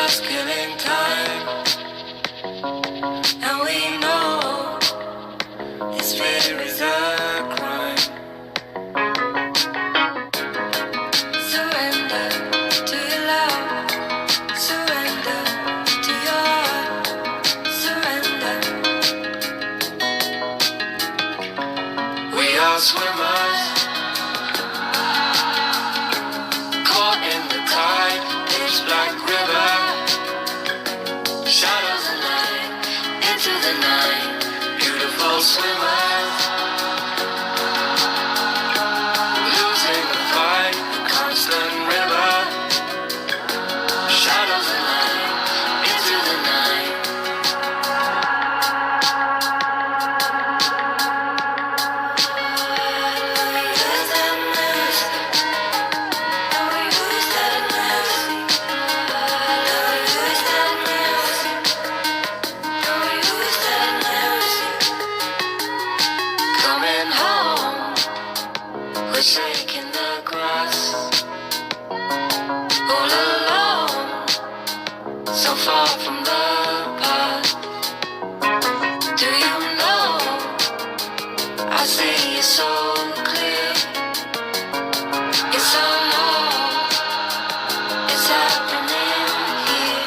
just killing time, and we know this fear is a crime. Surrender to your love, surrender to your heart, surrender. We are swimmers, caught in the tide, pitch black river, shadows of light, into the night, beautiful swimmers, losing the fight, the constant river, shadows of light, into the night. Lose that mercy, and we lose that mercy, and we lose that mercy, and we lose that mercy. Coming home, we're shaking the grass, all alone, so far from the past. Do you know, I see it so clear. It's unknown, it's happening here.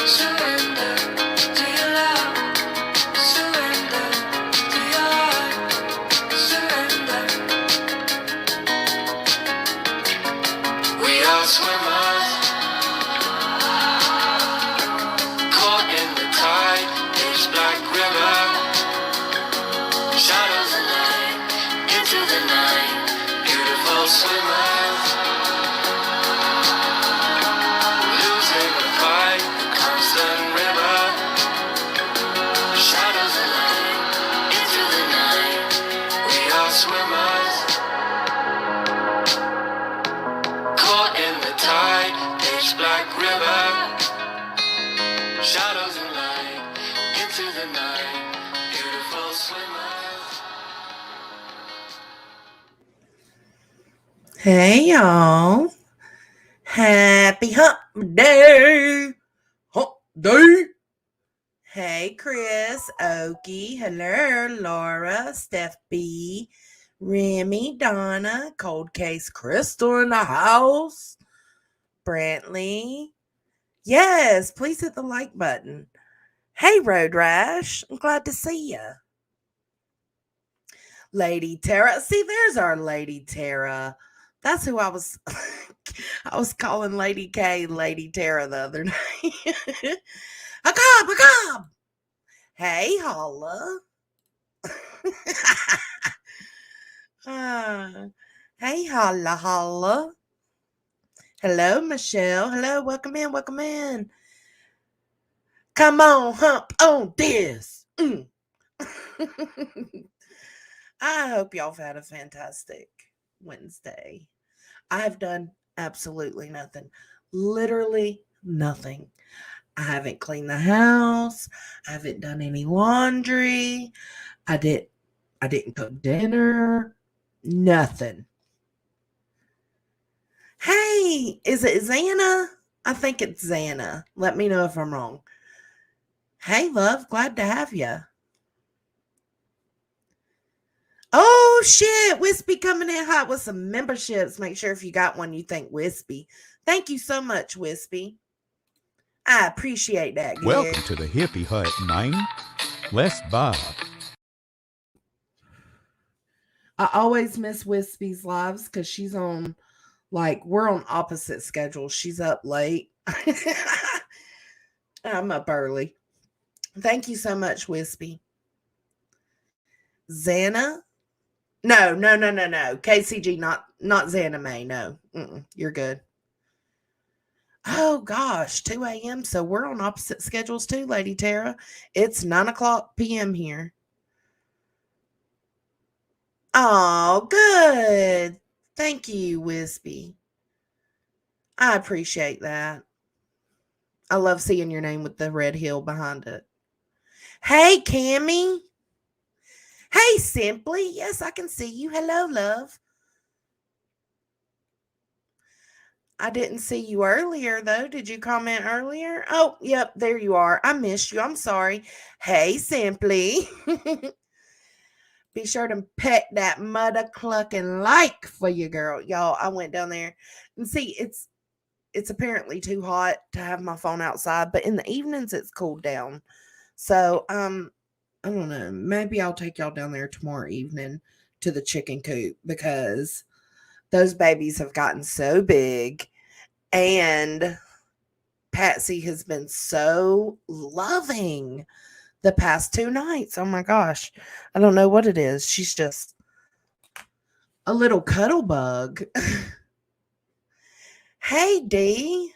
Surrender to your love, surrender to your heart, surrender. We are swimmers, caught in the tide, pitch black river, shadows of light, into the night, beautiful swimmers, losing the fight, the constant river, shadows of light, into the night. We are swimmers, caught in the tide, pitch black river, shadows and light, into the night, beautiful swimmers. Hey, y'all. Happy hump day. Hump day. Hey, Chris, Okie, hello, Laura, Steph B, Remy, Donna, Cold Case Crystal in the house, Brantley. Yes, please hit the like button. Hey, Road Rash, I'm glad to see you. Lady Tara. See, there's our Lady Tara. That's who I was I was calling Lady K Lady Tara the other night. Hakab. Hey, Holla. Hey, Holla. Hello, Michelle. Hello, welcome in. Come on, hump on this. I hope y'all have had a fantastic Wednesday. I've done absolutely nothing. Literally nothing. I haven't cleaned the house. I haven't done any laundry. I didn't cook dinner. Nothing. Hey, is it Xana? I think it's Xana. Let me know if I'm wrong. Hey, love, glad to have you. Oh, shit. Wispy coming in hot with some memberships. Make sure if you got one, you thank Wispy. Thank you so much, Wispy. I appreciate that. Gig. Welcome to the Hippie Hut, man. Let's vibe. I always miss Wispy's lives because she's on, we're on opposite schedules. She's up late. I'm up early. Thank you so much, Wispy. Xana? No. KCG, not Xana May. No, you're good. Oh, gosh, 2 a.m. So we're on opposite schedules too, Lady Tara. It's 9 o'clock p.m. here. Oh, good. Thank you, Wispy. I appreciate that. I love seeing your name with the red hill behind it. Hey, Cammie. Hey, Simply. Yes, I can see you. Hello, love. I didn't see you earlier, though. Did you comment earlier? Oh, yep, there you are. I missed you. I'm sorry. Hey, Simply. Be sure to peck that mother clucking like for you, girl. Y'all, I went down there and see it's apparently too hot to have my phone outside, but in the evenings it's cooled down. So I don't know. Maybe I'll take y'all down there tomorrow evening to the chicken coop because those babies have gotten so big and Patsy has been so loving the past 2 nights. Oh my gosh. I don't know what it is. She's just a little cuddle bug. Hey, D.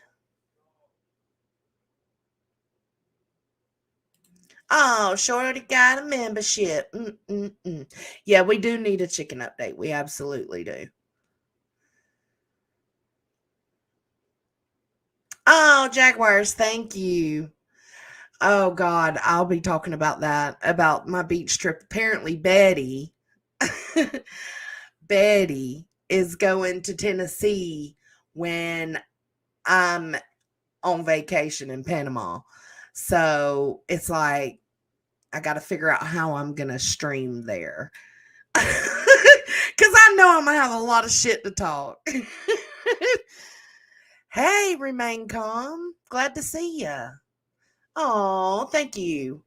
Oh, Shorty got a membership. Yeah, we do need a chicken update. We absolutely do. Oh, Jaguars, thank you. Oh, God, I'll be talking about that, about my beach trip. Apparently, Betty is going to Tennessee when I'm on vacation in Panama. So it's like, I got to figure out how I'm going to stream there. Because I know I'm going to have a lot of shit to talk. Hey, remain calm. Glad to see ya. Oh, thank you.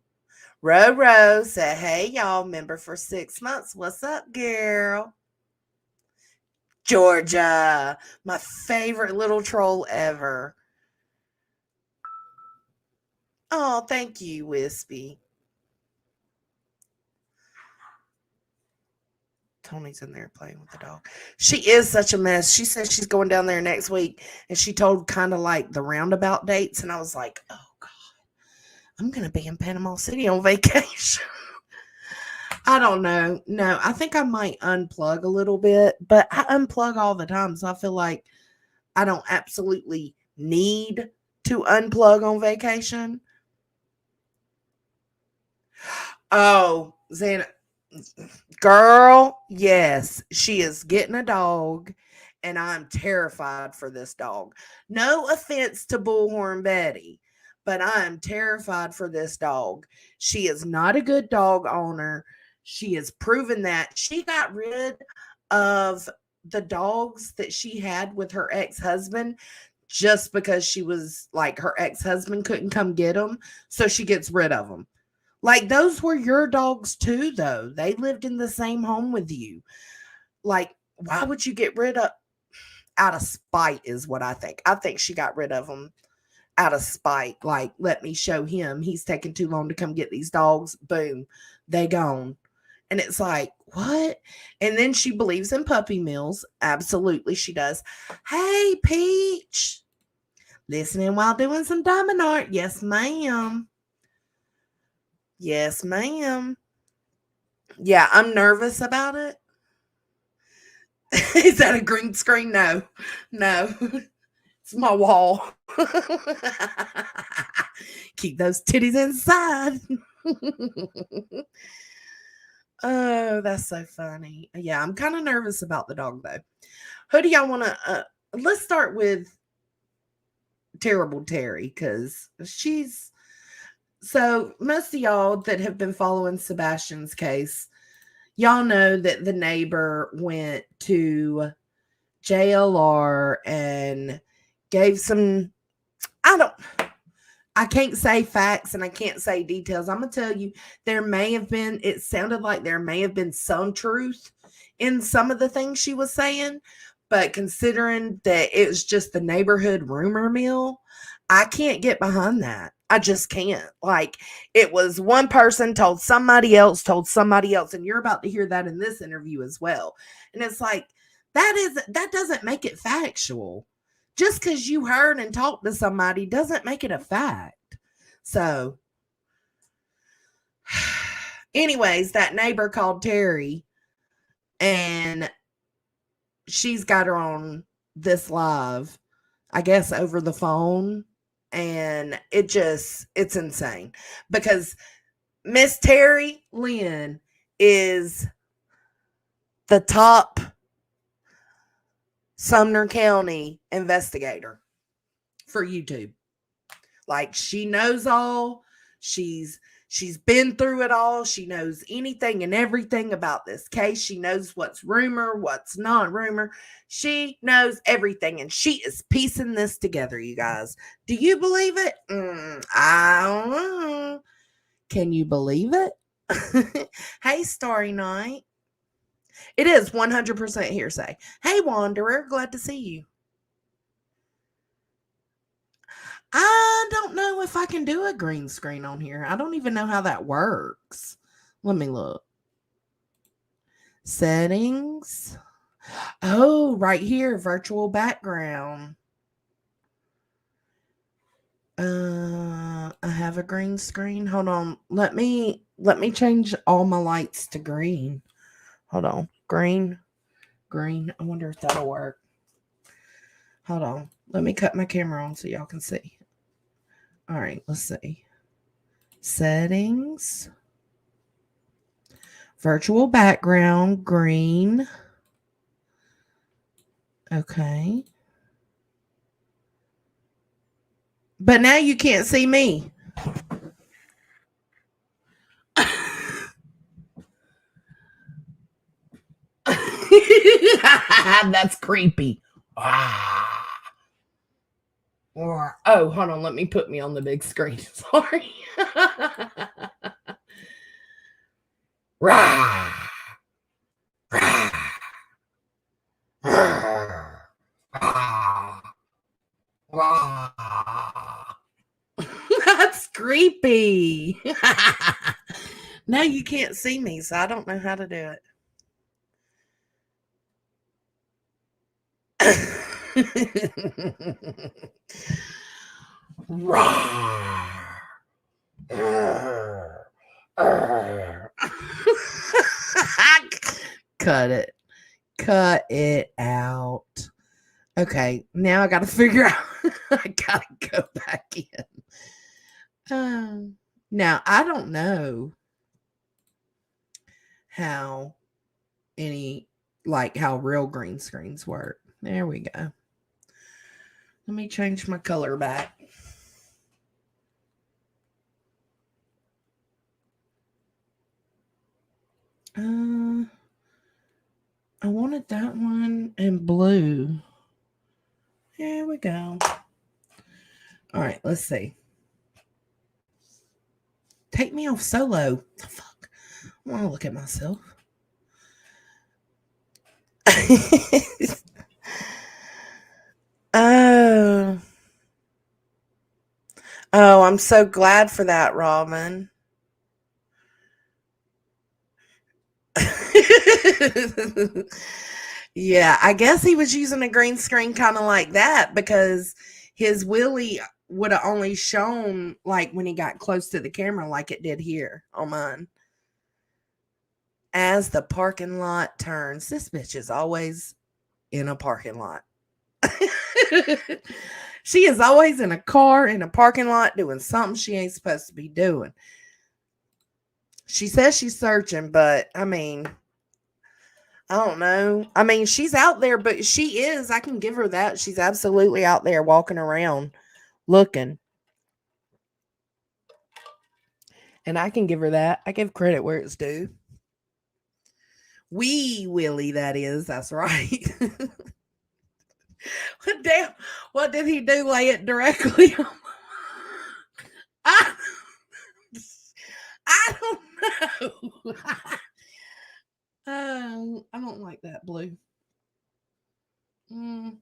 Ro said, hey, y'all, member for 6 months. What's up, girl? Georgia, my favorite little troll ever. Oh, thank you, Wispy. Tony's in there playing with the dog. She is such a mess. She says she's going down there next week, and she told kind of like the roundabout dates, and I was like, oh, God, I'm going to be in Panama City on vacation. I don't know. No, I think I might unplug a little bit, but I unplug all the time, so I feel like I don't absolutely need to unplug on vacation. Oh, Xana, girl, yes, she is getting a dog, and I'm terrified for this dog. No offense to Bullhorn Betty, but I'm terrified for this dog. She is not a good dog owner. She has proven that. She got rid of the dogs that she had with her ex-husband just because she was like, her ex-husband couldn't come get them, so she gets rid of them. Like, those were your dogs too, though. They lived in the same home with you. Like, why would you get rid of, out of spite is what I think. I think she got rid of them out of spite. Like, let me show him. He's taking too long to come get these dogs. Boom, they gone. And it's like, what? And then she believes in puppy mills. Absolutely, she does. Hey, Peach. Listening while doing some diamond art. Yes, ma'am. Yes, ma'am. Yeah, I'm nervous about it. Is that a green screen? No, no. It's my wall. Keep those titties inside. Oh, that's so funny. Yeah, I'm kind of nervous about the dog, though. Who do y'all want to? Let's start with Terrible Terri, because she's. So, most of y'all that have been following Sebastian's case, y'all know that the neighbor went to JLR and gave some, I can't say facts and I can't say details. I'm going to tell you, it sounded like there may have been some truth in some of the things she was saying, but considering that it was just the neighborhood rumor mill, I can't get behind that. I just can't. Like, it was one person told somebody else, and you're about to hear that in this interview as well. And it's like, that doesn't make it factual. Just because you heard and talked to somebody doesn't make it a fact. So, anyways, that neighbor called Terri, and she's got her on this live, I guess, over the phone. And it's insane because Miss Terri Lynn is the top Sumner County investigator for YouTube. Like, she knows all. She's been through it all. She knows anything and everything about this case. She knows what's rumor, what's not rumor. She knows everything, and she is piecing this together, you guys. Do you believe it? I don't know. Can you believe it? Hey, Starry Night. It is 100% hearsay. Hey, Wanderer. Glad to see you. I don't know if I can do a green screen on here. I don't even know how that works. Let me look. Settings. Oh, right here, virtual background. I have a green screen. Hold on. Let me change all my lights to green. Hold on. Green. I wonder if that'll work. Hold on. Let me cut my camera on so y'all can see. All right, let's see. Settings. Virtual background, green. Okay. But now you can't see me. That's creepy. Or, oh, hold on. Let me put me on the big screen. Sorry. Rah. Rah. Rah. Rah. That's creepy. Now you can't see me, so I don't know how to do it. Cut it. Cut it out. Okay, now I got to figure out. I got to go back in. Now, I don't know how how real green screens work. There we go. Let me change my color back. I wanted that one in blue. There we go. All right, let's see. Take me off solo. The fuck? I want to look at myself. Oh, I'm so glad for that, Robin. Yeah, I guess he was using a green screen kind of like that because his willy would have only shown like when he got close to the camera like it did here on mine. As the parking lot turns, this bitch is always in a parking lot. She is always in a car in a parking lot doing something she ain't supposed to be doing. She says she's searching, but I mean, I don't know. I mean, she's out there, but she is. I can give her that. She's absolutely out there walking around looking. And I can give her that. I give credit where it's due. Wee Willie, that is. That's right. Damn, what did he do? Lay it directly on I don't know. I don't like that blue. Hold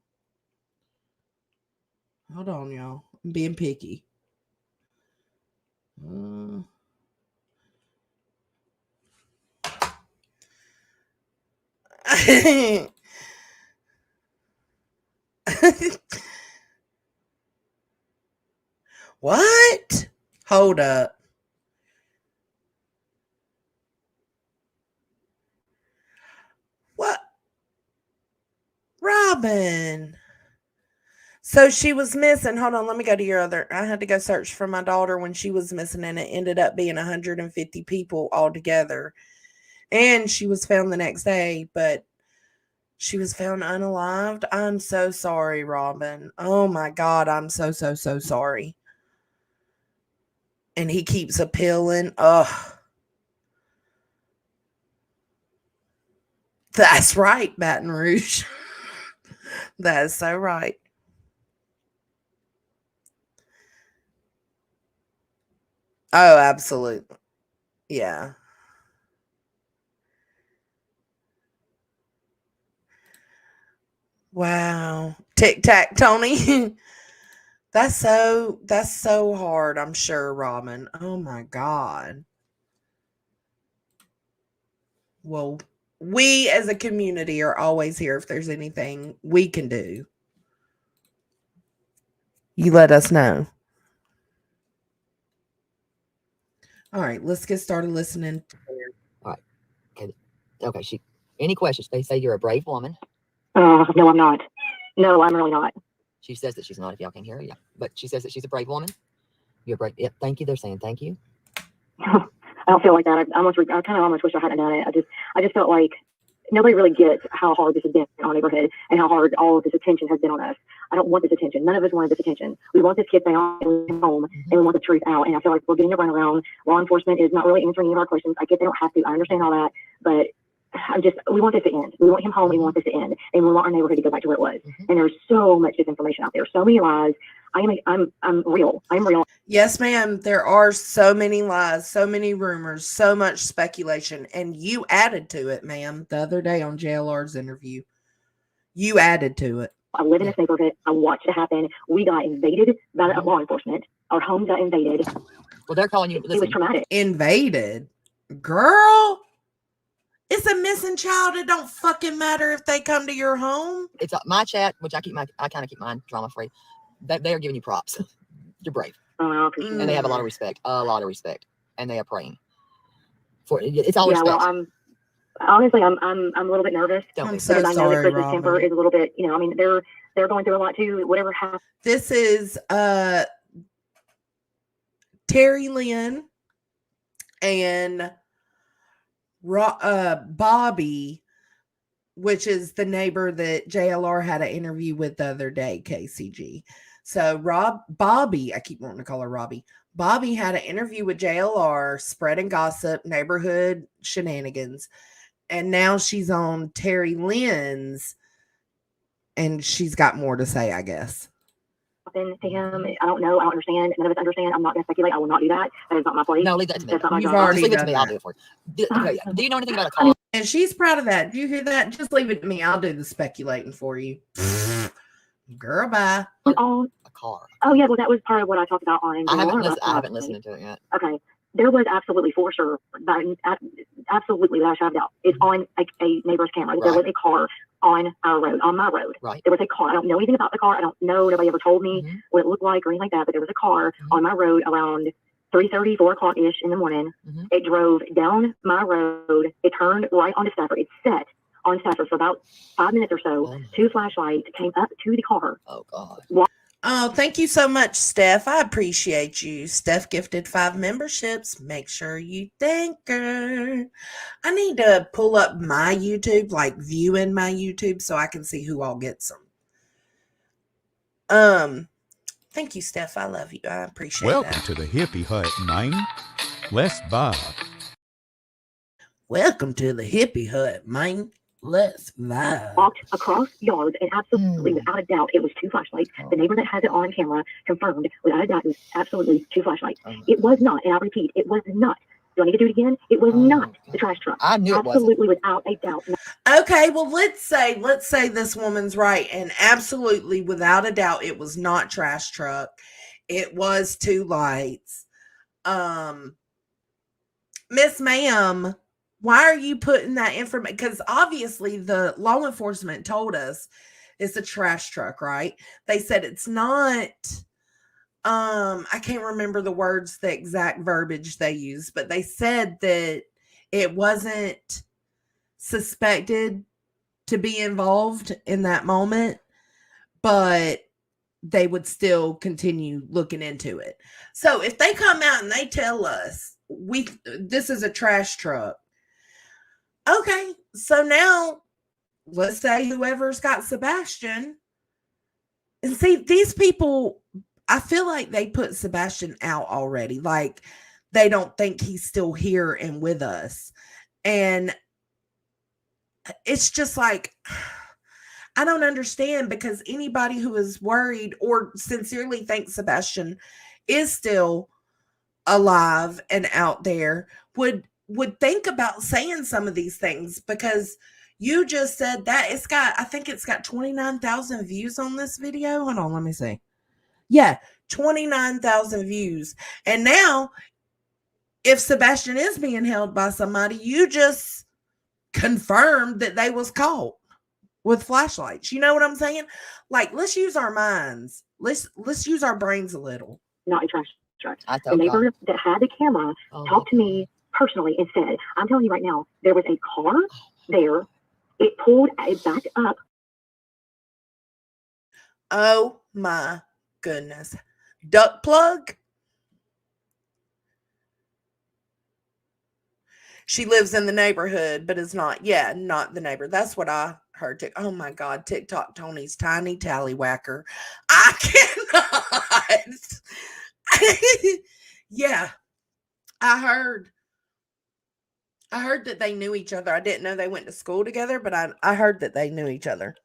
on, y'all. I'm being picky. What? Hold up. What? Robin. So she was missing. Hold on, let me go to your other. I had to go search for my daughter when she was missing, and it ended up being 150 people altogether. And she was found the next day, but She was found unalived. I'm so sorry, Robin. Oh my God, I'm so sorry. And he keeps appealing. Ugh. That's right, Baton Rouge. That is so right. Oh, absolutely. Yeah. Wow. Tic tac, Tony. That's so hard, I'm sure, Robin. Oh my God. Well, we as a community are always here if there's anything we can do. You let us know. All right, let's get started listening. All right. Okay. Any questions? They say you're a brave woman. No, I'm not. No, I'm really not. She says that she's not. If y'all can hear her, yeah. But she says that she's a brave woman. You're brave. Yep. Thank you. They're saying thank you. I don't feel like that. I kind of almost wish I hadn't done it. I just felt like nobody really gets how hard this has been in our neighborhood and how hard all of this attention has been on us. I don't want this attention. None of us wanted this attention. We want this kid found and home, and we want the truth out. And I feel like we're getting a runaround. Law enforcement is not really answering any of our questions. I get they don't have to. I understand all that, but we want this to end. We want him home. We want this to end, and we want our neighborhood to go back to where it was. And there's so much disinformation out there, so many lies. I'm real. I'm real. Yes, ma'am. There are so many lies, so many rumors, so much speculation, and you added to it, ma'am. The other day on JLR's interview, you added to it. I live in this neighborhood. I watched it happen. We got invaded by law enforcement. Our home got invaded. Well, they're calling you. It was traumatic. Invaded, girl. It's a missing child. It don't fucking matter if they come to your home. It's my chat, which I kind of keep mine drama free. They are giving you props. You're brave. Oh, I appreciate it. And they have a lot of respect. And they are praying for it's all respect. Well, honestly, I'm a little bit nervous. I'm because so I know sorry, that Chris's temper is a little bit. I mean, they're going through a lot too. Whatever happens. This is Terry Lynn and Bobby, which is the neighbor that JLR had an interview with the other day, KCG. So Bobby, I keep wanting to call her Robbie. Bobby had an interview with JLR, spreading gossip, neighborhood shenanigans. And now she's on Terry Lynn's, and she's got more to say, I guess. To him, I don't know. I don't understand. None of us understand. I'm not going to speculate. I will not do that. That is not my place. No, leave that to me. That's not my You've job. already Just leave it to done me. I'll that. do it for you. Do you know anything about a car? And she's proud of that. Do you hear that? Just leave it to me. I'll do the speculating for you. Girl, bye. A car. Oh yeah, well that was part of what I talked about on. I haven't listened to it yet. Okay, there was absolutely for sure, absolutely without a shadow of doubt. It's on a neighbor's camera. There was a car on our road, on my road. Right. There was a car. I don't know anything about the car. I don't know. Nobody ever told me what it looked like or anything like that. But there was a car on my road around 3:30, 4 o'clock ish in the morning. It drove down my road. It turned right onto Stafford. It set on Stafford for about 5 minutes or so. 2 flashlights came up to the car. Oh God. Oh, thank you so much, Steph. I appreciate you. Steph gifted 5 memberships. Make sure you thank her. I need to pull up my YouTube, like viewing my YouTube, so I can see who all gets them. Thank you, Steph. I love you. I appreciate Welcome that. to the Hippie Hut, mine. Let's vibe. Welcome to the Hippie Hut, man. Let's vibe. Walked across yards, and absolutely, without a doubt, it was 2 flashlights. The neighbor that has it on camera confirmed, without a doubt, it was absolutely 2 flashlights. It was not, and I repeat, it was not. Do I need to do it again? It was not the trash truck. I knew it wasn't. Absolutely, without a doubt. Okay, well, let's say this woman's right, and absolutely, without a doubt, it was not trash truck. It was 2 lights. Miss Ma'am, why are you putting that information? Because obviously the law enforcement told us it's a trash truck, right? They said it's not, I can't remember the words, the exact verbiage they used, but they said that it wasn't suspected to be involved in that moment, but they would still continue looking into it. So if they come out and they tell us this is a trash truck, okay, so now let's say whoever's got Sebastian. And see, these people, I feel like they put Sebastian out already. Like they don't think he's still here and with us. And it's just like, I don't understand, because anybody who is worried or sincerely thinks Sebastian is still alive and out there would think about saying some of these things, because you just said that I think it's got 29,000 views on this video. Hold on, let me see. Yeah, 29,000 views. And now if Sebastian is being held by somebody, you just confirmed that they was caught with flashlights. You know what I'm saying? Like, let's use our minds. Let's use our brains a little. Not a trash truck. I The thought neighbor that had the camera Oh, talked to my me personally and said, I'm telling you right now, there was a car there. It pulled it back up. Oh my goodness. Duck plug? She lives in the neighborhood, but is not, not the neighbor. That's what I heard. Oh my God, TikTok Tony's tiny tallywhacker. I cannot. Yeah, I heard that they knew each other. I didn't know they went to school together, but I heard that they knew each other.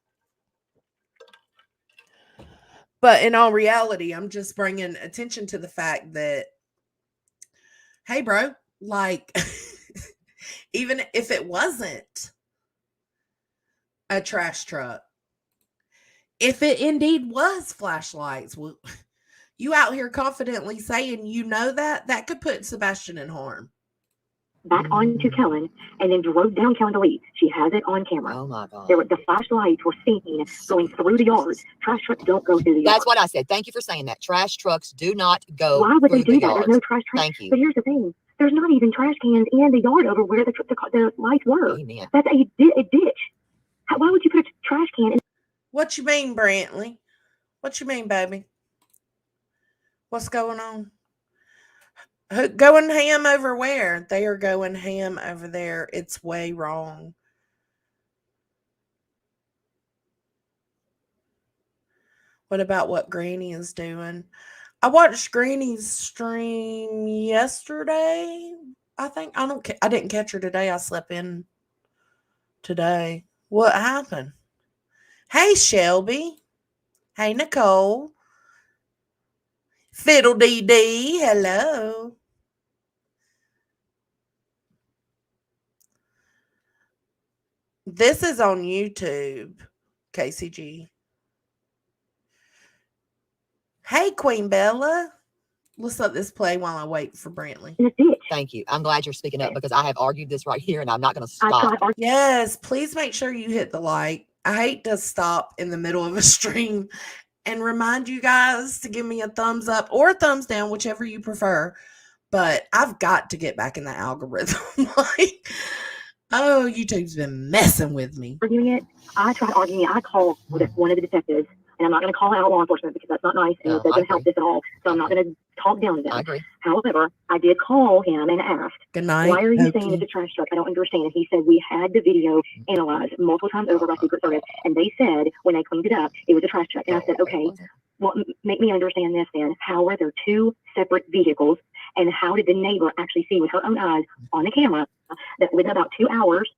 But in all reality, I'm just bringing attention to the fact that, hey, bro, like, even if it wasn't a trash truck, if it indeed was flashlights, well, you out here confidently saying you know that could put Sebastian in harm. Back onto Kellen and then drove down Kellen to leave. She has it on camera. Oh my God. The flashlights were seen going through the yard. Trash trucks don't go through the yard. That's what I said. Thank you for saying that. Trash trucks do not go Why would through they do the that? yard. There's no trash trucks. Thank you. But here's the thing. There's not even trash cans in the yard over where the lights were. Amen. That's a ditch. Why would you put a trash can in? What you mean, Brantley? What you mean, baby? What's going on? Going ham over where? They are going ham over there. It's way wrong. What about what Granny is doing? I watched Granny's stream yesterday. I think I didn't catch her today. I slept in today. What happened? Hey, Shelby. Hey, Nicole. Fiddle dee dee. Hello. This is on YouTube, KCG. Hey, Queen Bella. Let's let this play while I wait for Brantley. In a ditch. Thank you. I'm glad you're speaking up because I have argued this right here and I'm not going to stop. Yes, please make sure you hit the like. I hate to stop in the middle of a stream and remind you guys to give me a thumbs up or a thumbs down, whichever you prefer. But I've got to get back in the algorithm. Like, oh, YouTube's been messing with me. Arguing it. I tried arguing it. I called one of the detectives, and I'm not going to call out law enforcement because that's not nice and No, it doesn't I help agree. this at all. So I'm not going to talk down to them. I agree. However, I did call him and asked, Good night. why are you saying Okie. it's a trash truck? I don't understand. And he said, we had the video analyzed multiple times over by Secret Service, and they said when they cleaned it up, it was a trash truck. And I said, okay, well, make me understand this then. How are there two separate vehicles, and how did the neighbor actually see with her own eyes on the camera that within about 2 hours?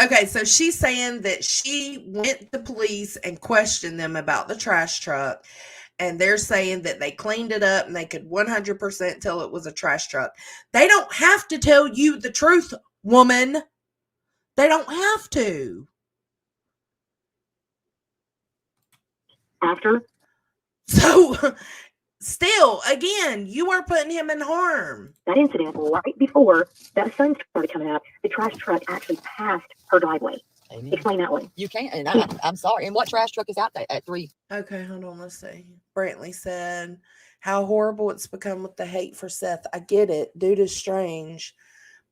Okay, so she's saying that she went to police and questioned them about the trash truck, and they're saying that they cleaned it up and they could 100% tell it was a trash truck. They don't have to tell you the truth, woman. They don't have to. After So, still, again, you are putting him in harm. that incident, right before that sun started coming up, the trash truck actually passed her driveway. Amen. Explain that one. You can't. And I'm sorry. And what trash truck is out there at 3? Okay, hold on, let's see. Brantley said, how horrible it's become with the hate for Seth. I get it. Dude is strange.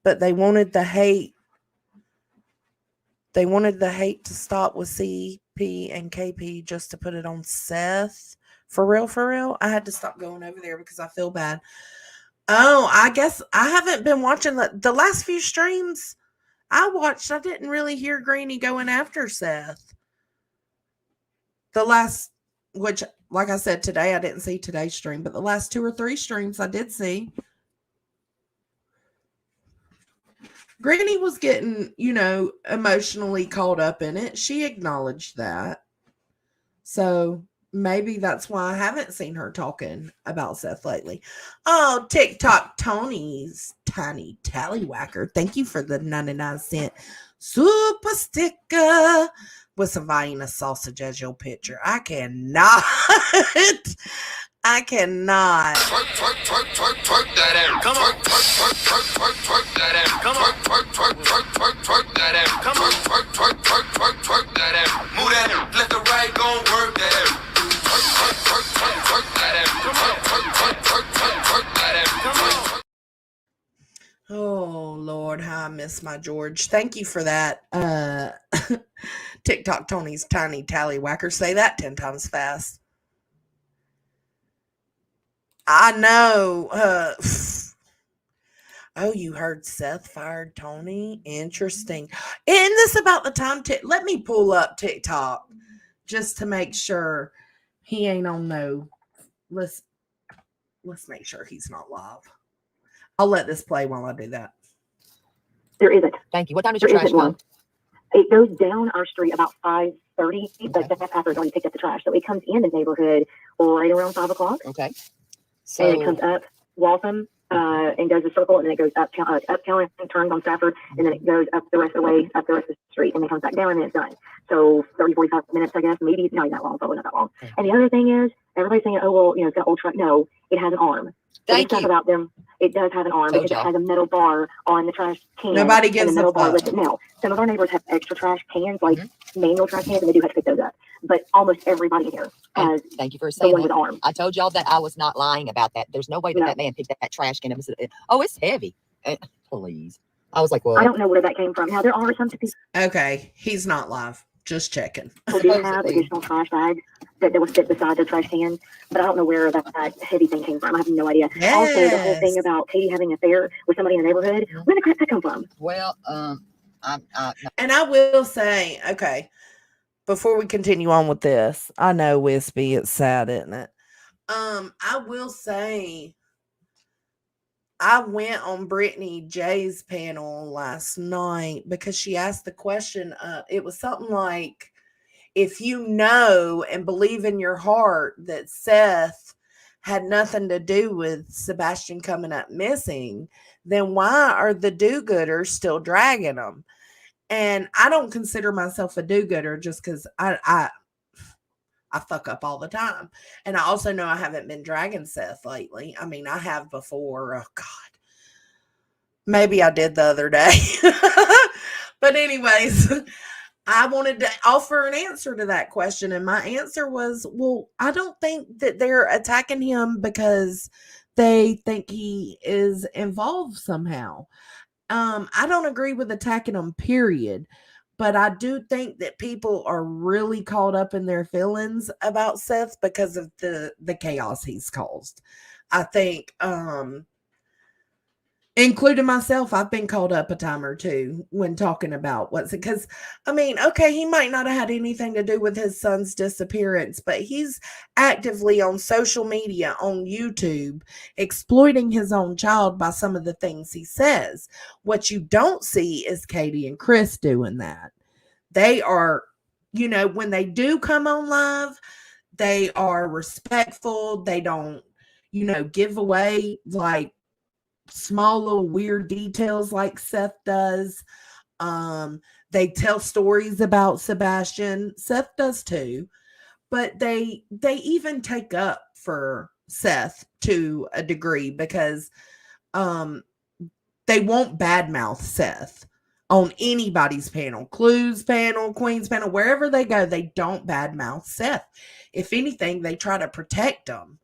But they wanted the hate. They wanted the hate to stop with CP and KP just to put it on Seth. For real. I had to stop going over there because I feel bad. Oh, I guess I haven't been watching the last few streams. I didn't really hear Greenie going after Seth. The last, which, like I said today, I didn't see today's stream, but the last 2 or 3 streams I did see. Greenie was getting, emotionally caught up in it. She acknowledged that. So maybe that's why I haven't seen her talking about Seth lately. Oh, TikTok Tony's Tiny Tallywhacker. Thank you for the 99-cent super sticker with some Vienna sausage as your picture. I cannot. I cannot. Twerk that ass. Come on. Twerk that ass. Come on. Twerk that ass. Come on. Twerk that ass. Move that ass. Let the right go work that ass. Twerk that ass. Come on. Twerk that ass. Come on. Oh Lord, how I miss my George. Thank you for that. TikTok Tony's Tiny Tallywhacker. Say that 10 times fast. I know. Oh, you heard Seth fired Tony? Interesting. Isn't this about the time? Let me pull up TikTok just to make sure he ain't on no. Let's make sure he's not live. I'll let this play while I do that. There isn't. Thank you. What time does your There trash isn't one. come? It goes down our street about 5:30, but the pastor's already picked up the trash. So it comes in the neighborhood right around 5 o'clock. Okay. So And it comes up Waltham and does a circle, and then it goes uptown and turns on Stafford, and then it goes up the rest of the way, up the rest of the street, and then comes back down, and then it's done. So 30, 45 minutes, I guess. Maybe not even that long, probably not that long. Okay. And the other thing is, everybody's saying, oh, well, it's got old truck. No, it has an arm. thank Talk you. about them. It does have an arm Told because y'all. it has a metal bar on the trash can. Nobody and gives the metal a bar fuck. lifts it. Now, some of our neighbors have extra trash cans, like manual trash cans, and they do have to pick those up. But almost everybody here has Thank you for the saying one with that. the arm. I told y'all that I was not lying about that. There's no way that No. that man picked that trash can. Oh, it's heavy. Please. I was like, well, I don't know where that came from. Now, there are some people Okay, he's not live. Just checking. who do have Supposedly. additional trash bags that will sit beside their trash cans, but I don't know where that heavy thing came from. I have no idea. Also, the whole thing Yes. about Katie having an affair with somebody in the neighborhood, where the crap that come from? well, I'm And I will say, okay, before we continue on with this, I know Wispy, it's sad, isn't it? I will say I went on Brittany J's panel last night because she asked the question. It was something like, if you know and believe in your heart that Seth had nothing to do with Sebastian coming up missing, then why are the do-gooders still dragging him? And I don't consider myself a do-gooder just because I fuck up all the time. And I also know I haven't been dragging Seth lately. I mean, I have before. Oh, God. Maybe I did the other day. But anyways, I wanted to offer an answer to that question. And my answer was, well, I don't think that they're attacking him because they think he is involved somehow. I don't agree with attacking him, period. But I do think that people are really caught up in their feelings about Seth because of the chaos he's caused. I think, including myself, I've been caught up a time or two when talking about what's it. Because, I mean, okay, he might not have had anything to do with his son's disappearance, but he's actively on social media, on YouTube, exploiting his own child by some of the things he says. What you don't see is Katie and Chris doing that. They are, when they do come on live, they are respectful. They don't, give away like small little weird details like Seth does. They tell stories about Sebastian. Seth does too, but they even take up for Seth to a degree because they won't badmouth Seth on anybody's panel, Clue's panel, Queen's panel, wherever they go. They don't badmouth Seth. If anything, they try to protect him.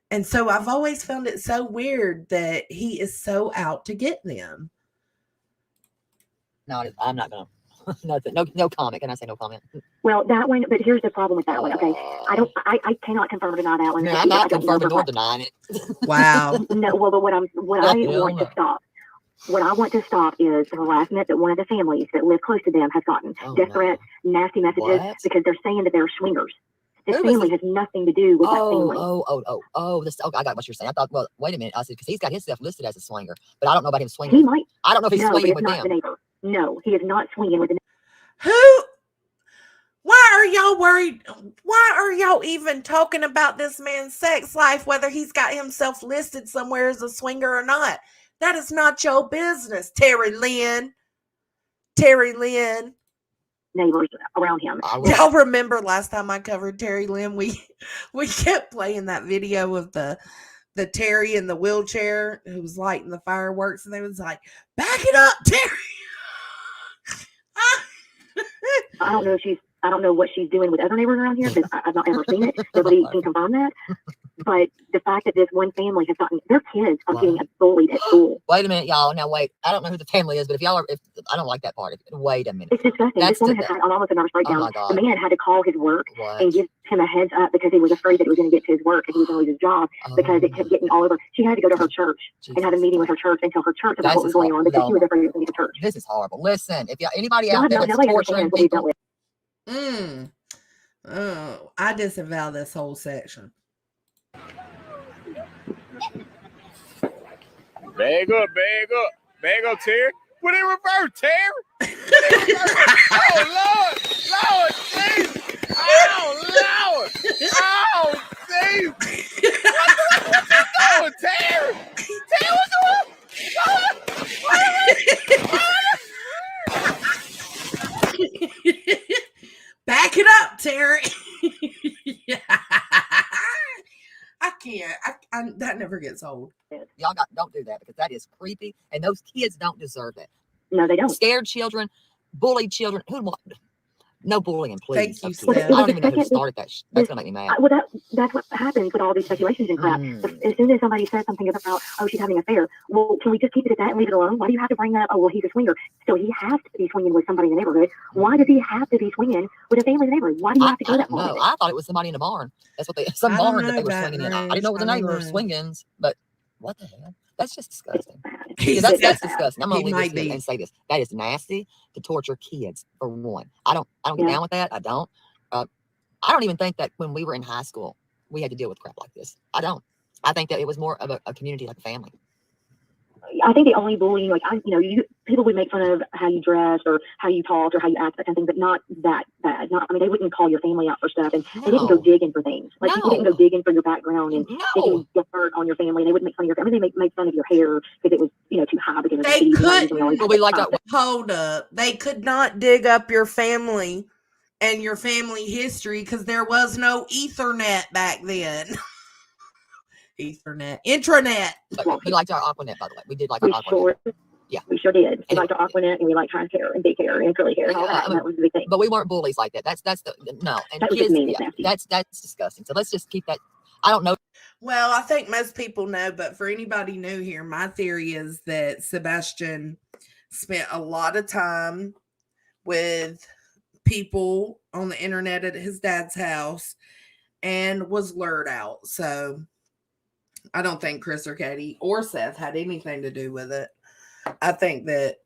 And so I've always found it so weird that he is so out to get them. no, I'm not gonna. Nothing. No comment. Can I say no comment? Well, that one, but here's the problem with that one. Okay, I cannot confirm or deny that one. No, I'm not I don't know confirming for nor a fact. denying it. Wow. No, well, but what I want to stop What I want to stop is the harassment that one of the families that live close to them has gotten. Oh, Death no. threats, nasty messages, What? because they're saying that they're swingers. This Who was family has nothing to do with that family. This. I got what you're saying. I thought, well, wait a minute. I said, because he's got himself listed as a swinger, but I don't know about him He swinging. might. I don't know if he's No, but swinging it's with not them. the neighbor. No, he is not swinging with the Who? Why are y'all worried? Why are y'all even talking about this man's sex life, whether he's got himself listed somewhere as a swinger or not? That is not your business, Terri Lynn. Terri Lynn. neighbors around him. Y'all remember last time I covered Terri Lynn, we kept playing that video of the Terry in the wheelchair who was lighting the fireworks, and they was like, "Back it up, Terri." I don't know what she's doing with other neighbors around here, because I've not ever seen it. Nobody can confirm that. But the fact that this one family has gotten, their kids are getting bullied at school. Wait a minute, y'all. Now wait, I don't know who the family is, but if I don't like that part. Wait a minute. It's disgusting. This woman has had almost a nervous breakdown. The man had to call his work and give him a heads up because he was afraid that he was going to get to his work and he was going to lose his job because it kept getting all over. She had to go to her church and have a meeting with her church and tell her church about what was going on because she was afraid he was going to get to church. This is horrible. Listen, if anybody out there that's torturing people, Oh, I disavow this whole section. Bag up, Terri. Put in reverse, Terri. Oh, Lord, jeez. Oh, Lord. Oh, jeez. What you doing, Terri? Terri, Back it up, Terri. I can't. That never gets old. Y'all don't do that because that is creepy, and those kids don't deserve that. No, they don't. Scared children, bullied children. No bullying, please. Thank you, Steph. I don't even know who started that. That's gonna make me mad. Well, that's what happens with all these speculations and crap. As soon as somebody says something about, oh, she's having an affair, well, can we just keep it at that and leave it alone? Why do you have to bring that up? Oh, well, he's a swinger, so he has to be swinging with somebody in the neighborhood. Why does he have to be swinging with a family in the neighborhood? Why do you have to go that far? I thought it was somebody in a barn. That's what some barn that they were swinging in. I didn't know it was a neighbor swinging, but what the hell? That's just disgusting. That's disgusting. I'm gonna leave this and say this. That is nasty to torture kids, for one. I don't get down with that. I don't. I don't even think that when we were in high school we had to deal with crap like this. I don't. I think that it was more of a community, like a family. I think the only bullying, like people would make fun of how you dress or how you talk or how you act, that kind of thing, but not that bad. They wouldn't call your family out for stuff, and they didn't go digging for things. Like people didn't go digging for your background and digging dirt on your family. They wouldn't make fun of your family. They make fun of your hair because it was too high. Because they could. Hold up, they could not dig up your family and your family history because there was no Ethernet back then. Ethernet, intranet. We liked our Aquanet, by the way. We did like our Aquanet. Yeah, we sure did. We liked our Aquanet, and we liked high hair and big hair and curly hair and all that. And that was the big thing. But we weren't bullies like that. That's the no. And that kids, mean, that's disgusting. So let's just keep that. I don't know. Well, I think most people know, but for anybody new here, my theory is that Sebastian spent a lot of time with people on the internet at his dad's house and was lured out. So I don't think Chris or Katie or Seth had anything to do with it. I think that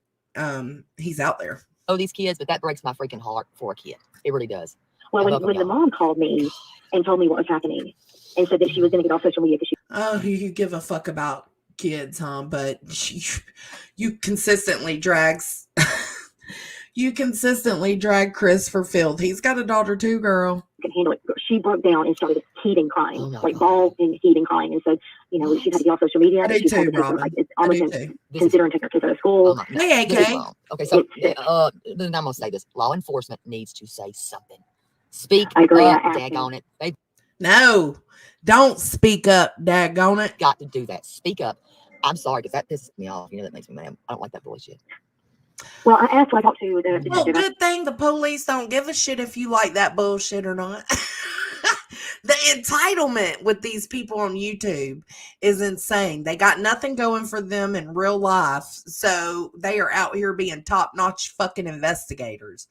he's out there. Oh, these kids, but that breaks my freaking heart for a kid. It really does. Well, when the mom called me and told me what was happening and said that she was going to get off social media because you give a fuck about kids, huh? But you consistently drag Chris for filth. He's got a daughter too, girl. Can handle it. She broke down and started heaving, crying, bawled and heaving, crying, and said, she's had to get off social media. I do too, Robin. It's almost considering taking her kids out of school. Hey, AK. Okay, so then I'm gonna say this: law enforcement needs to say something. Speak I agree. up, daggone it. No, don't speak up, daggone it. Got to do that. Speak up. I'm sorry, because that pisses me off. That makes me mad. I don't like that bullshit. Well, I asked when I talked to the well, good thing the police don't give a shit if you like that bullshit or not. The entitlement with these people on YouTube is insane. They got nothing going for them in real life, so they are out here being top-notch fucking investigators.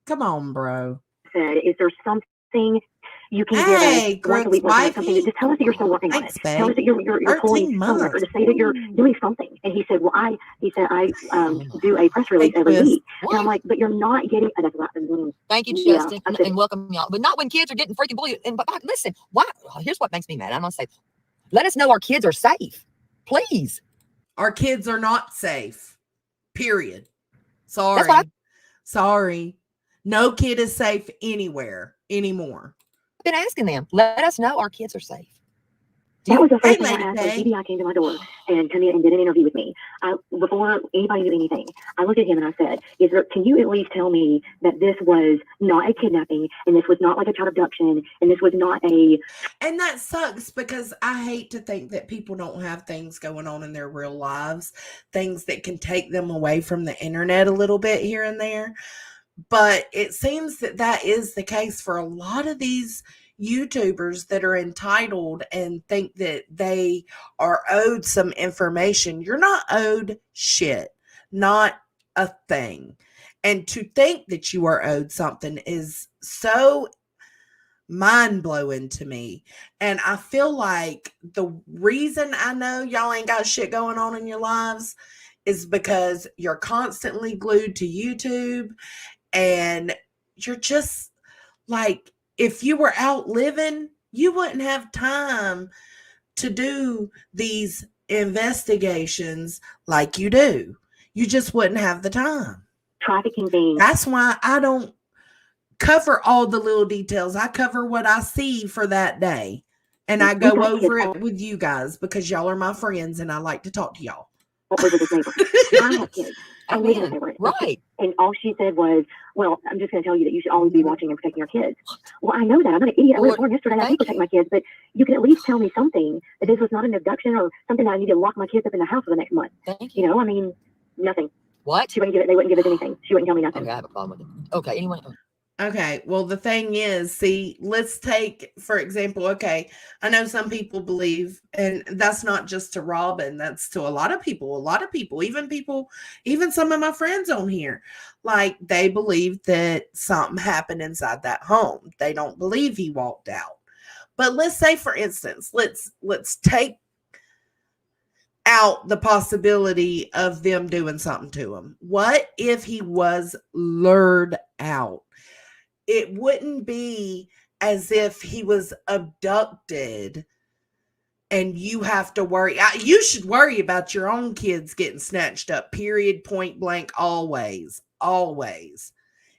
Come on, bro. Said, is there something You can give Hey, us once a week, Groot's something. Just tell us that you're still working on it. Thanks, Tell us babe. that you're pulling 13 somewhere, or months. to say that you're doing something. And he said, well, I do a press release Hey, every Chris. week. What? And I'm like, but you're not getting. That's what Thank you, Yeah, Justin, I said- and welcome y'all. But not when kids are getting freaking bullied. And but listen, why? Here's what makes me mad. I'm gonna say, let us know our kids are safe, please. Our kids are not safe. Period. That's what Sorry. Sorry. No kid is safe anywhere anymore. I've been asking them. Let us know our kids are safe. That was the Hey, first thing I Lady asked when K. GBI came to my door and come in and did an interview with me. Before anybody knew anything, I looked at him and I said, can you at least tell me that this was not a kidnapping and this was not like a child abduction and this was not a... And that sucks because I hate to think that people don't have things going on in their real lives, things that can take them away from the internet a little bit here and there. But it seems that that is the case for a lot of these YouTubers that are entitled and think that they are owed some information. You're not owed shit, not a thing. And to think that you are owed something is so mind-blowing to me. And I feel like the reason I know y'all ain't got shit going on in your lives is because you're constantly glued to YouTube. And you're just like, if you were out living, you wouldn't have time to do these investigations like you do. You just wouldn't have the time. trafficking thing. That's why I don't cover all the little details. I cover what I see for that day. And I go over it with you guys because y'all are my friends and I like to talk to y'all. What was with his neighbor? I have kids. I live in a neighborhood. Right. And all she said was, well, I'm just going to tell you that you should always be watching and protecting your kids. Well, I know that. I'm not an idiot. I was born yesterday. I do protect my kids. But you can at least tell me something that this was not an abduction or something that I need to lock my kids up in the house for the next month. Thank you. You know, I mean, nothing. What? She wouldn't give it. They wouldn't give us anything. She wouldn't tell me nothing. Okay, I have a problem with it. Okay, anyone? Okay, well, the thing is, see, let's take, for example, okay, I know some people believe, and that's not just to Robin, that's to a lot of people, even some of my friends on here, like they believe that something happened inside that home. They don't believe he walked out. But let's say, for instance, let's take out the possibility of them doing something to him. What if he was lured out? It wouldn't be as if he was abducted and you have to worry. You should worry about your own kids getting snatched up, period, point blank, always, always.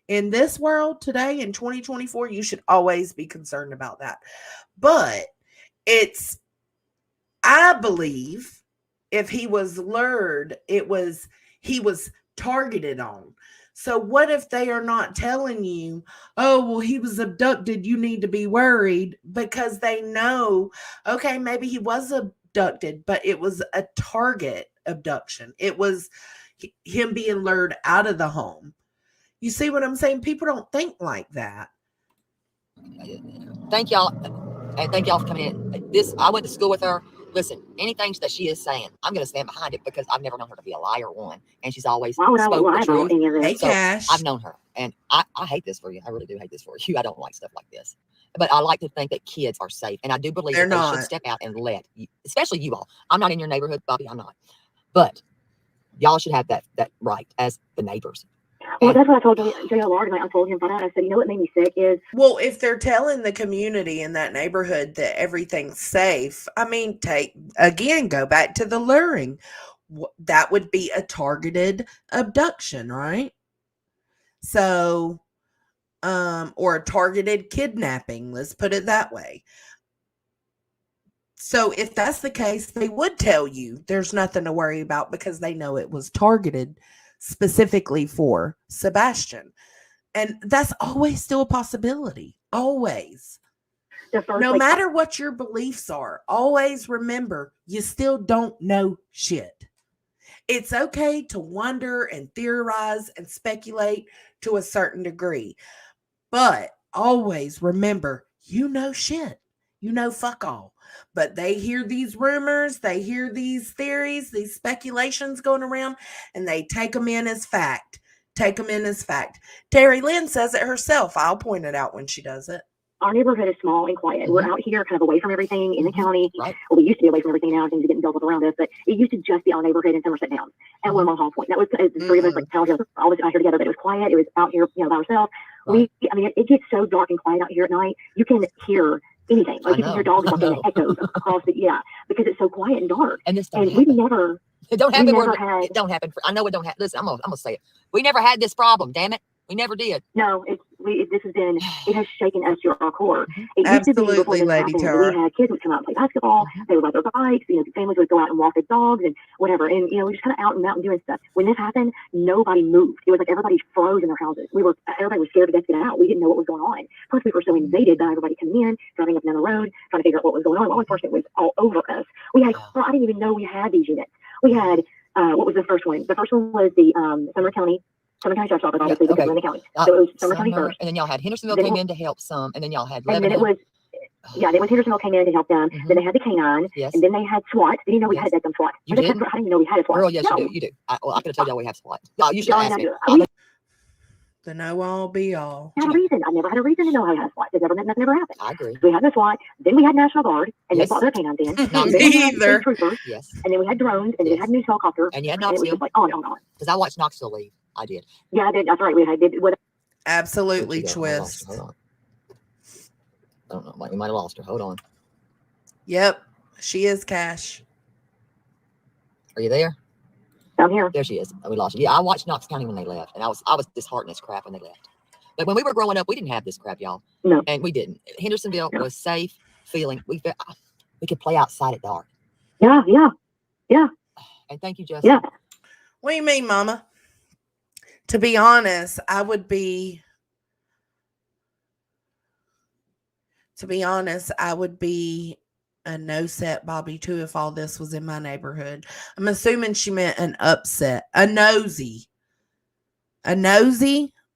In this world today, in 2024, you should always be concerned about that. But I believe if he was lured, he was targeted on. So what if they are not telling you, oh, well, he was abducted, you need to be worried, because they know, okay, maybe he was abducted, but it was a target abduction. It was him being lured out of the home. You see what I'm saying? People don't think like that. Thank y'all. And thank y'all for coming in. I went to school with her. Listen, anything that she is saying, I'm going to stand behind it because I've never known her to be a liar, one. And she's always spoke the truth. Hey, so Cash. I've known her. And I hate this for you. I really do hate this for you. I don't like stuff like this. But I like to think that kids are safe. And I do believe that they should step out and let, especially you all. I'm not in your neighborhood, Bobby. I'm not. But y'all should have that right as the neighbors. Well, that's what I told Yall, and I told him that. I said, you know what made me sick is... Well, if they're telling the community in that neighborhood that everything's safe, I mean, go back to the luring. That would be a targeted abduction, right? So, or a targeted kidnapping, let's put it that way. So if that's the case, they would tell you there's nothing to worry about because they know it was targeted specifically for Sebastian. And that's always still a possibility. Always. No matter what your beliefs are, always remember you still don't know shit. It's okay to wonder and theorize and speculate to a certain degree. But always remember, you know shit. You know fuck all. But they hear these rumors, they hear these theories, these speculations going around, and they take them in as fact. Terry Lynn says it herself. I'll point it out when she does it. our neighborhood is small and quiet. We're out here kind of away from everything in the county. Right. Well, we used to be away from everything now. Things are getting built up around us, but it used to just be our neighborhood in Somerset Downs at One Mile Hall Point. That was the three of us, like all out here together, but it was quiet. It was out here, by ourselves. Right. It gets so dark and quiet out here at night. You can hear anything. Like you can hear dogs barking and echoes across because it's so quiet and dark. And this we never. It don't happen. It don't happen. I know it don't happen. Listen, I'm gonna say it. We never had this problem. Damn it, we never did. No, it has shaken us to our core. It Absolutely, used to be Lady happened, Tara. we had kids would come out and play basketball. They would ride their bikes. Families would go out and walk their dogs and whatever. And we were just kind of out and about and doing stuff. When this happened, nobody moved. It was like everybody froze in their houses. Everybody was scared to death to get out. We didn't know what was going on. Plus, we were so invaded by everybody coming in, driving up and down the road, trying to figure out what was going on. Law enforcement was all over us. We had. I didn't even know we had these units. We had. What was the first one? The first one was the Sumner County Sheriff's Office, obviously, because we're in the county. So it was Sumner County first. And then y'all had Hendersonville came in to help some, and then y'all had Lebanon. And then it was Hendersonville came in to help them. Then they had the canine, and then they had SWAT. Did you know we had a SWAT? You did? I didn't even know we had a SWAT. Girl, yes, you do. I could have told y'all we have SWAT. You should ask me. The know all be all. I never had a reason to know I had a SWAT because nothing ever happened. I agree. We had the SWAT, then we had National Guard, and they brought their canines in. Neither. Troopers, and then we had drones, and then we had news helicopters. And you had Knoxville. And it was just like on and on. Because I watched Knoxville leave. I did. Yeah, I did. That's right. Absolutely, Twist. Hold on. I don't know. We might have lost her. Hold on. Yep, she is Cash. Are you there? I'm here. There she is. We lost her. Yeah, I watched Knox County when they left, and I was disheartened as crap when they left. But when we were growing up, we didn't have this crap, y'all. No. And we didn't. Hendersonville was safe, feeling we could play outside at dark. Yeah. And thank you, Justin. Yeah. What do you mean, Mama? To be honest, I would be a no set Bobby too if all this was in my neighborhood. I'm assuming she meant an upset, a nosy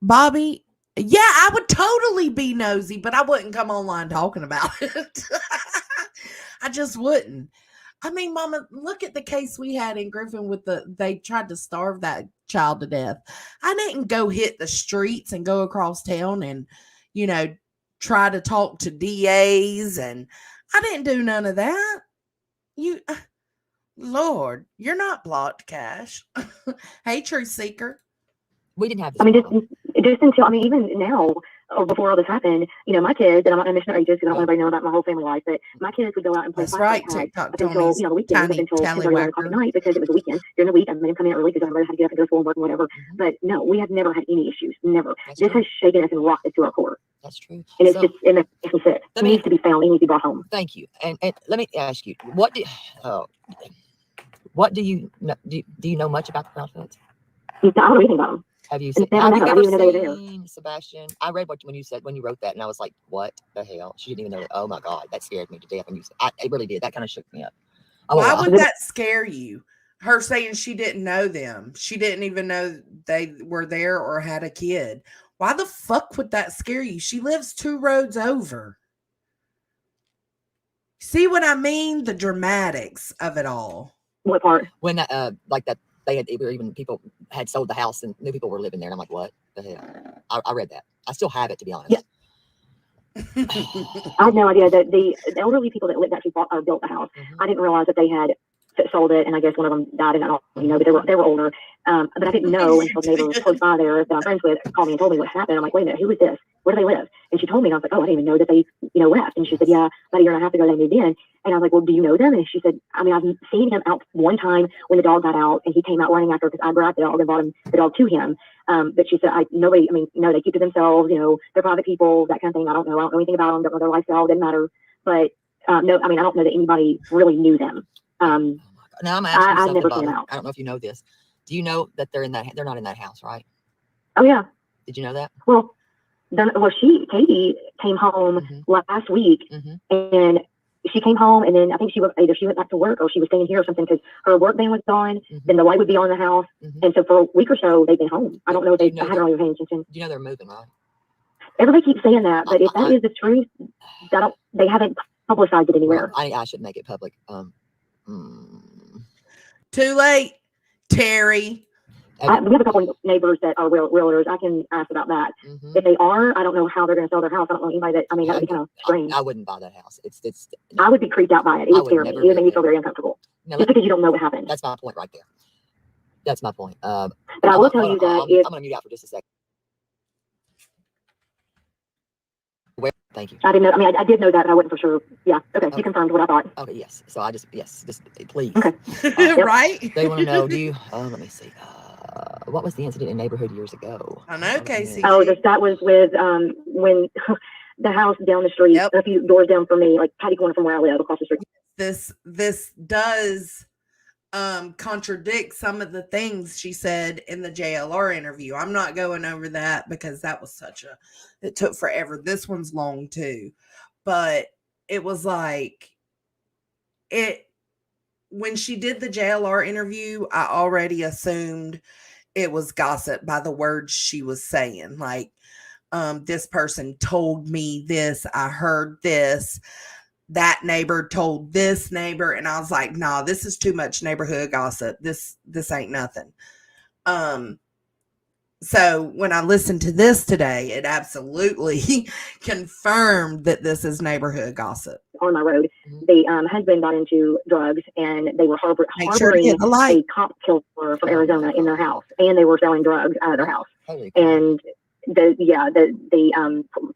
Bobby. Yeah, I would totally be nosy, but I wouldn't come online talking about it. I just wouldn't. I mean, Mama, look at the case we had in Griffin with they tried to starve that child to death. I didn't go hit the streets and go across town and, try to talk to DAs, and I didn't do none of that. Lord, you're not blocked, Cash. Hey, Truth Seeker. We didn't have this. Just until, even now, or before all this happened, my kids, and I'm not going to mention their ages because I don't want anybody to know about my whole family life, but my kids would go out and play TikTok until, the weekend, until 2:30 o'clock at night because it was a weekend. During the week, I made them come in early because everybody had to get up and go to school and work and whatever. But no, we have never had any issues. Never. This has shaken us and rocked us to our core. That's true. And it makes me sick. It needs to be found. It needs to be brought home. Thank you. And let me ask you, do you know much about the Proudfoots? I don't know anything about them. Have you ever seen Sebastian? I read when you wrote that, and I was like, "What the hell?" She didn't even know that. Oh my God, that scared me to death. When it really did. That kind of shook me up. Why would that scare you? Her saying she didn't know them. She didn't even know they were there or had a kid. Why the fuck would that scare you? She lives 2 roads over. See what I mean? The dramatics of it all. What part? When like that. Even people had sold the house and new people were living there. And I'm like, what the hell? I read that. I still have it, to be honest. Yeah. I had no idea that the elderly people that lived actually built the house. I didn't realize that they had sold it, and I guess one of them died, and I don't but they were older. But I didn't know until the neighbor close by there that I'm friends with called me and told me what happened. I'm like, wait a minute, who is this? Where do they live? And she told me, and I was like, oh, I didn't even know that they, left. And she said, yeah, about a year and a half ago they moved in. And I was like, well, do you know them? And she said, I've seen him out one time when the dog got out, and he came out running after because I grabbed the dog and brought the dog to him. But she said, no, they keep to themselves. They're private people, that kind of thing. I don't know anything about them. Don't know their lifestyle. Doesn't matter. But no, I don't know that anybody really knew them. Now I'm asking I've never something, seen them out. I don't know if you know this. Do you know that they're not in that house, right? Oh yeah. Did you know that? Well, Katie came home last week, and she came home, and then I think she went back to work or she was staying here or something because her work van was gone. Then the light would be on the house, and so for a week or so they've been home. I don't know if I haven't really paying attention. You know they're moving, right? Everybody keeps saying that, but if that is the truth, they haven't publicized it anywhere. Well, I should make it public. Too late, Terry. We have a couple of neighbors that are realtors. I can ask about that. Mm-hmm. If they are, I don't know how they're going to sell their house. I don't know anybody that. I mean, that would be kind of strange. I wouldn't buy that house. It's. I would be creeped out by it. It would scare me. It would make me feel very uncomfortable. No, just because you don't know what happened. That's my point right there. That's my point. But I will tell you that I'm going to mute out for just a second. Thank you. I didn't know. I mean, I did know that, but I wasn't for sure. Yeah. Okay. You confirmed what I thought. Okay. Yes. So just please. Okay. Right? They want to know, do you, let me see. What was the incident in neighborhood years ago? I know, Casey. Oh, that was with, when the house down the street, a few doors down from me, like patty corner from where I live, across the street. This does contradict some of the things she said in the JLR interview. I'm not going over that because that was it took forever. This one's long too, but it was like when she did the JLR interview, I already assumed it was gossip by the words she was saying. Like, this person told me this, I heard this, that neighbor told this neighbor, and I was like, nah, this is too much neighborhood gossip. This ain't nothing. So when I listened to this today, it absolutely confirmed that this is neighborhood gossip. On my road, the husband got into drugs, and they were harboring a cop killer from Arizona in their house, and they were selling drugs out of their house. And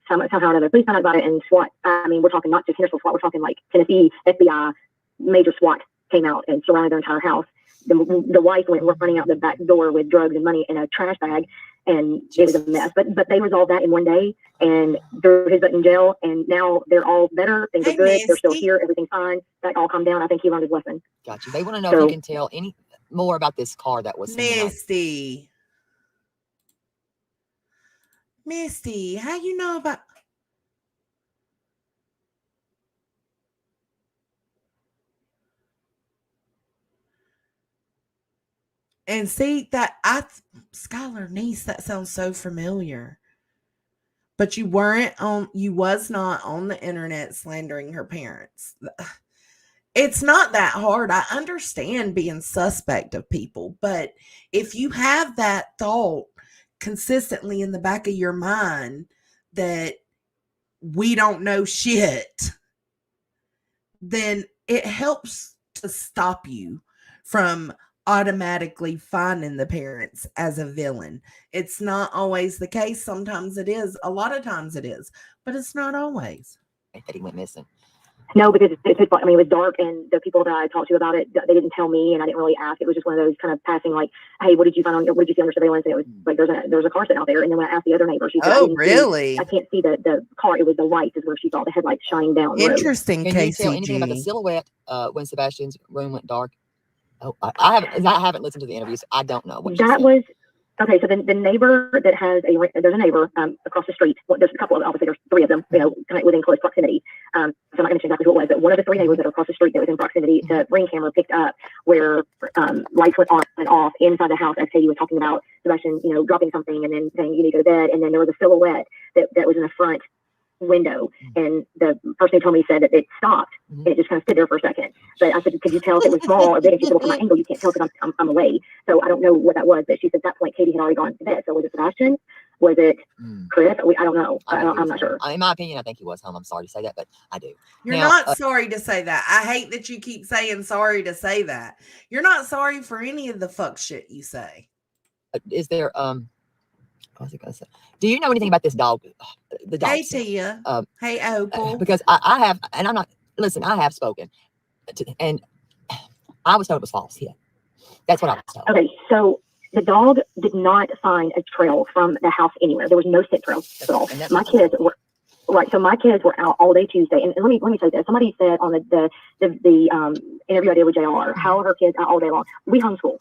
somehow or another, police found out about it, and SWAT. I mean, we're talking not just Hendersonville SWAT, we're talking like Tennessee FBI, major SWAT came out and surrounded their entire house. The wife went running out the back door with drugs and money in a trash bag, and it was a mess. But they resolved that in one day, and threw his butt in jail, and now they're all better. Things are good. They're still here. Everything's fine. That all calmed down. I think he learned his lesson. Gotcha. They want to know if you can tell any more about this car that was Misty, how you know about? And see that Skylar niece, that sounds so familiar. But you was not on the internet slandering her parents. It's not that hard. I understand being suspect of people, but if you have that thought consistently in the back of your mind that we don't know shit, then it helps to stop you from automatically finding the parents as a villain. It's not always the case. Sometimes it is. A lot of times it is, but it's not always. That he went missing. No, because it was dark, and the people that I talked to about it, they didn't tell me, and I didn't really ask. It was just one of those kind of passing, like, "Hey, what did you see under surveillance?" And it was like, "There's a car sitting out there." And then when I asked the other neighbor, she said, "Oh, really? I can't see the car. It was the lights is where she saw the headlights shining down." Interesting. Can you tell anything about the silhouette when Sebastian's room went dark? Oh, I haven't listened to the interviews. I don't know what that was. Okay, so the neighbor that has there's a neighbor across the street. Well, there's a couple of, obviously there's three of them, kind of within close proximity. So I'm not going to say exactly who it was, but one of the three neighbors that are across the street that was in proximity, the ring camera picked up where lights went on and off inside the house as Katie was talking about Sebastian, dropping something and then saying you need to go to bed, and then there was a silhouette that was in the front window, and the person who told me said that it stopped and it just kind of stood there for a second. But I said, could you tell if it was small or big? And she said, well, from my angle you can't tell because I'm away, so I don't know what that was. But she said at that point Katie had already gone to bed. So was it Sebastian? Was it Chris? I don't know. I'm not sure. In my opinion, I think he was home. I'm sorry to say that, but I do. You're not sorry to say that. I hate that you keep saying sorry to say that. You're not sorry for any of the fuck shit you say. Is there what was I going to say? Do you know anything about this dog? The dog. Hey, Tia. Hey, Opal. Because I have, and I'm not, listen, I have spoken, and I was told it was false. Yeah. That's what I was told. Okay, so the dog did not find a trail from the house anywhere. There was no scent trail at all. My kids were, right, so my kids were out all day Tuesday. And let me say this. Somebody said on the interview I did with JR, how are her kids out all day long? We homeschool.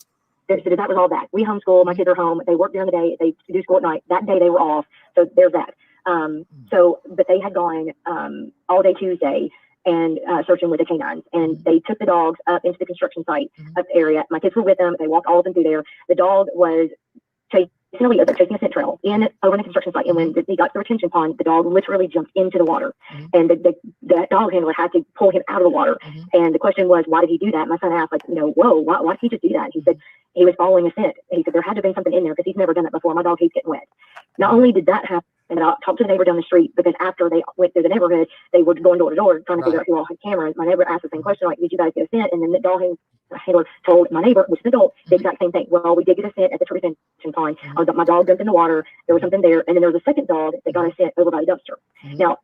So that was all that. We homeschool. My kids are home. They work during the day. They do school at night. That day they were off. So there's that. But they had gone all day Tuesday and searching with the canines. And they took the dogs up into the construction site up area. My kids were with them. They walked all of them through there. The dog was chasing snowy open, chasing a scent trail over in the construction site. And when he got to the retention pond, the dog literally jumped into the water. And the dog handler had to pull him out of the water. And the question was, why did he do that? My son asked, like, whoa, why did he just do that? He said he was following a scent. He said there had to be something in there because he's never done it before. My dog hates getting wet. Not only did that happen, and I talked to the neighbor down the street, but then after they went through the neighborhood, they were going door to door trying to figure out who all had cameras. My neighbor asked the same question, like, did you guys get a scent? And then the dog handler told my neighbor, which is an adult, the exact same thing. Well, we did get a scent at the retention pond. My dog jumped in the water. There was something there. And then there was a second dog that got a scent over by the dumpster. Now,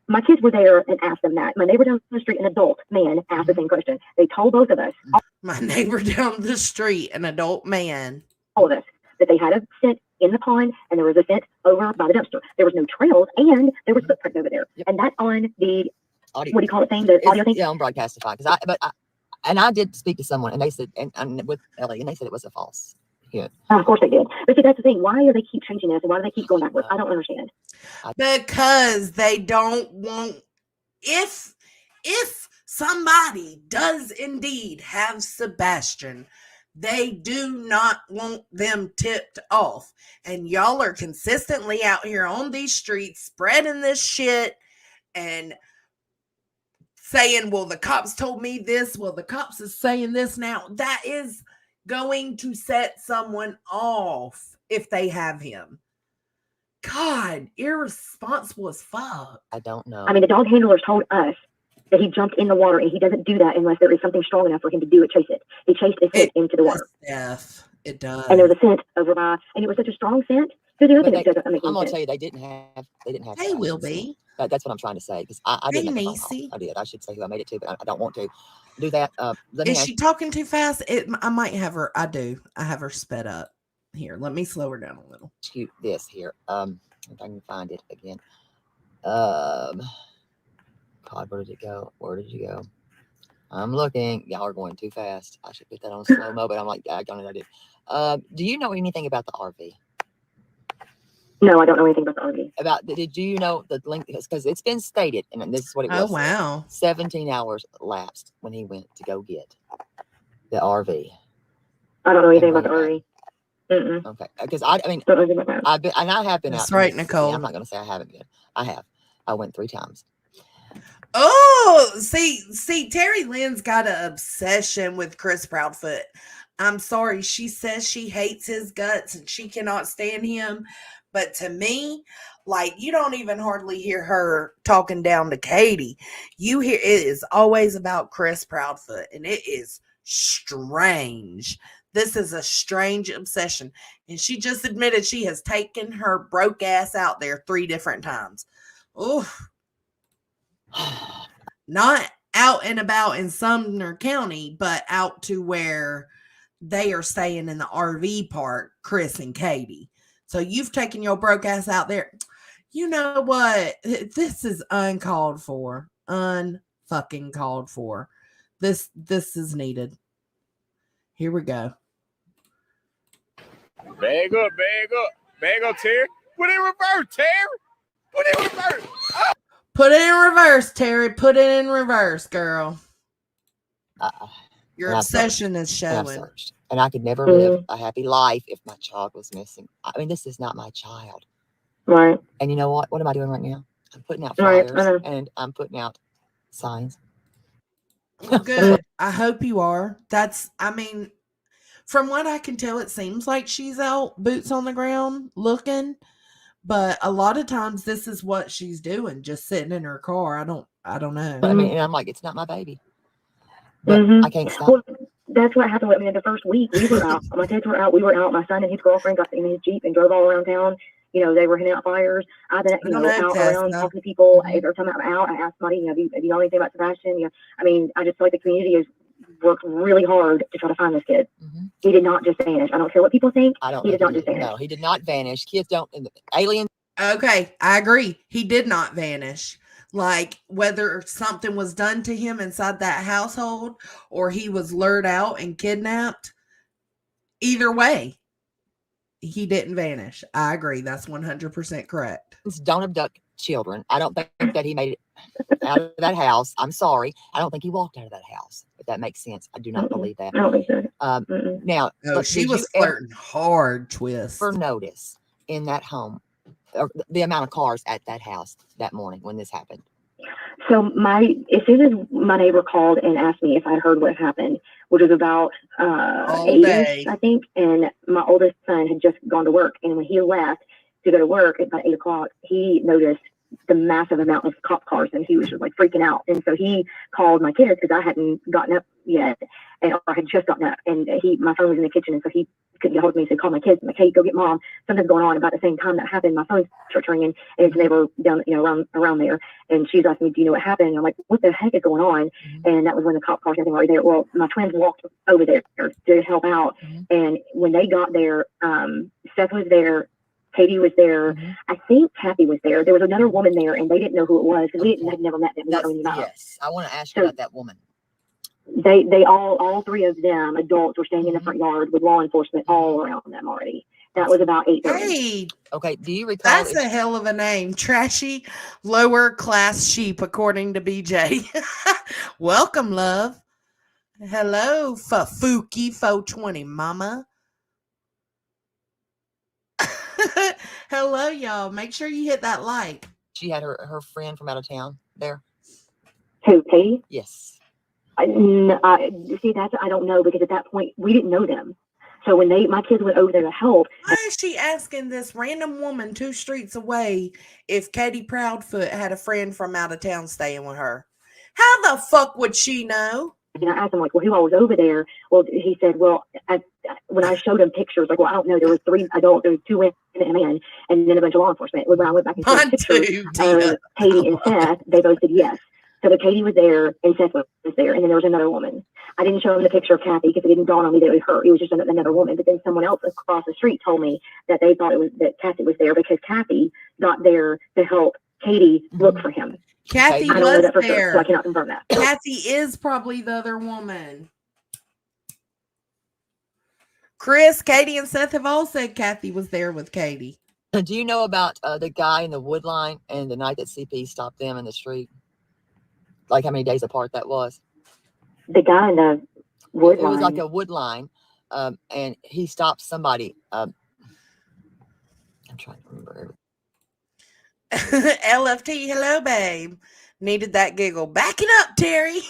my kids were there and asked them that. My neighbor down the street, an adult man, asked the same question. They told both of us. My neighbor down the street, an adult man. All of us, that they had a scent in the pond and there was a scent over by the dumpster. There was no trails and there was footprints over there. And that's on the audio. What do you call it thing? The audio thing? Yeah, on Broadcastify. I did speak to someone and they said, and with Ellie, and they said it was a false. Yeah. Of course they did. But see, that's the thing. Why do they keep changing this? And why do they keep going backwards? I don't understand. Because they don't want, if somebody does indeed have Sebastian, they do not want them tipped off. And y'all are consistently out here on these streets spreading this shit and saying, well, the cops told me this. Well, the cops is saying this now. That is going to set someone off if they have him. God, irresponsible as fuck. I don't know. I mean, the dog handlers told us that he jumped in the water, and he doesn't do that unless there is something strong enough for him to do it, chase it. He chased a scent into the water. Yes, it does. And there was a scent over by, and it was such a strong scent. I'm going to tell you, they didn't have. They will be. That's what I'm trying to say, because I didn't make a phone call. I did. I should say who I made it to, but I don't want to do that. Is she talking too fast? I might have her. I do. I have her sped up. Here, let me slow her down a little. Shoot this here. If I can find it again. God, where did it go? Where did you go? I'm looking. Y'all are going too fast. I should put that on slow-mo, but I'm like, I did. Do you know anything about the RV? No, I don't know anything about the RV. Did you know the link? Because it's been stated, and this is what it was. Oh, wow. 17 hours lapsed when he went to go get the RV. I don't know anything about the RV. Mm-mm. Okay, because I mean, I've been, and I have been out. That's right, Nicole. I'm not going to say I haven't been. I have. I went 3 times. Oh, see, Terri Lynn's got an obsession with Chris Proudfoot. I'm sorry. She says she hates his guts and she cannot stand him. But to me, like, you don't even hardly hear her talking down to Katie. You hear it is always about Chris Proudfoot, and it is strange. This is a strange obsession. And she just admitted she has taken her broke ass out there 3 different times. Oof. Not out and about in Sumner County, but out to where they are staying in the RV park, Chris and Katie. So you've taken your broke ass out there. You know what? This is uncalled for. Unfucking called for. This is needed. Here we go. Bag up, Terri. Put it in reverse, Terri. Put it in reverse. Oh. Put it in reverse, Terri. Put it in reverse, girl. Your obsession is showing. And I could never live a happy life if my child was missing. I mean, this is not my child. Right. And you know what? What am I doing right now? I'm putting out flyers and I'm putting out signs. Good. I hope you are. I mean, from what I can tell, it seems like she's out boots on the ground looking. But a lot of times this is what she's doing, just sitting in her car. I don't know. I mean, and I'm like, it's not my baby. But I can't stop. Well, that's what happened with me in the first week. We were out. My kids were out. We were out. My son and his girlfriend got in his Jeep and drove all around town. You know, they were handing out flyers. I've been, out around talking to people. Every time I'm out, I ask somebody, have you know anything about Sebastian? I mean, I just feel like the community has worked really hard to try to find this kid. He did not just vanish. I don't care what people think. He did not just vanish. No, he did not vanish. Kids don't. Aliens. Okay, I agree. He did not vanish. Like, whether something was done to him inside that household or he was lured out and kidnapped, either way, he didn't vanish. I agree. That's 100% correct. Don't abduct children. I don't think that he made it out of that house. I'm sorry. I don't think he walked out of that house. that makes sense. I do not believe that. I don't think so. Now, Oh, she did was you ever flirting hard, Twist. notice in that home, or the amount of cars at that house that morning when this happened? So as soon as my neighbor called and asked me if I'd heard what happened, which was about All 8-ish, day. I think, and my oldest son had just gone to work, and when he left to go to work at about 8 o'clock, he noticed the massive amount of cop cars, and he was just like freaking out. And so he called my kids because I hadn't gotten up yet, or I had just gotten up, and my phone was in the kitchen, and so he couldn't get hold of me. So he called my kids. I'm like, hey, go get mom. Something's going on. About the same time that happened, my phone starts ringing, and it's a neighbor down, around there. And she's asking me, do you know what happened? And I'm like, what the heck is going on? And that was when the cop cars and everything were there. Well, my twins walked over there to help out. And when they got there, Seth was there. Katie was there. I think Kathy was there. There was another woman there, and they didn't know who it was because we had never met them. Yes, I want to ask you about that woman. They all three of them, adults, were standing in the front yard with law enforcement all around them already. That was about 8:30. Hey, Okay, do you recall? that's a hell of a name. Trashy, lower class sheep, according to BJ. Welcome, love. Hello, Fuki 420 mama. Hello, y'all. Make sure you hit that like. She had her friend from out of town there. Who, Katie? Yes. See, I don't know, because at that point we didn't know them. So when my kids went over there to help. Why is she asking this random woman 2 streets away if Katie Proudfoot had a friend from out of town staying with her? How the fuck would she know? And I asked him, like, well, who all was over there? Well, he said, well, when I showed him pictures, like, well, I don't know. There was 3 adults, there was 2 women and a man, and then a bunch of law enforcement. When I went back and showed pictures of Katie and Seth, they both said yes. So the Katie was there and Seth was there, and then there was another woman. I didn't show him the picture of Kathy because it didn't dawn on me that it was her. It was just another woman. But then someone else across the street told me that they thought that Kathy was there because Kathy got there to help Katie look for him. Kathy I don't know that for there. sure, so I cannot confirm that. Kathy is probably the other woman. Chris, Katie, and Seth have all said Kathy was there with Katie. Do you know about the guy in the wood line and the night that CP stopped them in the street? Like how many days apart that was? The guy in the wood line. It was like a wood line, and he stopped somebody. I'm trying to remember. LFT, hello, babe. Needed that giggle. Back it up, Terry.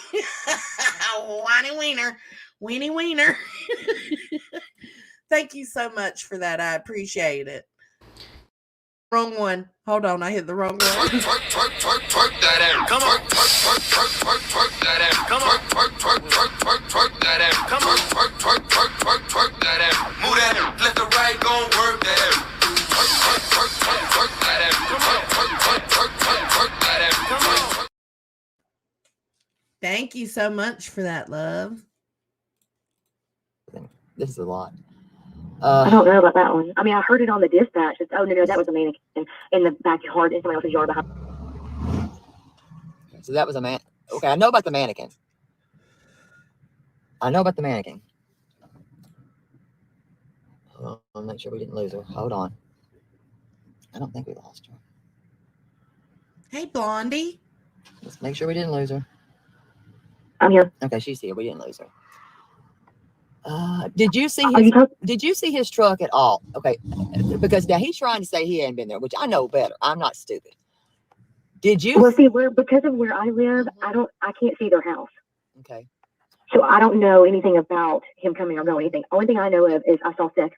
Whiny wiener. Weenie wiener. Thank you so much for that. I appreciate it. Wrong one. Hold on, I hit the wrong one. Twerk that out. Come on. Twerk that out. Come on. Twerk that out. Come on. Twerk that out. Move that out. Let the right go work that out. Twerk that out. Come on. Twerk that out. Come on. Thank you so much for that, love. This is a lot. I don't know about that one. I mean, I heard it on the dispatch. Oh, no, that was a mannequin in the backyard in somebody else's yard behind. So that was a man. Okay, I know about the mannequin. I'll make sure we didn't lose her. Hold on. I don't think we lost her. Hey, Blondie. Let's make sure we didn't lose her. I'm here. Okay, she's here. We didn't lose her. Did you see his truck at all? Okay, because now he's trying to say he hadn't been there, which I know better. I'm not stupid. Did you? Well, see, because of where I live, I can't see their house. Okay. So I don't know anything about him coming or going. Anything. Only thing I know of is I saw Seth's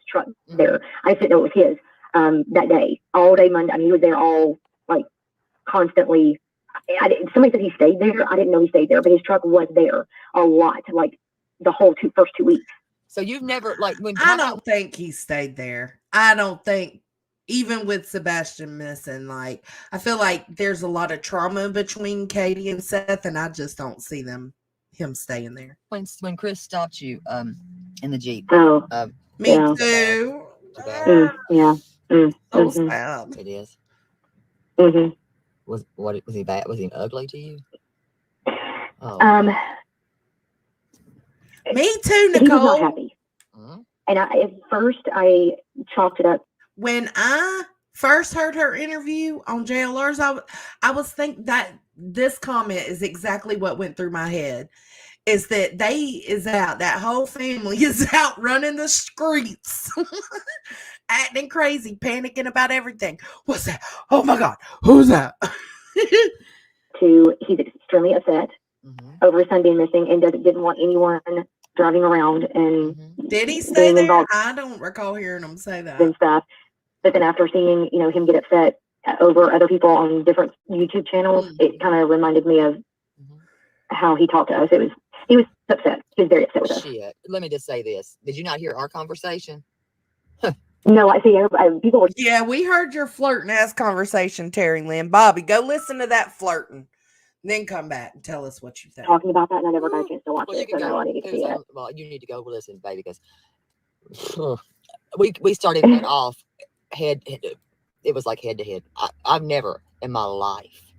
truck there. I just didn't know it was his that day, all day Monday. I mean, he was there all like constantly. Somebody said he stayed there. I didn't know he stayed there, but his truck was there a lot, like the whole first 2 weeks. So you've never I don't think he stayed there. I don't think, even with Sebastian missing, like I feel like there's a lot of trauma between Katie and Seth, and I just don't see him staying there. When Chris stopped you in the Jeep. Oh, me too. Yeah. So sad. It is. Mm-hmm. Was he bad? Was he ugly to you? Oh. Me too, Nicole. He was not happy. Mm-hmm. And at first I chalked it up. When I first heard her interview on JLR's, I was thinking that this comment is exactly what went through my head. is that that whole family is out running the streets, acting crazy, panicking about everything. What's that? Oh my God, who's that? He's extremely upset over his son being missing and didn't want anyone driving around and did he say being that? involved I don't recall hearing him say that. and stuff. But then after seeing, him get upset over other people on different YouTube channels, it kind of reminded me of how he talked to us. He was upset. He was very upset with us. Shit. Let me just say this. Did you not hear our conversation? No, I see. People were. Yeah, we heard your flirting ass conversation, Terry Lynn. Bobby, go listen to that flirting. Then come back and tell us what you think. Talking about that, and I never got a chance to watch Well, it. So no, I need to see it. Well, you need to go listen, baby, because we started it off head. It was like head to head. I've never in my life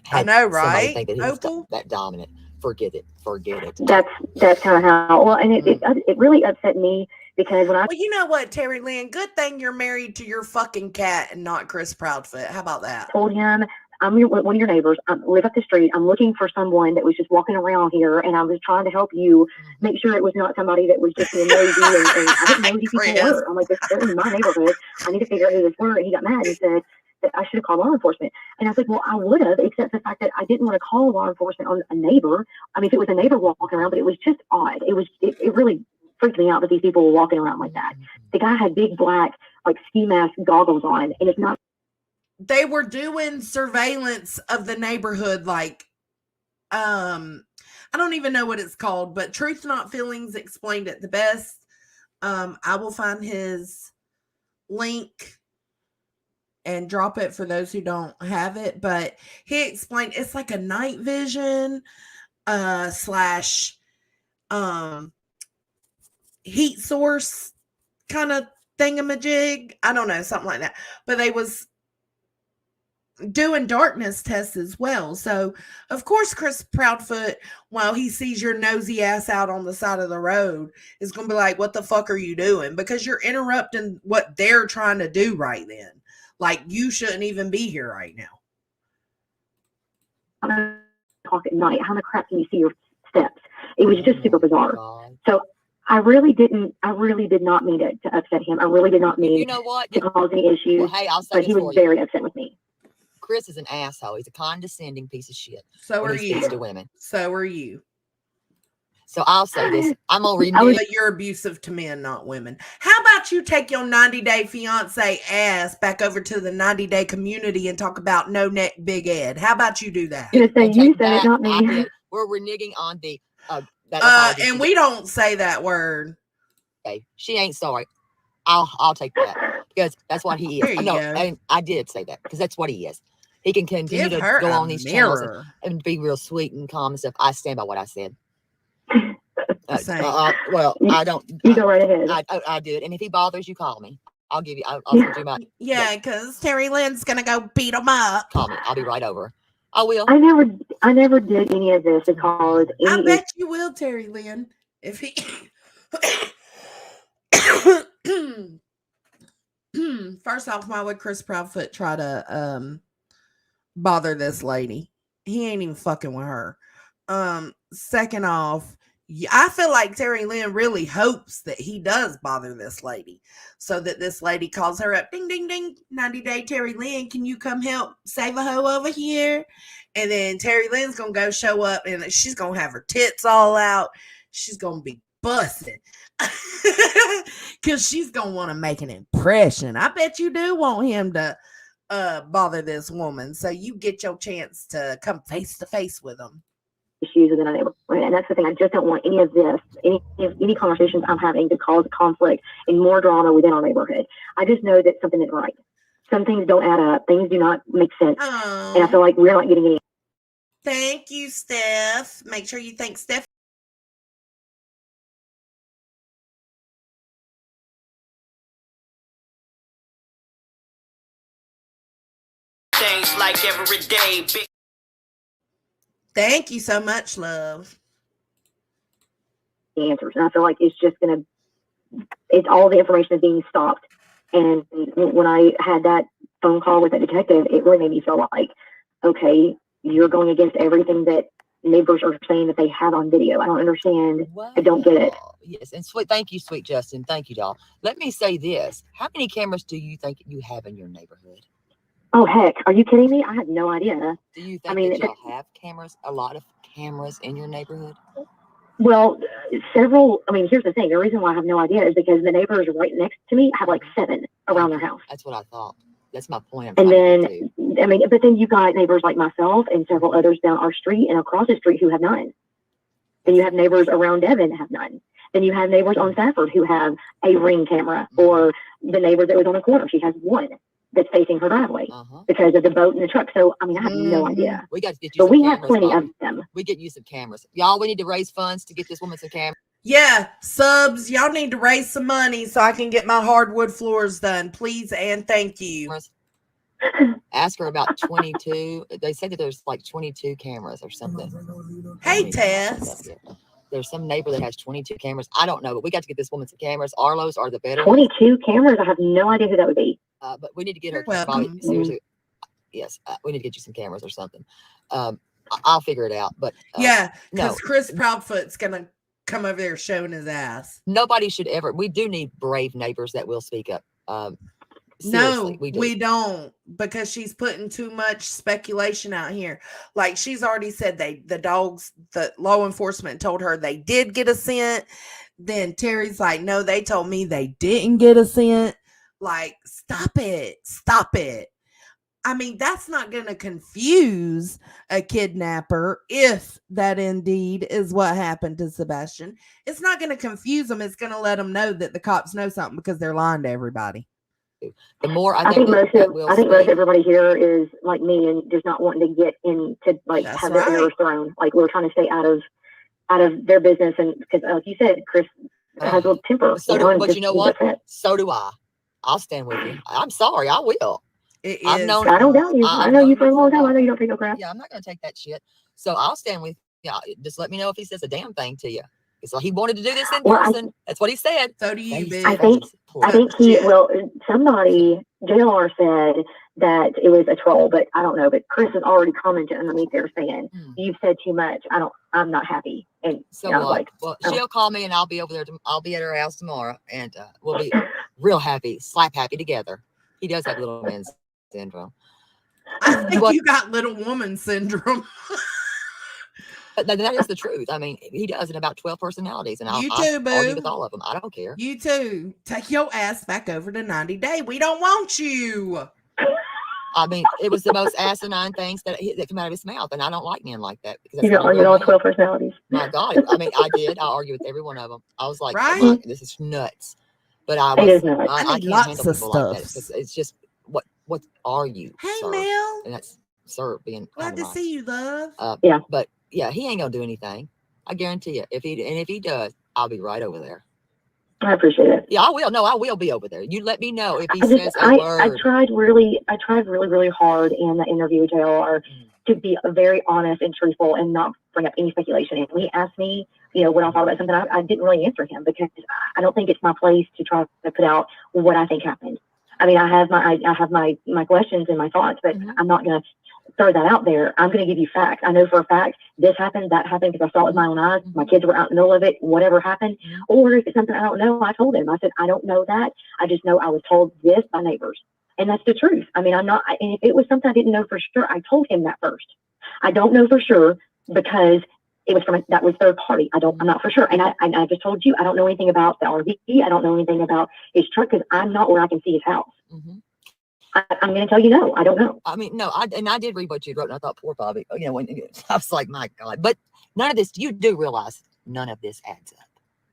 had I know, right? somebody think that he was that dominant. Forget it. That's kind of how. Well, and it really upset me because when I. Well, you know what, Terry Lynn? Good thing you're married to your fucking cat and not Chris Proudfoot. How about that? Told him, I'm one of your neighbors. I live up the street. I'm looking for someone that was just walking around here, and I was trying to help you make sure it was not somebody that was just being nosy. And I didn't know who these people were. I'm like, they're in my neighborhood. I need to figure out who this were. And he got mad and said that I should have called law enforcement. And I was like, well, I would have, except the fact that I didn't want to call law enforcement on a neighbor. I mean, if it was a neighbor walking around, but it was just odd. It really freaked me out that these people were walking around like that. The guy had big black, like ski mask goggles on, and it's not. They were doing surveillance of the neighborhood, like, I don't even know what it's called, but Truth Not Feelings explained it the best. I will find his link and drop it for those who don't have it, but he explained it's like a night vision / heat source kind of thingamajig. I don't know, something like that. But they was doing darkness tests as well. So of course Chris Proudfoot, while he sees your nosy ass out on the side of the road, is gonna be like, what the fuck are you doing? Because you're interrupting what they're trying to do right then. Like, you shouldn't even be here right now. Talk at night. How in the crap can you see your steps? It was just super bizarre. So I really did not mean to upset him. I really did not mean to cause any issues. Well, hey, I'll say but he was very upset with me. Chris is an asshole. He's a condescending piece of shit. So are you. To women. So are you. So I'll say this. I'm gonna read. But you're abusive to men, not women. How about you take your 90-day fiance ass back over to the 90-day community and talk about no neck Big Ed? How about you do that? You said it, not me. We're reneging on the and we don't say that word. Okay, she ain't sorry. I'll take that because that's what he is. No, and I did say that because that's what he is. He can continue to go on these channels and be real sweet and calm and stuff. I stand by what I said. Well, I don't. You go right ahead. I do it, and if he bothers you, call me. I'll give you. I'll send you my. Yeah, because Terry Lynn's gonna go beat him up. Call me. I'll be right over. I will. I never did any of this because. I bet you will, Terry Lynn. If he. First off, why would Chris Proudfoot try to bother this lady? He ain't even fucking with her. Second off, I feel like Terry Lynn really hopes that he does bother this lady so that this lady calls her up. Ding, ding, ding. 90-day Terry Lynn, can you come help save a hoe over here? And then Terry Lynn's going to go show up and she's going to have her tits all out. She's going to be busted because she's going to want to make an impression. I bet you do want him to bother this woman. So you get your chance to come face to face with him. Issues within our neighborhood, and that's the thing. I just don't want any of this, any conversations I'm having to cause conflict and more drama within our neighborhood. I just know that something isn't right. Some things don't add up. Things do not make sense, and I feel like we're not getting any. Thank you, Steph. Make sure you thank Steph. Things like every day. Thank you so much, love. Answers, and I feel like it's all the information is being stopped. And when I had that phone call with the detective, it really made me feel like, okay, you're going against everything that neighbors are saying that they have on video. I don't understand. I don't get it. Yes, and thank you, sweet Justin. Thank you, doll. Let me say this. How many cameras do you think you have in your neighborhood? Oh, heck. Are you kidding me? I had no idea. Do you think that y'all have cameras, a lot of cameras in your neighborhood? Well, several. I mean, here's the thing. The reason why I have no idea is because the neighbors right next to me have like 7 around their house. That's what I thought. That's my point. And then, I mean, but then you got neighbors like myself and several others down our street and across the street who have none. Then you have neighbors around Devon that have none. Then you have neighbors on Stafford who have a Ring camera, or the neighbor that was on the corner. She has one that's facing her driveway because of the boat and the truck. So, I mean, I have no idea. We got to get you but some we cameras, have plenty Bobby. of them. We get you some cameras. Y'all, we need to raise funds to get this woman some cameras. Yeah, subs, y'all need to raise some money so I can get my hardwood floors done, please and thank you. Ask her about 22. They said that there's like 22 cameras or something. Hey, Tess. There's some neighbor that has 22 cameras. I don't know, but we got to get this woman some cameras. Arlo's are the better 22 cameras? I have no idea who that would be. But we need to get her. Welcome. Seriously, yes, we need to get you some cameras or something. I'll figure it out. But yeah, because no. Chris Proudfoot's gonna come over there showing his ass. Nobody should ever. We do need brave neighbors that will speak up. No, we don't, because she's putting too much speculation out here. Like she's already said the law enforcement told her they did get a scent. Then Terry's like, no, they told me they didn't get a scent. Like, stop it. I mean, that's not going to confuse a kidnapper if that indeed is what happened to Sebastian. It's not going to confuse them. It's going to let them know that the cops know something because they're lying to everybody. The more I think most everybody here is like me and just not wanting to get into like That's have their ears thrown. Like we're trying to stay out of their business, and because like you said, Chris has a little temper. But you know what? So do I. I'll stand with you. I'm sorry. I will. I don't doubt you. I know you for a long time. I know you don't take no crap. Yeah, I'm not going to take that shit. So I'll stand with you. Just let me know if he says a damn thing to you. So he wanted to do this in person. That's what he said. So do you, bitch. I think somebody, JLR said that it was a troll, but I don't know. But Chris has already commented underneath there saying, you've said too much. I'm not happy. And so she'll call me and I'll be over there. I'll be at her house tomorrow and we'll be real happy, slap happy together. He does have little man syndrome. I think you got little woman syndrome. But that is the truth. I mean, he does in about 12 personalities, and I'll argue with all of them. I don't care. You too. Take your ass back over to 90 Day. We don't want you. I mean, it was the most asinine things that come out of his mouth, and I don't like men like that. Because you don't argue all 12 personalities. My God. I mean, I did. I argued with every one of them. I was like, oh, this is nuts. But I can't handle people like that. It's just, what are you? Hey, sir? Mel. And that's, sir, being glad to see you, love. Yeah. But yeah, he ain't gonna do anything. I guarantee you. If he does, I'll be right over there. I appreciate it. Yeah, I will. No, I will be over there. You let me know if he says a word. I tried really hard in the interview with JLR to be very honest and truthful and not bring up any speculation. And he asked me, when I thought about something, I didn't really answer him because I don't think it's my place to try to put out what I think happened. I mean, I have my questions and my thoughts, but I'm not gonna throw that out there. I'm going to give you facts. I know for a fact this happened, that happened, because I saw it with my own eyes. My kids were out in the middle of it, whatever happened. Or if it's something I don't know, I told him. I said, I don't know that. I just know I was told this by neighbors. And that's the truth. I mean, and if it was something I didn't know for sure, I told him that first. I don't know for sure because it was that was third party. I'm not for sure. And I just told you, I don't know anything about the RV. I don't know anything about his truck because I'm not where I can see his house. I'm going to tell you no. I don't know. I mean, no, I did read what you wrote, and I thought, poor Bobby. When I was like, my God. But none of this, you do realize none of this adds up.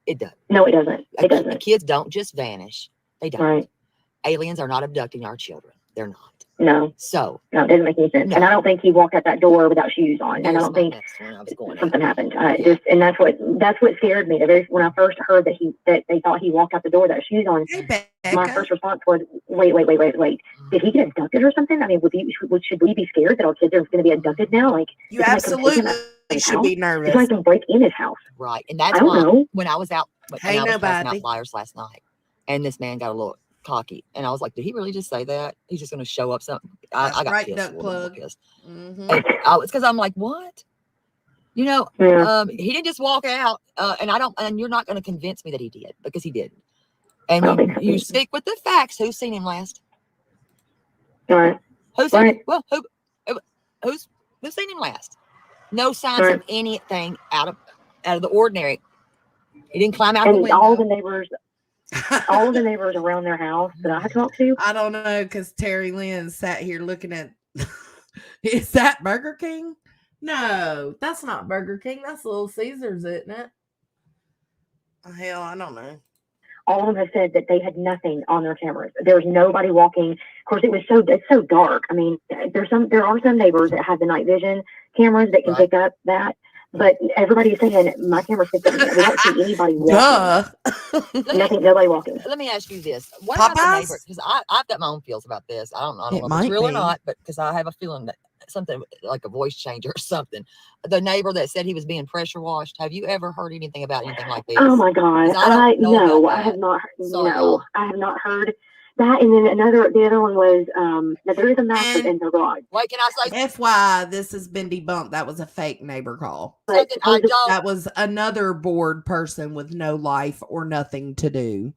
It does. No, it doesn't. It doesn't. Kids don't just vanish. They don't. Right. Aliens are not abducting our children. They're not. No. So. No, it doesn't make any sense. No. And I don't think he walked out that door without shoes on. And I don't think something happened. And that's what scared me. When I first heard that they thought he walked out the door without shoes on, my first response was, wait. Did he get abducted or something? I mean, should we be scared that our kids are going to be abducted now? Like, you absolutely should be nervous. He's going to break in his house. Right. And that's why when I was out, passing out flyers last night, and this man got a little cocky, and I was like, did he really just say that? He's just going to show up something. I got right, pissed. duck plug. It's because I'm like, what? You know, Yeah. he didn't just walk out, and you're not going to convince me that he did, because he didn't. And I don't think so. you stick with the facts. Who's seen him last? All right. Who's seen Right. him? Well, who's seen him last? No signs Right. of anything out of the ordinary. He didn't climb out the And window. all the neighbors around their house that I talked to. I don't know, because Terry Lynn sat here looking at. Is that Burger King? No, that's not Burger King. That's Little Caesars, isn't it? Hell, I don't know. All of them have said that they had nothing on their cameras. There's nobody walking. Of course, it's so dark. I mean, there are some neighbors that have the night vision cameras that can pick up that, but everybody's saying my camera picked up. We don't see anybody walking. Nothing, nobody walking. Let me ask you this: what about the Popeyes? neighbor? Because I've got my own feels about this. I don't know if might it's real or be. not, but because I have a feeling that something like a voice changer or something. The neighbor that said he was being pressure washed. Have you ever heard anything about anything like this? Oh my God! 'Cause I don't know about I that. have not. Sorry, No, y'all. I have not heard that. And then the other one was that there is a mattress in their garage. Wait, can I say FYI, this has been debunked. That was a fake neighbor call. But something? I supposedly- don't. That was another bored person with no life or nothing to do,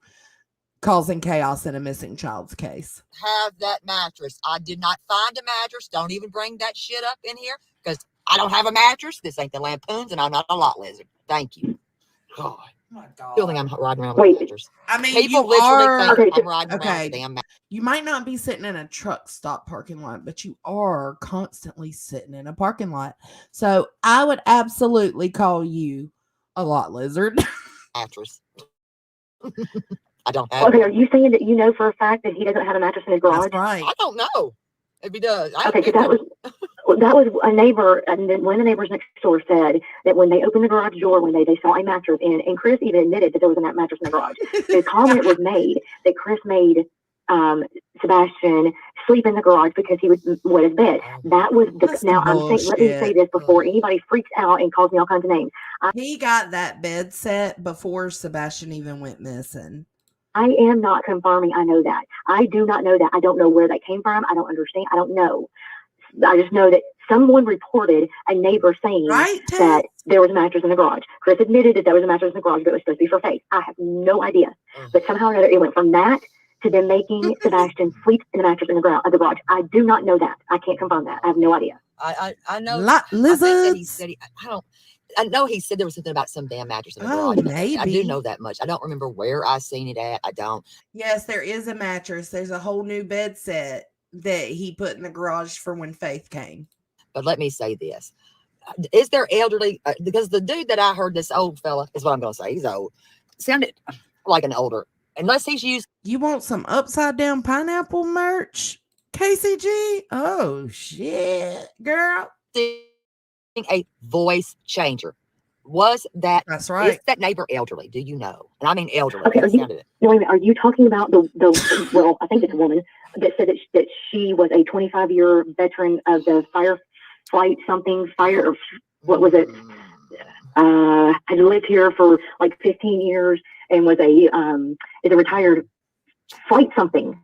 causing chaos in a missing child's case. Have that mattress. I did not find a mattress. Don't even bring that shit up in here, because I don't have a mattress. This ain't the Lampoons, and I'm not a lot lizard. Thank you. God. My God. Feeling I'm riding around Wait. with a mattress. I mean, People you literally are. think Okay, I'm riding around with okay. a damn mattress. You might not be sitting in a truck stop parking lot, but you are constantly sitting in a parking lot. So I would absolutely call you a lot lizard. Mattress. I don't have Okay, one. are you saying that you know for a fact that he doesn't have a mattress in his garage? That's right. I don't know if he does. Okay, because that was a neighbor, and then one of the neighbors next door said that when they opened the garage door one day, they saw a mattress in, and Chris even admitted that there was a mattress in the garage. The comment was made that Chris made Sebastian sleep in the garage because he would wet his bed. That was That's now. I'm saying, let me say bullshit. this before anybody freaks out and calls me all kinds of names. He got that bed set before Sebastian even went missing. I am not confirming. I know that. I do not know that. I don't know where that came from. I don't understand. I don't know. I just know that someone reported a neighbor saying Right, that Tess? there was a mattress in the garage. Chris admitted that there was a mattress in the garage, but it was supposed to be for Faith. I have no idea. But somehow or other, it went from that to them making Sebastian sleep in the mattress in the garage. I do not know that. I can't confirm that. I have no idea. I know. Lot I think that he lizards. said I know he said there was something about some damn mattress in the Oh, garage. I do maybe. know that much. I don't remember where I seen it at. I don't. Yes, there is a mattress. There's a whole new bed set that he put in the garage for when Faith came. But let me say this. Is there elderly? Because the dude that I heard, this old fella, is what I'm going to say. He's old. Sounded like an older. Unless he's used You want some upside down pineapple merch, KCG? Oh, shit, girl. a voice changer. Was that That's right. Is that neighbor elderly? Do you know? And I mean elderly. Okay, That sounded it. No, wait a minute. Are you talking about the well, I think it's a woman that said that she was a 25-year veteran of the fire, what was it? Had lived here for like 15 years and was is a retired flight something.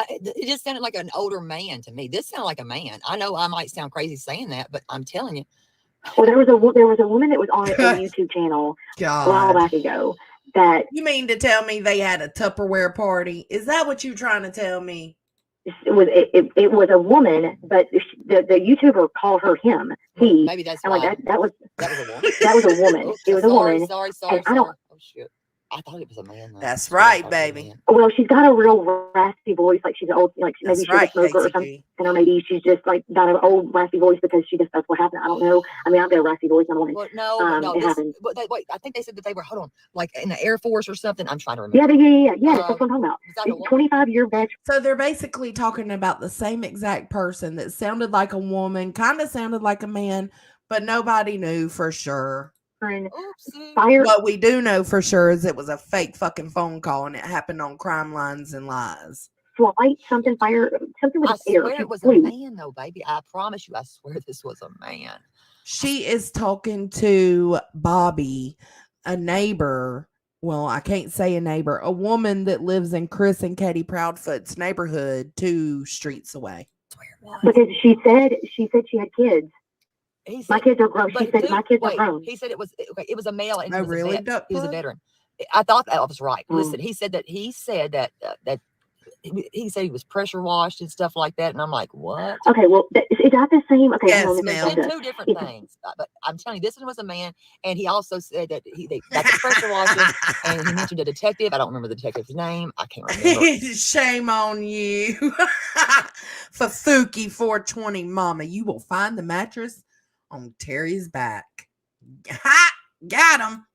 It just sounded like an older man to me. This sounded like a man. I know I might sound crazy saying that, but I'm telling you. Well, there was a woman that was on a YouTube channel a while God. back ago that You mean to tell me they had a Tupperware party? Is that what you're trying to tell me? it was a woman, but the YouTuber called her him. He. Maybe that's I'm why. like that was That was a woman. that was a woman. Oops, It was a woman. Sorry. And I don't. Oh shit. I thought it was a man. Though. That's Sorry, right, I thought it was a baby. man. Well, she's got a real raspy voice, like she's an old, like maybe That's she's right, a smoker or something, KCG. or maybe she's just like got an old raspy voice because that's what happened. I don't know. I mean, I've got a raspy voice. I'm like, Well, no. it happened. Wait, I think they said that they were, hold on, like in the Air Force or something. I'm trying to remember. Yeah. That's what I'm talking about. Was that a woman? 25-year veteran. So they're basically talking about the same exact person that sounded like a woman, kind of sounded like a man, but nobody knew for sure. Oopsie. Fire. What we do know for sure is it was a fake fucking phone call and it happened on Crime Lines and Lies. Flight. Something. Fire. Something with I the air. swear She it was a flew. man, though, baby. I promise you, I swear this was a man. She is talking to Bobby, a neighbor. Well, I can't say a neighbor, a woman that lives in Chris and Katie Proudfoot's neighborhood 2 streets away. Because she said she had kids. He said, My kids are grown. She but said dude, my kids are wait, grown. he said it was okay. It was a male, and he Oh, was a really, vet. Duck He was a Butt? veteran. I thought that was right. Mm. Listen, he said that he said he was pressure washed and stuff like that, and I'm like, what? Okay, well, is that the same? Okay, Yes, hold on, He ma'am. said two different things, but I'm telling you, this one was a man, and he also said that they got the pressure washing, and he mentioned a detective. I don't remember the detective's name. I can't remember. Shame on you. For Fuki 420 Mama, you will find the mattress on Terry's back. Ha! Got him.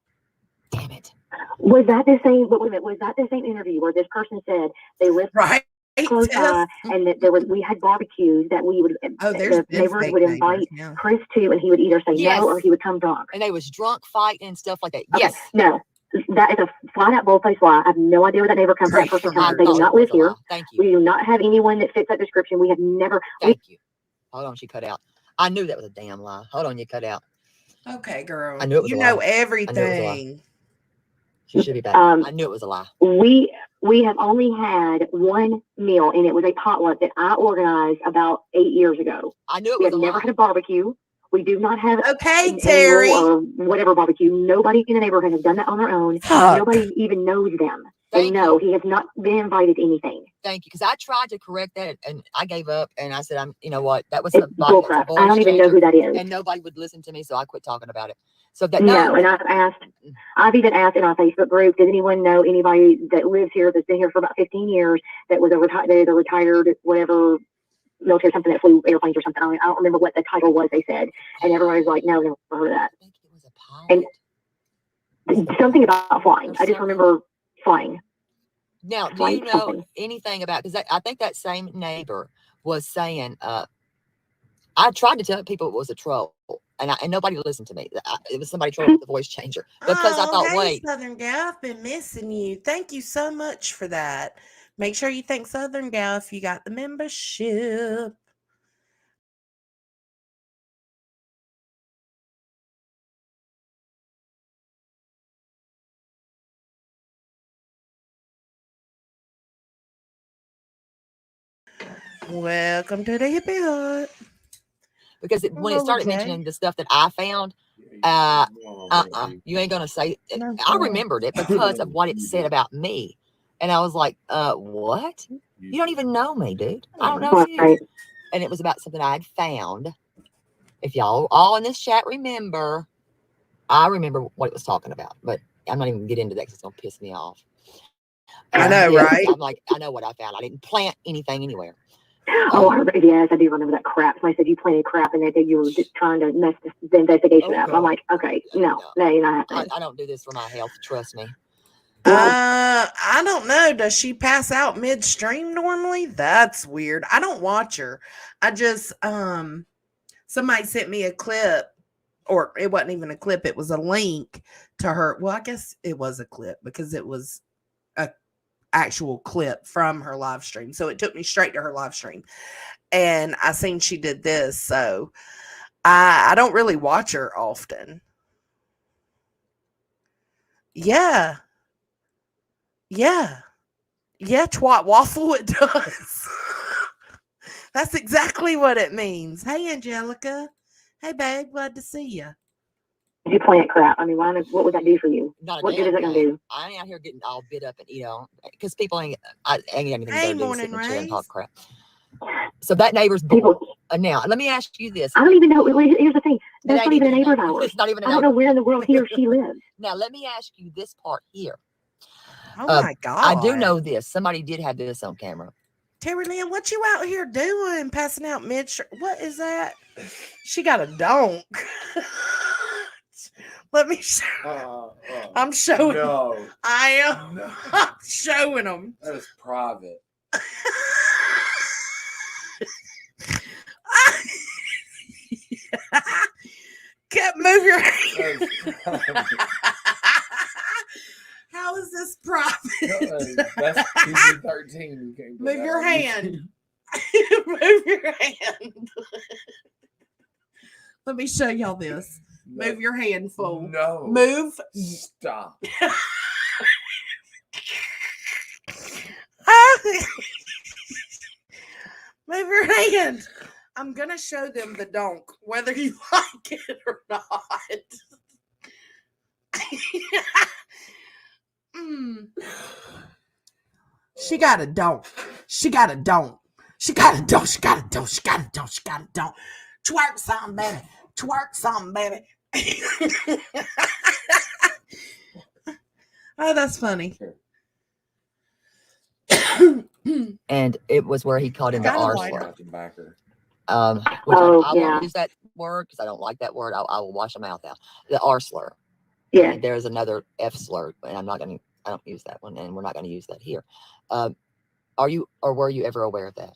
Damn it. Was that the same? But wait a minute, was that the same interview where this person said they lived Right. close by and that we had barbecues that we would there's the neighbors would invite yeah. Chris to, and he would either say Yes. no or he would come drunk. And they was drunk fighting and stuff like that. Okay, Yes. no, that is a flat out bold-faced lie. I have no idea where that neighbor comes from. That person comes from. They do not live here. Thank you. We do not have anyone that fits that description. We have never. Thank you. Hold on, she cut out. I knew that was a damn lie. Hold on, you cut out. Okay, girl. I knew it was you a know lie. everything. She should be back. I knew it was a lie. We have only had one meal, and it was a potluck that I organized about 8 years ago. I knew it We was have a never lie. had a barbecue. We do not have Okay, an Terry. annual or whatever barbecue. Nobody in the neighborhood has done that on their own. Fuck. Nobody even knows them. Thank No, you. he has not been invited to anything. Thank you, because I tried to correct that, and I gave up, and I said, you know what, that was It's somebody that's a bullcrap. I don't voice even know changer, who that is. and nobody would listen to me, so I quit talking about it. So that No, and I've even asked in our Facebook group, does anyone know anybody that lives here that's been here for about 15 years that was a retired whatever military, something that flew airplanes or something. I don't remember what the title was they said. And everybody's like, no, never heard of that. I think it was a pilot. And something about flying. I just remember flying. Now, do you know anything about, because I think that same neighbor was saying, I tried to tell people it was a troll, and nobody listened to me. It was somebody trolling with the voice changer, because I thought, hey, wait. Southern Gal, I've been missing you. Thank you so much for that. Make sure you thank Southern Gal if you got the membership. Welcome to the hippie hut. Because when it started mentioning the stuff that I found, you ain't gonna say it. I remembered it because of what it said about me, and I was like, what? You don't even know me, dude. I don't know you. And it was about something I had found. If y'all all in this chat remember, I remember what it was talking about, but I'm not even gonna get into that because it's gonna piss me off. I know, right? I'm like, I know what I found. I didn't plant anything anywhere. Yes, I do remember that crap. Somebody said you planted crap and that you were just trying to mess the investigation up. I'm like, okay, no, you're not happening. I don't do this for my health. Trust me. I don't know. Does she pass out midstream normally? That's weird. I don't watch her. I just somebody sent me a clip, or it wasn't even a clip, it was a link to her. Well, I guess it was a clip because it was a actual clip from her live stream. So it took me straight to her live stream. And I seen she did this. So I don't really watch her often. Yeah. Yeah. Yeah, twat waffle, it does. That's exactly what it means. Hey, Angelica. Hey, babe. Glad to see you. You plant crap. I mean, what would that do for you? Not a what good is it going to do? I ain't out here getting all bit up and, because people ain't anything to Hey, do morning, with Ray. and talk crap. So that neighbor's people. Now, let me ask you this. I don't even know. Here's the thing. That's not even a neighbor of ours. It's not even I don't know where in the world he or she lives. Now, let me ask you this part here. Oh, my God. I do know this. Somebody did have this on camera. Terry Lynn, what you out here doing? Passing out what is that? She got a donk. Let me show. I'm showing. No. I am. No. I'm showing them. That is private. Move your hand. How is this private? That's PG-13. Move your hand. Move your hand. Let me show y'all this. No. Move your hand full. No. Move. Stop. Move your hand. I'm going to show them the donk, whether you like it or not. She got a donk. She got a donk. She got a donk. She got a donk. She got a donk. She got a donk. Twerk something, baby. Twerk something, baby. Oh, that's funny. And it was where he called in the Got a R lighter. slur. Which Oh, I yeah. won't use that word because I don't like that word. I will wash them out now. The R slur. Yeah. And there's another F slur, and I don't use that one, and we're not going to use that here. Are you, or were you ever aware of that?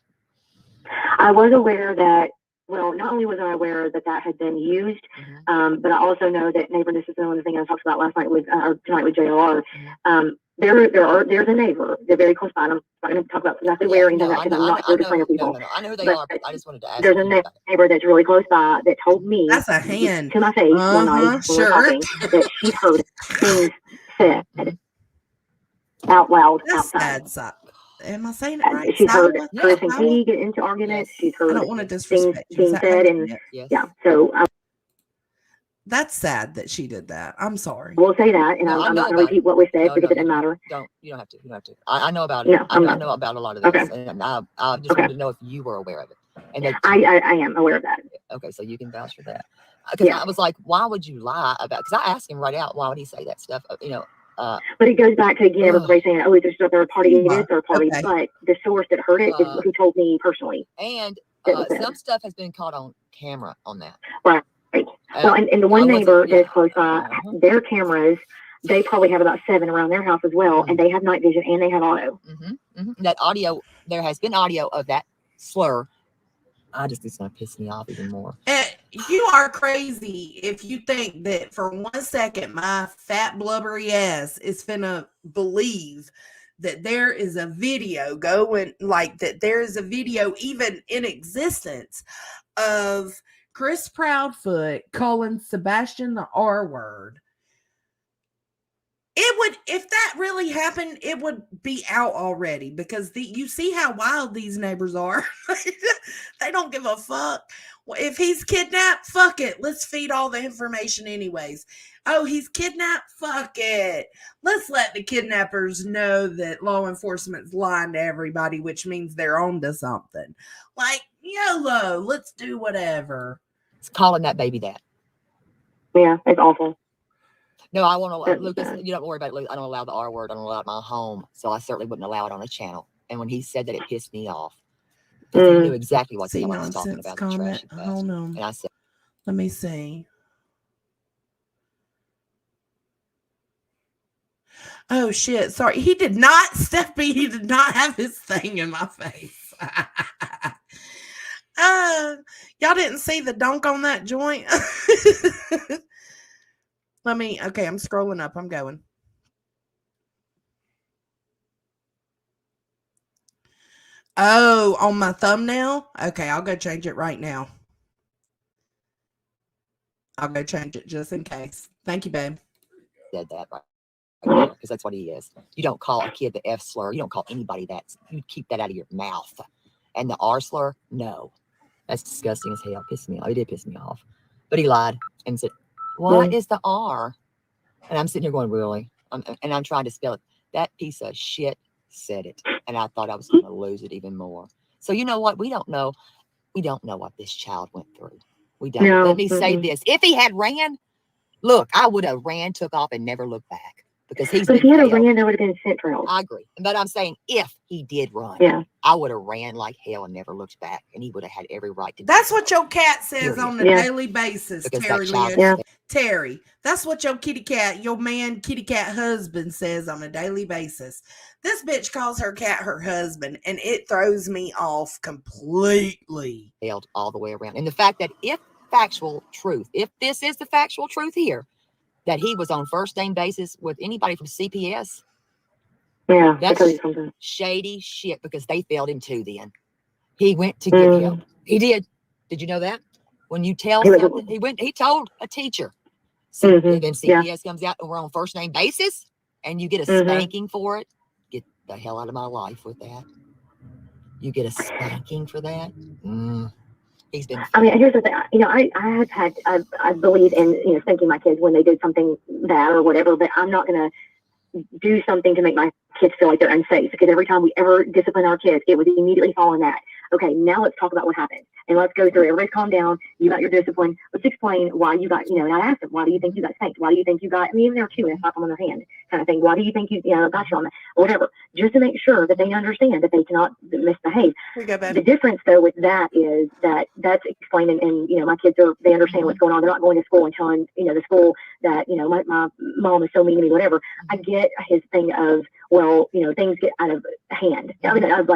I was aware that, well, not only was I aware that that had been used, but I also know that neighbor, this is one of the things I talked about last night with, or tonight with JLR. There's a neighbor, they're very close by, and I'm not going to talk about exactly where, and because I'm not here to slander people. I know who they are, but I just wanted to ask There's you a about it. neighbor that's really close by that told me That's a hand. to my face one night when we were talking that she heard things said out loud That's outside. sad. Am I saying it right? She's heard Sawa? Chris and Sawa? Katie get into arguments. Yes. She's I heard don't want to things disrespect you. Is being that how you said, say and it? Yes. yeah. So I That's sad that she did that. I'm sorry. will say that, and No, I I'm know not going to about repeat what we said No, because no, it doesn't matter. You don't have to. You don't have to. I know about it. No, I know about a lot of this, and I just Okay. wanted to know if you were aware of it. And that I am aware of that. Okay, so you can vouch for that. Because Yeah. I was like, why would you lie about? Because I asked him right out, why would he say that stuff? But it goes back to, again, everybody saying, oh, is there a third party? It is third party, Okay. but the source that heard it is who told me personally. And It was some stuff has been caught on camera on that. Right. Well, and the one neighbor that's close by, their cameras, they probably have about 7 around their house as well, and they have night vision and they have auto. That audio, there has been audio of that slur. It's going to piss me off even more. You are crazy if you think that for 1 second my fat blubbery ass is finna believe that there is a video going, like that there is a video even in existence of Chris Proudfoot calling Sebastian the R word. It would, if that really happened, it would be out already, because you see how wild these neighbors are. They don't give a fuck. Well, if he's kidnapped, fuck it. Let's feed all the information anyways. Oh, he's kidnapped? Fuck it. Let's let the kidnappers know that law enforcement's lying to everybody, which means they're on to something. Like, YOLO, let's do whatever. It's calling that baby that. Yeah, it's awful. No, I won't allow, Lucas, you don't worry about it, Lucas. I don't allow the R word. I don't allow it in my home. So I certainly wouldn't allow it on a channel. And when he said that, it pissed me off. Because he knew exactly what the hell I was talking about. Comment. Hold on. And I said, let me see. Oh, shit. Sorry. He did not, Stephanie, he did not have his thing in my face. Y'all didn't see the dunk on that joint? Okay, I'm scrolling up. I'm going. Oh, on my thumbnail? Okay, I'll go change it right now. I'll go change it just in case. Thank you, babe. Said that right, because that's what he is. You don't call a kid the F slur. You don't call anybody that. You keep that out of your mouth. And the R slur, no. That's disgusting as hell. Pissed me off. It did piss me off. But he lied and said, what is the R? And I'm sitting here going, really? And I'm trying to spell it. That piece of shit said it. And I thought I was going to lose it even more. So you know what? We don't know. We don't know what this child went through. We don't. No. Let me say this. If he had ran, look, I would have ran, took off, and never looked back. Because But if he had a ran, there would have been central. I agree. But I'm saying if he did run, I would have ran like hell and never looked back. And he would have had every right to do That's that. what your cat says on a daily basis, Because Terry that Lynn. Terry, that's what your kitty cat husband says on a daily basis. This bitch calls her cat her husband, and it throws me off completely. Held all the way around. And the fact that if this is the factual truth here, that he was on first name basis with anybody from CPS. Yeah, that's shady shit, because they failed him too then. He went to get help. He did. Did you know that? When you tell something, he told a teacher. So then CPS comes out and we're on first name basis and you get a spanking for it. Get the hell out of my life with that. You get a spanking for that. He's been. I mean, here's the thing. I believe in spanking my kids when they did something bad or whatever, but I'm not gonna do something to make my kids feel like they're unsafe, because every time we ever discipline our kids, it would immediately fall in that. Okay, now let's talk about what happened. And let's go through. Everybody's calm down. You got your discipline. Let's explain why you got, and I asked them, why do you think you got spanked? Why do you think you got, even there too, and I slap them on their hand kind of thing. Why do you think you got you on that? Or whatever. Just to make sure that they understand that they cannot misbehave. The difference, though, with that is that's explaining, and, my kids they understand what's going on. They're not going to school and telling, the school that, my mom is so mean to me, whatever. I get his thing of, well, things get out of hand. I mean, out of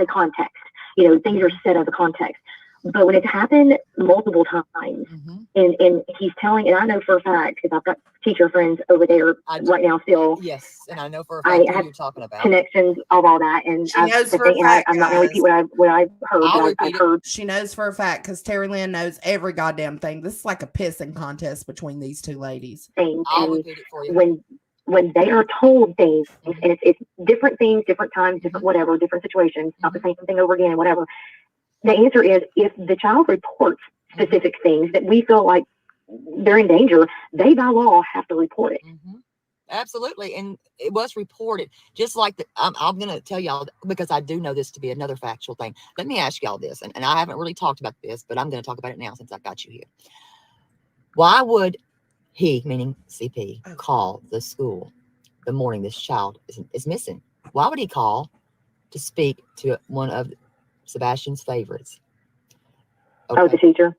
context. Things are set out of context. But when it's happened multiple times, and he's telling, and I know for a fact, because I've got teacher friends over there right now still. Yes, and I know for a fact who you're talking about. Connections of all that, and she knows for a fact. I'm not going to repeat what I've heard. I've heard. She knows for a fact because Terry Lynn knows every goddamn thing. This is like a pissing contest between these two ladies. I'll repeat it for you. When they are told things, and it's different things, different times, different whatever, different situations, not the same thing over again, whatever. The answer is, if the child reports specific things that we feel like they're in danger, they by law have to report it. Absolutely. And it was reported, just like I'm going to tell y'all, because I do know this to be another factual thing. Let me ask y'all this, and I haven't really talked about this, but I'm going to talk about it now since I got you here. Why would he, meaning CP, call the school the morning this child is missing? Why would he call to speak to one of Sebastian's favorites? Okay. Oh, the teacher?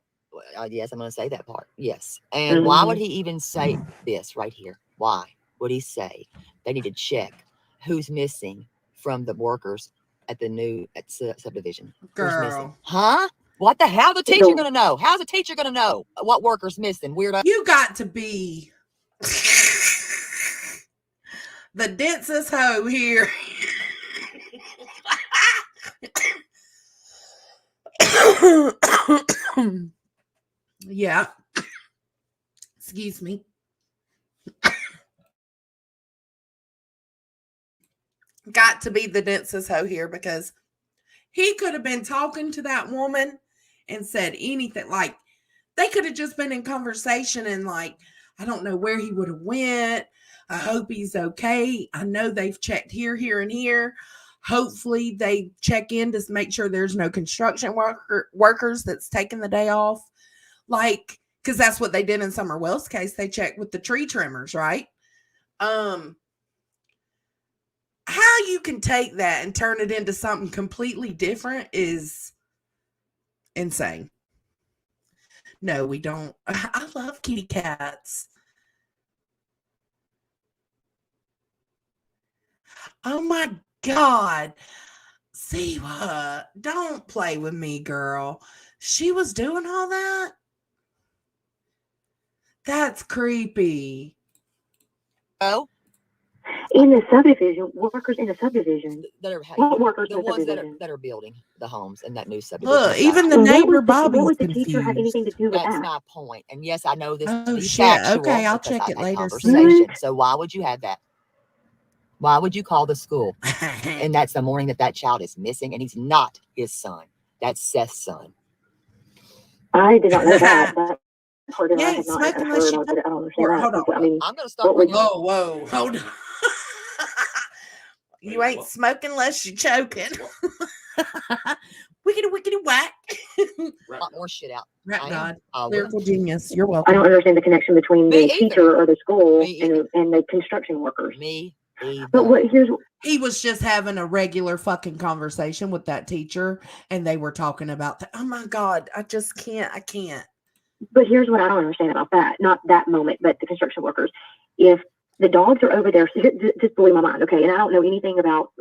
Yes, I'm going to say that part. Yes. And why would he even say this right here? Why would he say they need to check who's missing from the workers at the new subdivision? Girl. Huh? What the hell? The teacher going to know? How's the teacher going to know what worker's missing? Weirdo. You got to be the densest hoe here. Yeah. Excuse me. Got to be the densest hoe here, because he could have been talking to that woman and said anything. Like, they could have just been in conversation, and like, I don't know where he would have went. I hope he's okay. I know they've checked here, and here. Hopefully they check in to make sure there's no construction workers that's taking the day off. Like, because that's what they did in Summer Wells' case. They checked with the tree trimmers, right? How you can take that and turn it into something completely different is insane. No, we don't. I love kitty cats. Oh my God. See what? Don't play with me, girl. She was doing all that? That's creepy. Oh? In the subdivision, workers in the subdivision. What workers the in the ones subdivision? that are building the homes in that new subdivision. Look, even the neighbor Bobby. What was the teacher have anything to do with That's that? my point. And yes, I know this to be shit. factual. Okay, I'll check it later. Conversation. So why would you have that? Why would you call the school? And that's the morning that child is missing, and he's not his son. That's Seth's son. I did not know that. Part of Yeah, I have not heard. I don't understand that. Hold on. I mean, I'm going to start. Whoa, hold on. You ain't smoking unless you're choking. Wickety whack. A lot more shit out. Right, God. Lyrical genius. You're welcome. I don't understand the connection between the teacher or the school and the construction workers. Me either. But he was just having a regular fucking conversation with that teacher, and they were talking about that. Oh my God, I just can't. I can't. But here's what I don't understand about that. Not that moment, but the construction workers. If the dogs are over there, just blew my mind. Okay, and I don't know anything about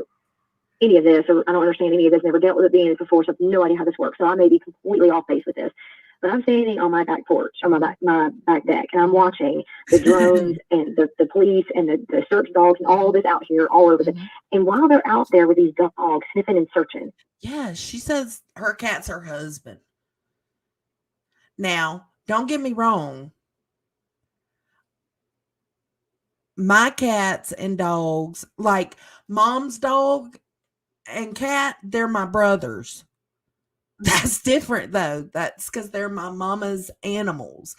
any of this, or I don't understand any of this. Never dealt with it being before, so I have no idea how this works. So I may be completely off base with this. But I'm standing on my back porch, or my back deck, and I'm watching the drones and the police and the search dogs and all this out here, all over this. And while they're out there with these dogs sniffing and searching. Yeah, she says her cat's her husband. Now, don't get me wrong. My cats and dogs, like mom's dog and cat, they're my brothers. That's different though. That's because they're my mama's animals.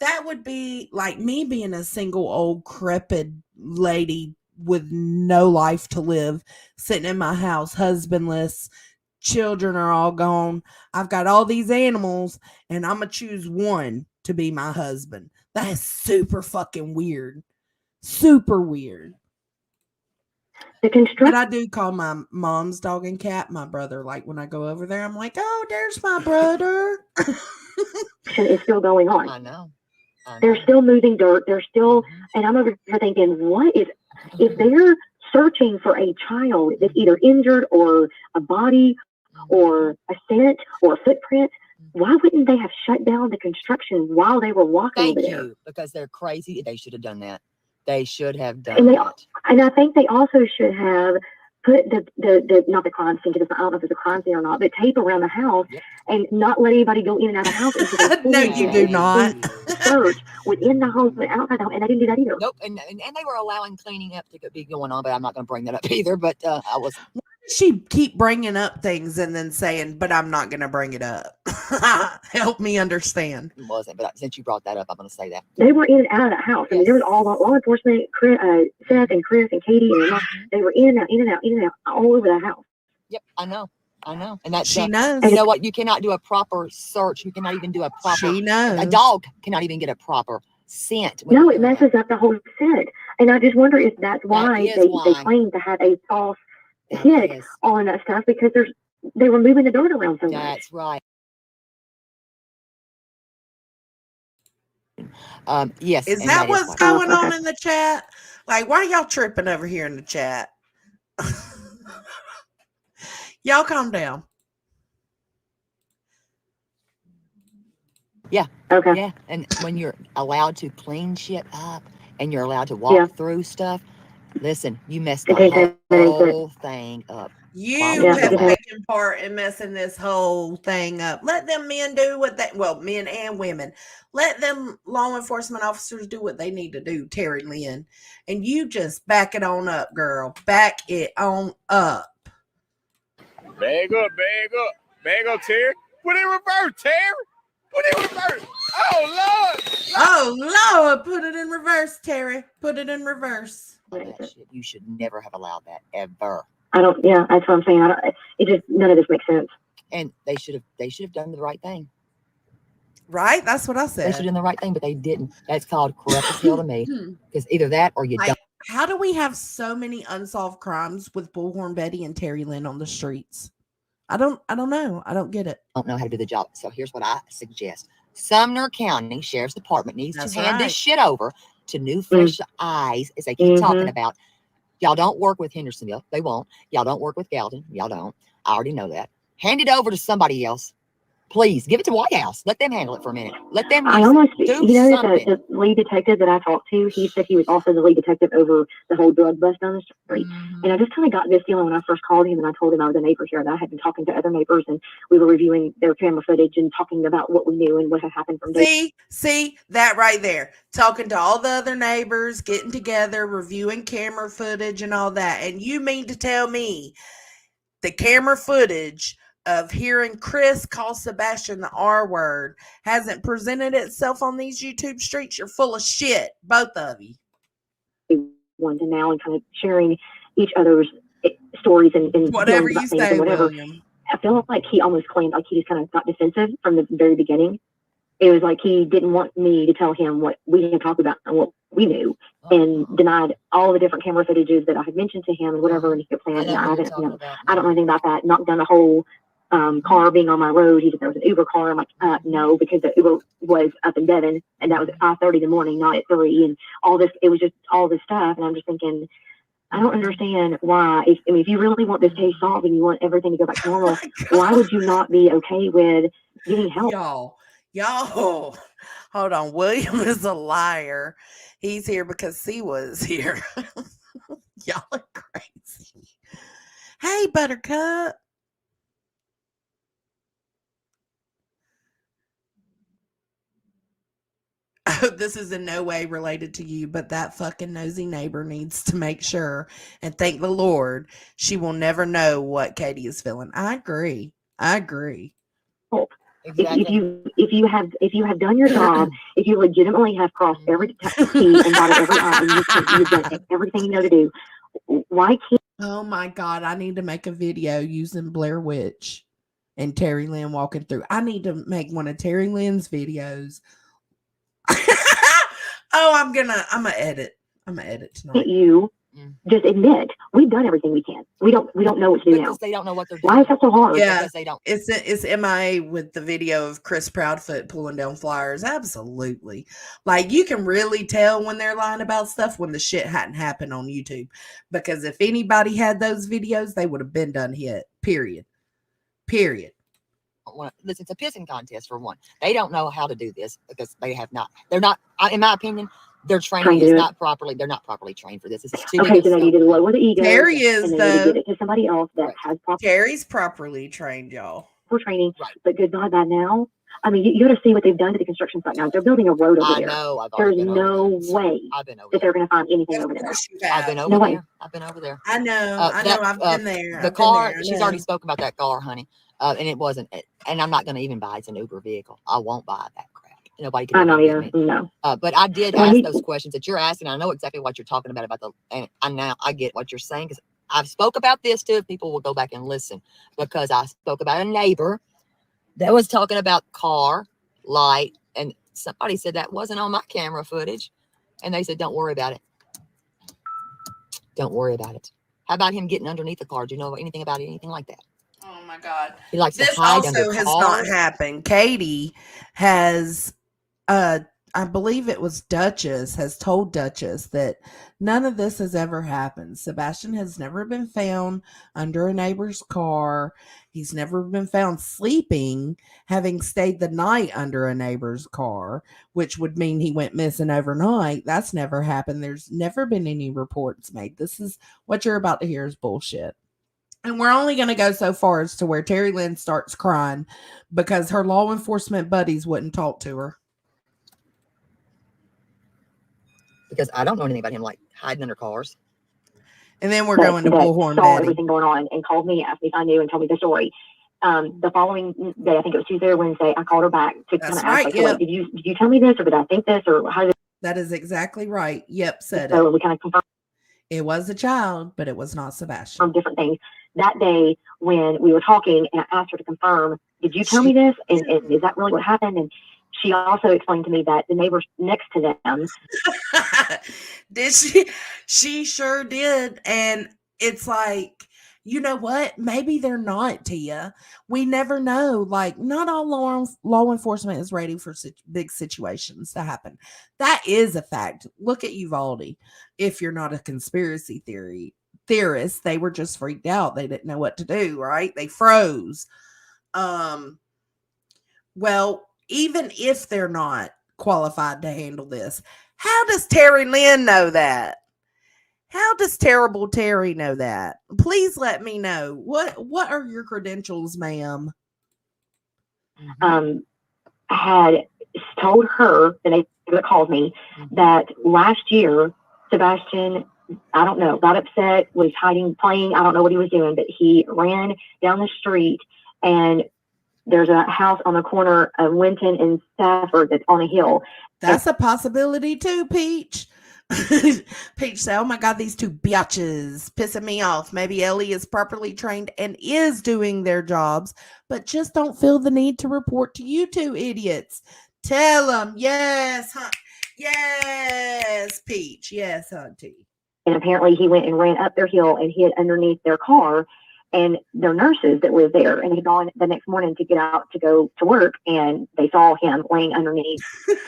That would be like me being a single old crepid lady with no life to live, sitting in my house, husbandless, children are all gone. I've got all these animals, and I'm going to choose one to be my husband. That is super fucking weird. Super weird. But I do call my mom's dog and cat my brother. Like when I go over there, I'm like, oh, there's my brother. Is still going on. I know. They're still moving dirt. They're still, and I'm over here thinking, what is, if they're searching for a child that's either injured or a body or a scent or a footprint, why wouldn't they have shut down the construction while they were walking over there? Because they're crazy. They should have done that. They should have done that. And I think they also should have put the not the crime scene, because I don't know if it's a crime scene or not, but tape around the house and not let anybody go in and out of the house. No, you do not. Search within the house, but outside the house, and I didn't do that either. Nope, and they were allowing cleaning up to be going on, but I'm not going to bring that up either. But I was. She keep bringing up things and then saying, but I'm not going to bring it up. Help me understand. It wasn't, but since you brought that up, I'm going to say that. They were in and out of the house. I mean, there was all law enforcement, Seth and Chris and Katie, and they were in and out, all over the house. Yep, I know. And that's she knows. You know what? You cannot do a proper search. You cannot even do a proper. She knows. A dog cannot even get a proper scent. No, it messes up the whole scent. And I just wonder if that's why they claim to have a false hit on that stuff, because they were moving the dirt around so much. That's right. Yes. Is that what's going on in the chat? Like, why are y'all tripping over here in the chat? Y'all calm down. Yeah. Okay. Yeah. And when you're allowed to clean shit up and you're allowed to walk through stuff, listen, you messed the whole thing up. You have taken part in messing this whole thing up. Let them men do what men and women. Let them law enforcement officers do what they need to do, Terri Lynn. And you just back it on up, girl. Back it on up. Bag up. Bag up, Terri. Put it in reverse, Terri. Put it in reverse. Oh, Lord. Oh, Lord. Put it in reverse, Terri. Put it in reverse. That shit, you should never have allowed that, ever. That's what I'm saying. None of this makes sense. And they should have done the right thing. Right? That's what I said. They should have done the right thing, but they didn't. That's called corrupt as hell to me. Because either that or you don't. How do we have so many unsolved crimes with BullSCORN Betty and Terri Lynn on the streets? I don't know. I don't get it. I don't know how to do the job. So here's what I suggest. Sumner County Sheriff's Department needs to hand this shit over to new fresh eyes, as they keep talking about. Y'all don't work with Hendersonville. They won't. Y'all don't work with Gallatin. Y'all don't. I already know that. Hand it over to somebody else. Please give it to White House. Let them handle it for a minute. Let them I almost, do something. The lead detective that I talked to, he said he was also the lead detective over the whole drug bust down the street. And I just kind of got this feeling when I first called him and I told him I was a neighbor here, that I had been talking to other neighbors and we were reviewing their camera footage and talking about what we knew and what had happened from day. See that right there. Talking to all the other neighbors, getting together, reviewing camera footage and all that. And you mean to tell me the camera footage of hearing Chris call Sebastian the R word hasn't presented itself on these YouTube streets? You're full of shit, both of you. One to now and kind of sharing each other's stories and whatever you say, whatever. William. I feel like he almost claimed like he just kind of got defensive from the very beginning. It was like he didn't want me to tell him what we had talked about and what we knew, and denied all the different camera footages that I had mentioned to him and whatever. And he kept saying, I don't know anything about that. Knocked down the whole car being on my road. He said there was an Uber car. I'm like, no, because the Uber was up in Devon, and that was at 5:30 in the morning, not at 3. And all this, it was just all this stuff. And I'm just thinking, I don't understand why. If you really want this case solved and you want everything to go back to normal, why would you not be okay with getting help? Y'all, hold on. William is a liar. He's here because Siwa is here. Y'all are crazy. Hey, Buttercup. This is in no way related to you, but that fucking nosy neighbor needs to make sure and thank the Lord she will never know what Katie is feeling. I agree. I agree. Exactly. If you have done your job, if you legitimately have crossed every T and dotted every I, and you've done everything you know to do, why can't? Oh my God, I need to make a video using Blair Witch and Terry Lynn walking through. I need to make one of Terry Lynn's videos. Oh, I'm gonna edit. I'm gonna edit tonight. You just admit we've done everything we can. We don't know what to do now. Because they don't know what they're doing. Why is that so hard? Yeah, Because they don't. it's MIA with the video of Chris Proudfoot pulling down flyers. Absolutely. Like, you can really tell when they're lying about stuff when the shit hadn't happened on YouTube. Because if anybody had those videos, they would have been done hit. Period. Listen, it's a pissing contest for one. They don't know how to do this because they have not. They're not, in my opinion, their training is not properly. They're not properly trained for this. This is too okay. So they need to lower the ego. Terry is, and they need to give it to somebody else that has proper. Terry's properly trained, y'all. For training, but good God, by now, I mean, you got to see what they've done to the construction site now. They're building a road over there. Know. There's no way that they're going to find anything over there. I've been over there. I've been over there. I know. I've been there. The car. She's already spoke about that car, honey. And it wasn't. And I'm not going to even buy. It's an Uber vehicle. I won't buy that crap. Nobody can. I know either. No. But I did ask those questions that you're asking. I know exactly what you're talking about and now I get what you're saying because I've spoke about this too. People will go back and listen because I spoke about a neighbor that was talking about car light, and somebody said that wasn't on my camera footage, and they said, "Don't worry about it. Don't worry about it." How about him getting underneath the car? Do you know anything about anything like that? Oh my God! He likes this to hide also under has cars. not happened. Katie has, I believe it was Duchess, has told Duchess that none of this has ever happened. Sebastian has never been found under a neighbor's car. He's never been found sleeping, having stayed the night under a neighbor's car, which would mean he went missing overnight. That's never happened. There's never been any reports made. This is what you're about to hear is bullshit. And we're only going to go so far as to where Terry Lynn starts crying because her law enforcement buddies wouldn't talk to her. Because I don't know anything about him like hiding under cars. And then we're going to Bullhorn Betty. Everything going on and called me, asked me if I knew, and told me the story. The following day, I think it was Tuesday or Wednesday, I called her back to kind of ask, like, did you tell me this, or did I think this, or how did? That is exactly right. Yep, said so it. We kind of confirmed. It was a child, but it was not Sebastian. Different things. That day when we were talking, and I asked her to confirm, did you tell me this, and is that really what happened? And she also explained to me that the neighbors next to them. Did she? She sure did. And it's like, you know what? Maybe they're not, Tia. We never know. Like, not all law enforcement is ready for big situations to happen. That is a fact. Look at Uvalde. If you're not a conspiracy theorist, they were just freaked out. They didn't know what to do, right? They froze. Well, even if they're not qualified to handle this, how does Terry Lynn know that? How does Terrible Terry know that? Please let me know. What are your credentials, ma'am? I had told her, the neighbor that called me, that last year, Sebastian, I don't know, got upset, was hiding, playing, I don't know what he was doing, but he ran down the street, and there's a house on the corner of Winton and Stafford that's on a hill. That's a possibility too, Peach. Peach said, oh my God, these two biatches pissing me off. Maybe Ellie is properly trained and is doing their jobs, but just don't feel the need to report to you two idiots. Tell them, yes, huh? Yes, Peach. Yes, auntie. And apparently he went and ran up their hill and hid underneath their car. And their nurses that were there, and he'd gone the next morning to get out to go to work, and they saw him laying underneath.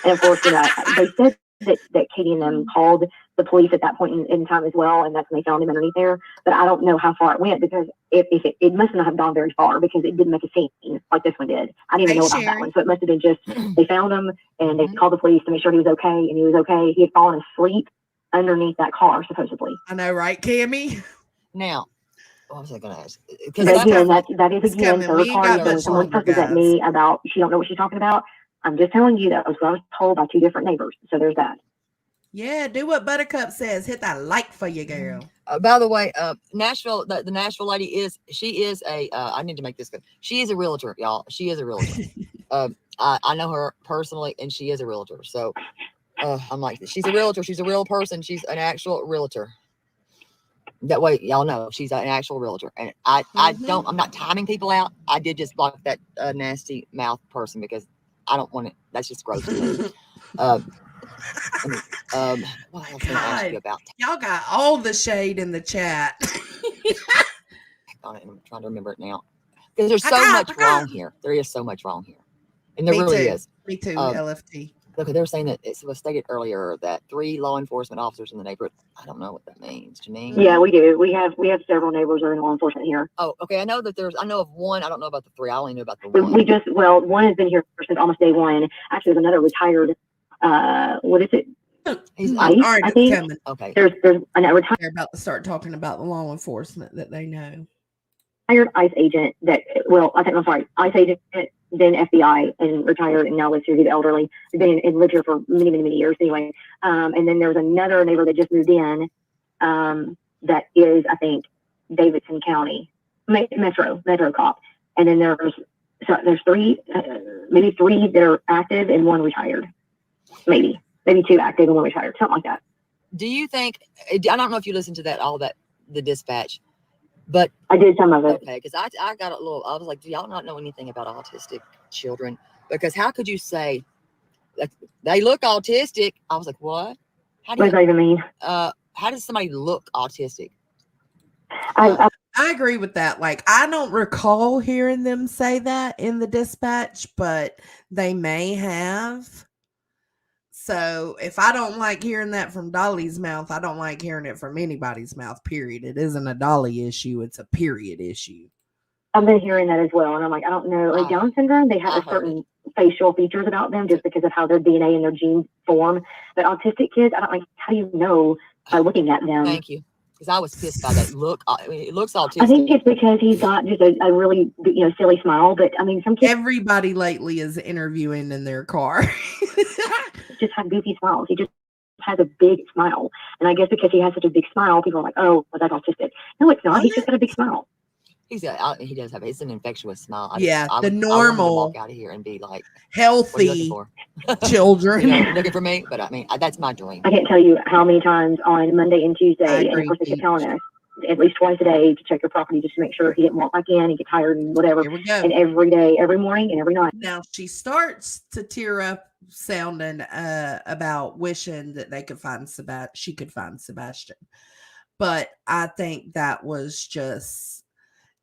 And of course, they said that Katie and them called the police at that point in time as well, and that's when they found him underneath there. But I don't know how far it went, because if it must not have gone very far, because it didn't make a scene like this one did. I didn't even know about that one, so it must have been just they found him and they called the police to make sure he was okay, and he was okay. He had fallen asleep underneath that car, supposedly. I know, right, Cammie? Now, what was I going to ask? Because again, that is again third party. When someone cusses at me about she don't know what she's talking about, I'm just telling you that was what I was told by 2 different neighbors. So there's that. Yeah, do what Buttercup says. Hit that like for you, girl. By the way, Nashville, the Nashville lady is a. I need to make this good. She is a realtor, y'all. She is a realtor. I know her personally, and she is a realtor. So I'm like, she's a realtor. She's a real person. She's an actual realtor. That way, y'all know she's an actual realtor. And I'm not timing people out. I did just block that nasty mouth person because I don't want it. That's just gross to me. What else can I ask you about? Y'all got all the shade in the chat. I'm trying to remember it now. Because there's so much wrong here. There is so much wrong here. And there really is. Me too, LFT. Look, they were saying that it was stated earlier that 3 law enforcement officers in the neighborhood. I don't know what that means. Janine? Yeah, we do. We have several neighbors that are in law enforcement here. Oh, okay. I know of one. I don't know about the 3. I only know about the one. One has been here since almost day one. Actually, there's another retired, what is it? He's ICE, I think. Coming. Okay. There's a retired. They're about to start talking about the law enforcement that they know. Retired ICE agent ICE agent, then FBI, and retired, and now lives here. He's elderly. He's been and lived here for many, many, many years anyway. And then there's another neighbor that just moved in, that is, I think, Davidson County, Metro cop. And then there's 3, maybe 3 that are active and 1 retired. Maybe 2 active and 1 retired, something like that. Do you think, I don't know if you listened to the dispatch, but I did some of it. Okay, because I got a little, I was like, do y'all not know anything about autistic children? Because how could you say that they look autistic? I was like, what? What does that even mean? How does somebody look autistic? I agree with that. Like, I don't recall hearing them say that in the dispatch, but they may have. So if I don't like hearing that from Dolly's mouth, I don't like hearing it from anybody's mouth, period. It isn't a Dolly issue. It's a period issue. I've been hearing that as well. And I'm like, I don't know. Like Down syndrome, they have a certain facial features about them just because of how their DNA and their genes form. But autistic kids, I don't like, how do you know by looking at them? Thank you. Because I was pissed by that look. I mean, it looks autistic. I think it's because he's got just a really, silly smile. But I mean, some kids. Everybody lately is interviewing in their car. Just have goofy smiles. He just has a big smile. And I guess because he has such a big smile, people are like, oh, well, that's autistic. No, it's not. He's just got a big smile. He does have, it's an infectious smile. The normal. I walk out of here and be like, healthy children. Looking for me. But I mean, that's my dream. I can't tell you how many times on Monday and Tuesday, and of course they kept telling us at least twice a day to check your property just to make sure he didn't walk back in and get tired and whatever. Here we go. And every day, every morning and every night. Now she starts to tear up sounding about wishing that she could find Sebastian. But I think that was just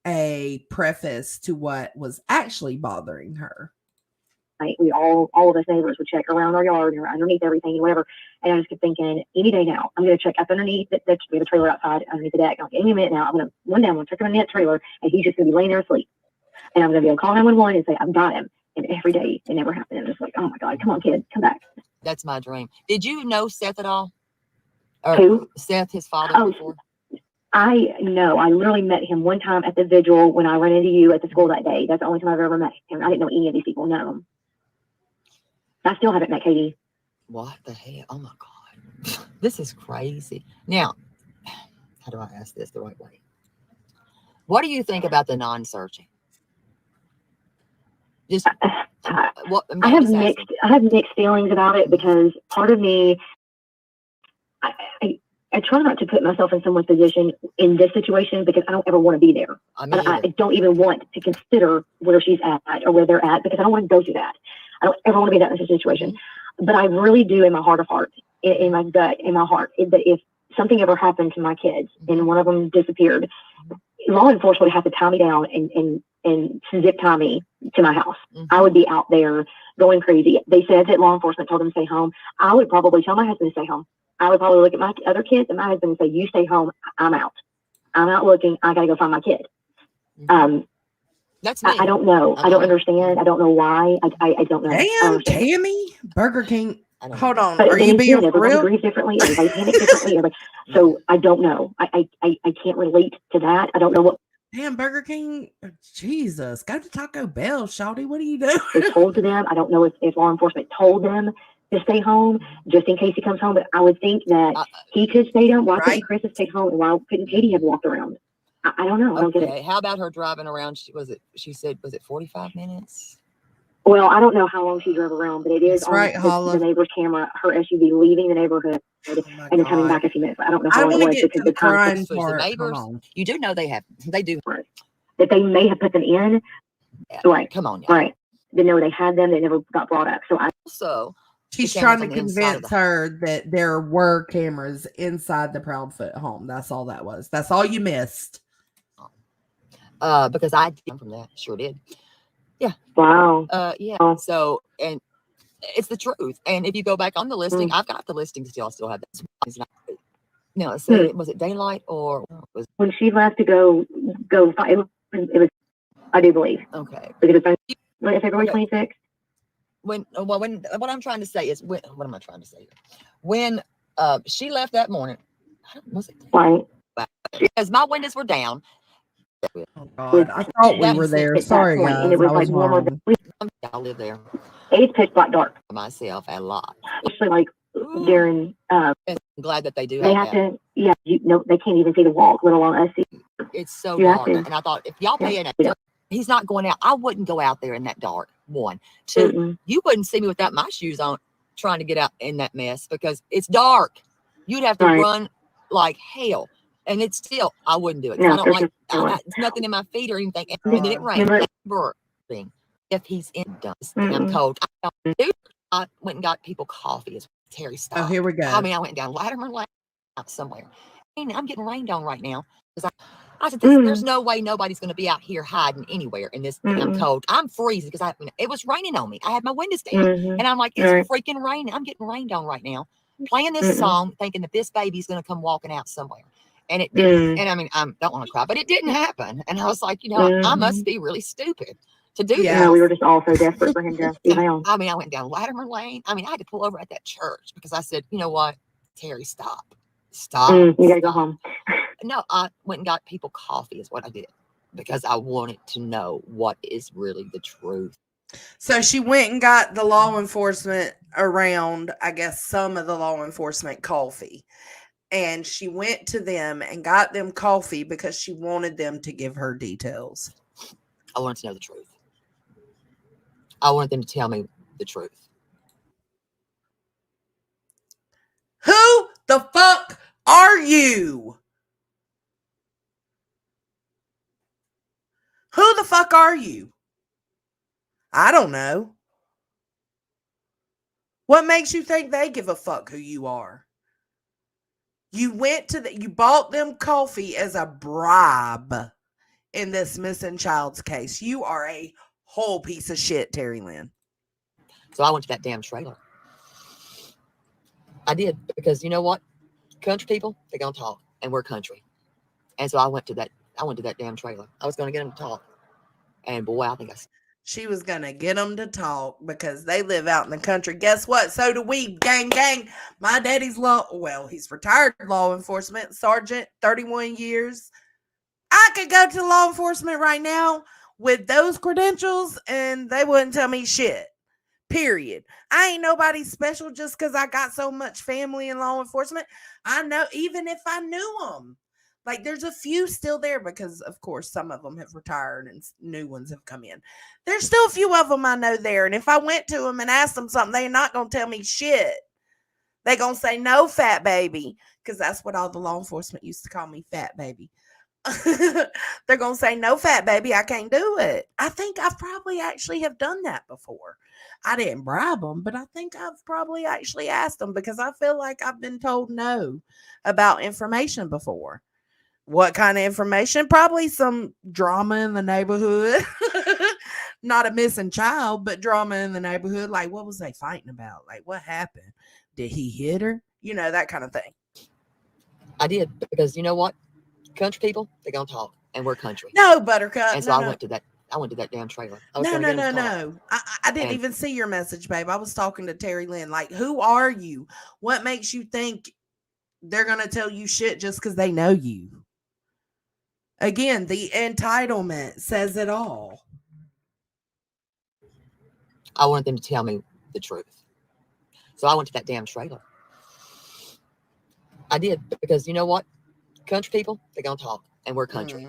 a preface to what was actually bothering her. We all of us neighbors would check around our yard and underneath everything and whatever. And I just kept thinking, any day now, I'm going to check up underneath. We have a trailer outside underneath the deck. I'm like, any minute now, I'm going to check underneath that trailer, and he's just going to be laying there asleep. And I'm going to be able to call 911 and say, I've got him. And every day it never happened. I'm just like, oh my God, come on, kid, come back. That's my dream. Did you know Seth at all? Who? Seth, his father. Before? I know. I literally met him one time at the vigil when I ran into you at the school that day. That's the only time I've ever met him. I didn't know any of these people. None of them. I still haven't met Katie. What the hell? Oh my God. This is crazy. Now, how do I ask this the right way? What do you think about the non-searching? Just what I have mixed feelings about it, because part of me, I try not to put myself in someone's position in this situation, because I don't ever want to be there. I don't even want to consider where she's at or where they're at, because I don't want to go through that. I don't ever want to be in that situation. But I really do, in my heart of hearts, in my gut, in my heart, that if something ever happened to my kids and one of them disappeared, law enforcement would have to tie me down and zip tie me to my house. I would be out there going crazy. They said that law enforcement told them to stay home. I would probably tell my husband to stay home. I would probably look at my other kids and my husband and say, you stay home. I'm out. I'm out looking. I got to go find my kid. That's me. I don't know. I don't understand. I don't know why. I don't know. Damn, Tammy. Burger King. Hold on. But are you being for everybody real? grieves differently. Everybody panics differently. So I don't know. I can't relate to that. I don't know what Damn, Burger King. Jesus. Go to Taco Bell, Shawty. What are you doing? was told to them. I don't know if law enforcement told them to stay home just in case he comes home, but I would think that he could stay home. Why couldn't Chris have stayed home, and why couldn't Katie have walked around? I don't know. I don't get it. How about her driving around? She said, was it 45 minutes? Well, I don't know how long she drove around, but it is That's on right, the neighbor's camera, her SUV leaving the neighborhood and then coming back a few minutes. I don't know how long it was because the the time crime The part. neighbors, you do know they do. that they may have put them in. Right. Come on. Right. They know they had them. They never got brought up. So She's trying to convince her that there were cameras inside the Proudfoot home. That's all that was. That's all you missed. Because I did from that. Sure did. Yeah. Wow. Yeah. So, and it's the truth. And if you go back on the listing, I've got the listing still. I still have this. No, so was it daylight or was when she left to go fight? It was, I do believe. Okay. Because it's February 26th. When what I'm trying to say is what am I trying to say here? When she left that morning, was it? Right. Because my windows were down. Oh God, I thought we were there. Sorry, guys. And it was I like warmer wrong. I live there. It's pitch black dark. Myself a lot. Especially like during. And I'm glad that they do. They have to. Yeah. They can't even see the walk, let alone us see. It's so dark. And I thought if y'all pay it, he's not going out. I wouldn't go out there in that dark. 1, 2. You wouldn't see me without my shoes on, trying to get out in that mess because it's dark. You'd have to run like hell. And it's still, I wouldn't do it. I don't like, it's nothing in my feet or anything. And then it rained. If he's in dust, and I'm cold. I went and got people coffee as Terry stopped. Oh, here we go. I mean, I went down Latimer Lane out somewhere. And I'm getting rained on right now. Because I said, there's no way nobody's going to be out here hiding anywhere in this. And I'm cold. I'm freezing because it was raining on me. I had my windows down. And I'm like, it's freaking raining. I'm getting rained on right now. Playing this song, thinking that this baby's going to come walking out somewhere. And it didn't. And I mean, I don't want to cry, but it didn't happen. And I was like, I must be really stupid to do that. We were just all so desperate for him to be found. I mean, I went down Latimer Lane. I mean, I had to pull over at that church because I said, you know what, Terry, stop. You got to go home. No, I went and got people coffee is what I did because I wanted to know what is really the truth. So she went and got the law enforcement around, I guess, some of the law enforcement coffee. And she went to them and got them coffee because she wanted them to give her details. I wanted to know the truth. I wanted them to tell me the truth. Who the fuck are you? Who the fuck are you? I don't know. What makes you think they give a fuck who you are? You went to you bought them coffee as a bribe in this missing child's case. You are a whole piece of shit, Terry Lynn. So I went to that damn trailer. I did because you know what? Country people, they're gonna talk, and we're country. And so I went to that damn trailer. I was gonna get them to talk. And boy, I think she was going to get them to talk because they live out in the country. Guess what? So do we. Gang, gang. My daddy's he's retired law enforcement sergeant, 31 years. I could go to law enforcement right now with those credentials and they wouldn't tell me shit. Period. I ain't nobody special just because I got so much family in law enforcement. I know, even if I knew them. Like, there's a few still there because, of course, some of them have retired and new ones have come in. There's still a few of them I know there. And if I went to them and asked them something, they're not going to tell me shit. They're going to say, no, fat baby. Because that's what all the law enforcement used to call me, fat baby. They're going to say, no, fat baby, I can't do it. I think I've probably actually have done that before. I didn't bribe them, but I think I've probably actually asked them because I feel like I've been told no about information before. What kind of information? Probably some drama in the neighborhood. Not a missing child, but drama in the neighborhood. Like, what was they fighting about? Like, what happened? Did he hit her? You know, that kind of thing. I did because you know what? Country people, they're gonna talk, and we're country. No, Buttercup. And so I went to that damn trailer. No. I didn't even see your message, babe. I was talking to Terry Lynn. Like, who are you? What makes you think they're gonna tell you shit just because they know you? Again, the entitlement says it all. I wanted them to tell me the truth. So I went to that damn trailer. I did, because you know what? Country people, they're gonna talk, and we're country.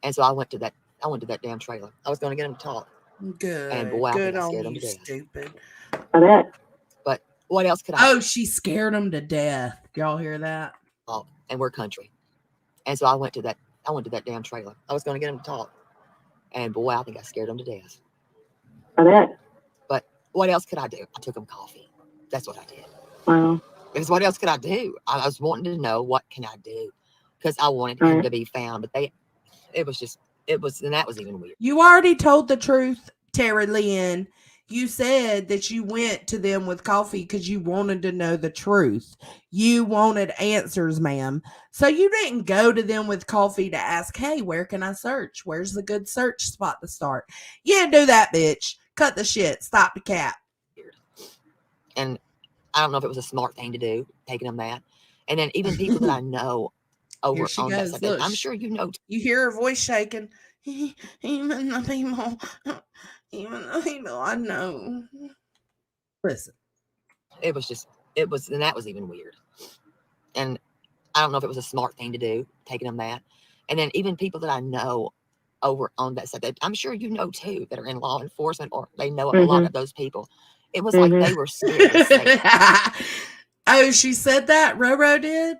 And so I went to that damn trailer. I was gonna get them to talk. Good. And boy, I Good think I on scared them you, to death. stupid. I bet. But what else could I Oh, she scared them to death. Y'all hear that? talk? And we're country. And so I went to that damn trailer. I was gonna get them to talk. And boy, I think I scared them to death. I bet. But what else could I do? I took them coffee. That's what I did. Wow. Because what else could I do? I was wanting to know, what can I do? Because I wanted him to be found. But and that was even weird. You already told the truth, Terry Lynn. You said that you went to them with coffee because you wanted to know the truth. You wanted answers, ma'am. So you didn't go to them with coffee to ask, hey, where can I search? Where's the good search spot to start? You didn't do that, bitch. Cut the shit. Stop the cap. And I don't know if it was a smart thing to do, taking them that. And then even people that I know over on that side, Look, I'm sure you know. You hear her voice shaking. Even the people I know. Listen. And that was even weird. And I don't know if it was a smart thing to do, taking them that. And then even people that I know over on that side, I'm sure you know too, that are in law enforcement, or they know a lot of those people. It was like they were scared to say it. Oh, she said that? Roro did?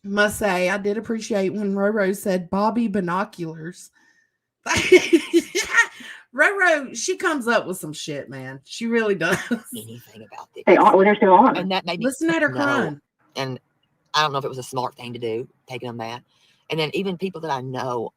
Must say, I did appreciate when Roro said Bobby binoculars. Roro, she comes up with some shit, man. She really does. Anything about this. They are when they're still on. And that made me listen at her crying. And I don't know if it was a smart thing to do, taking them that. And then even people that I know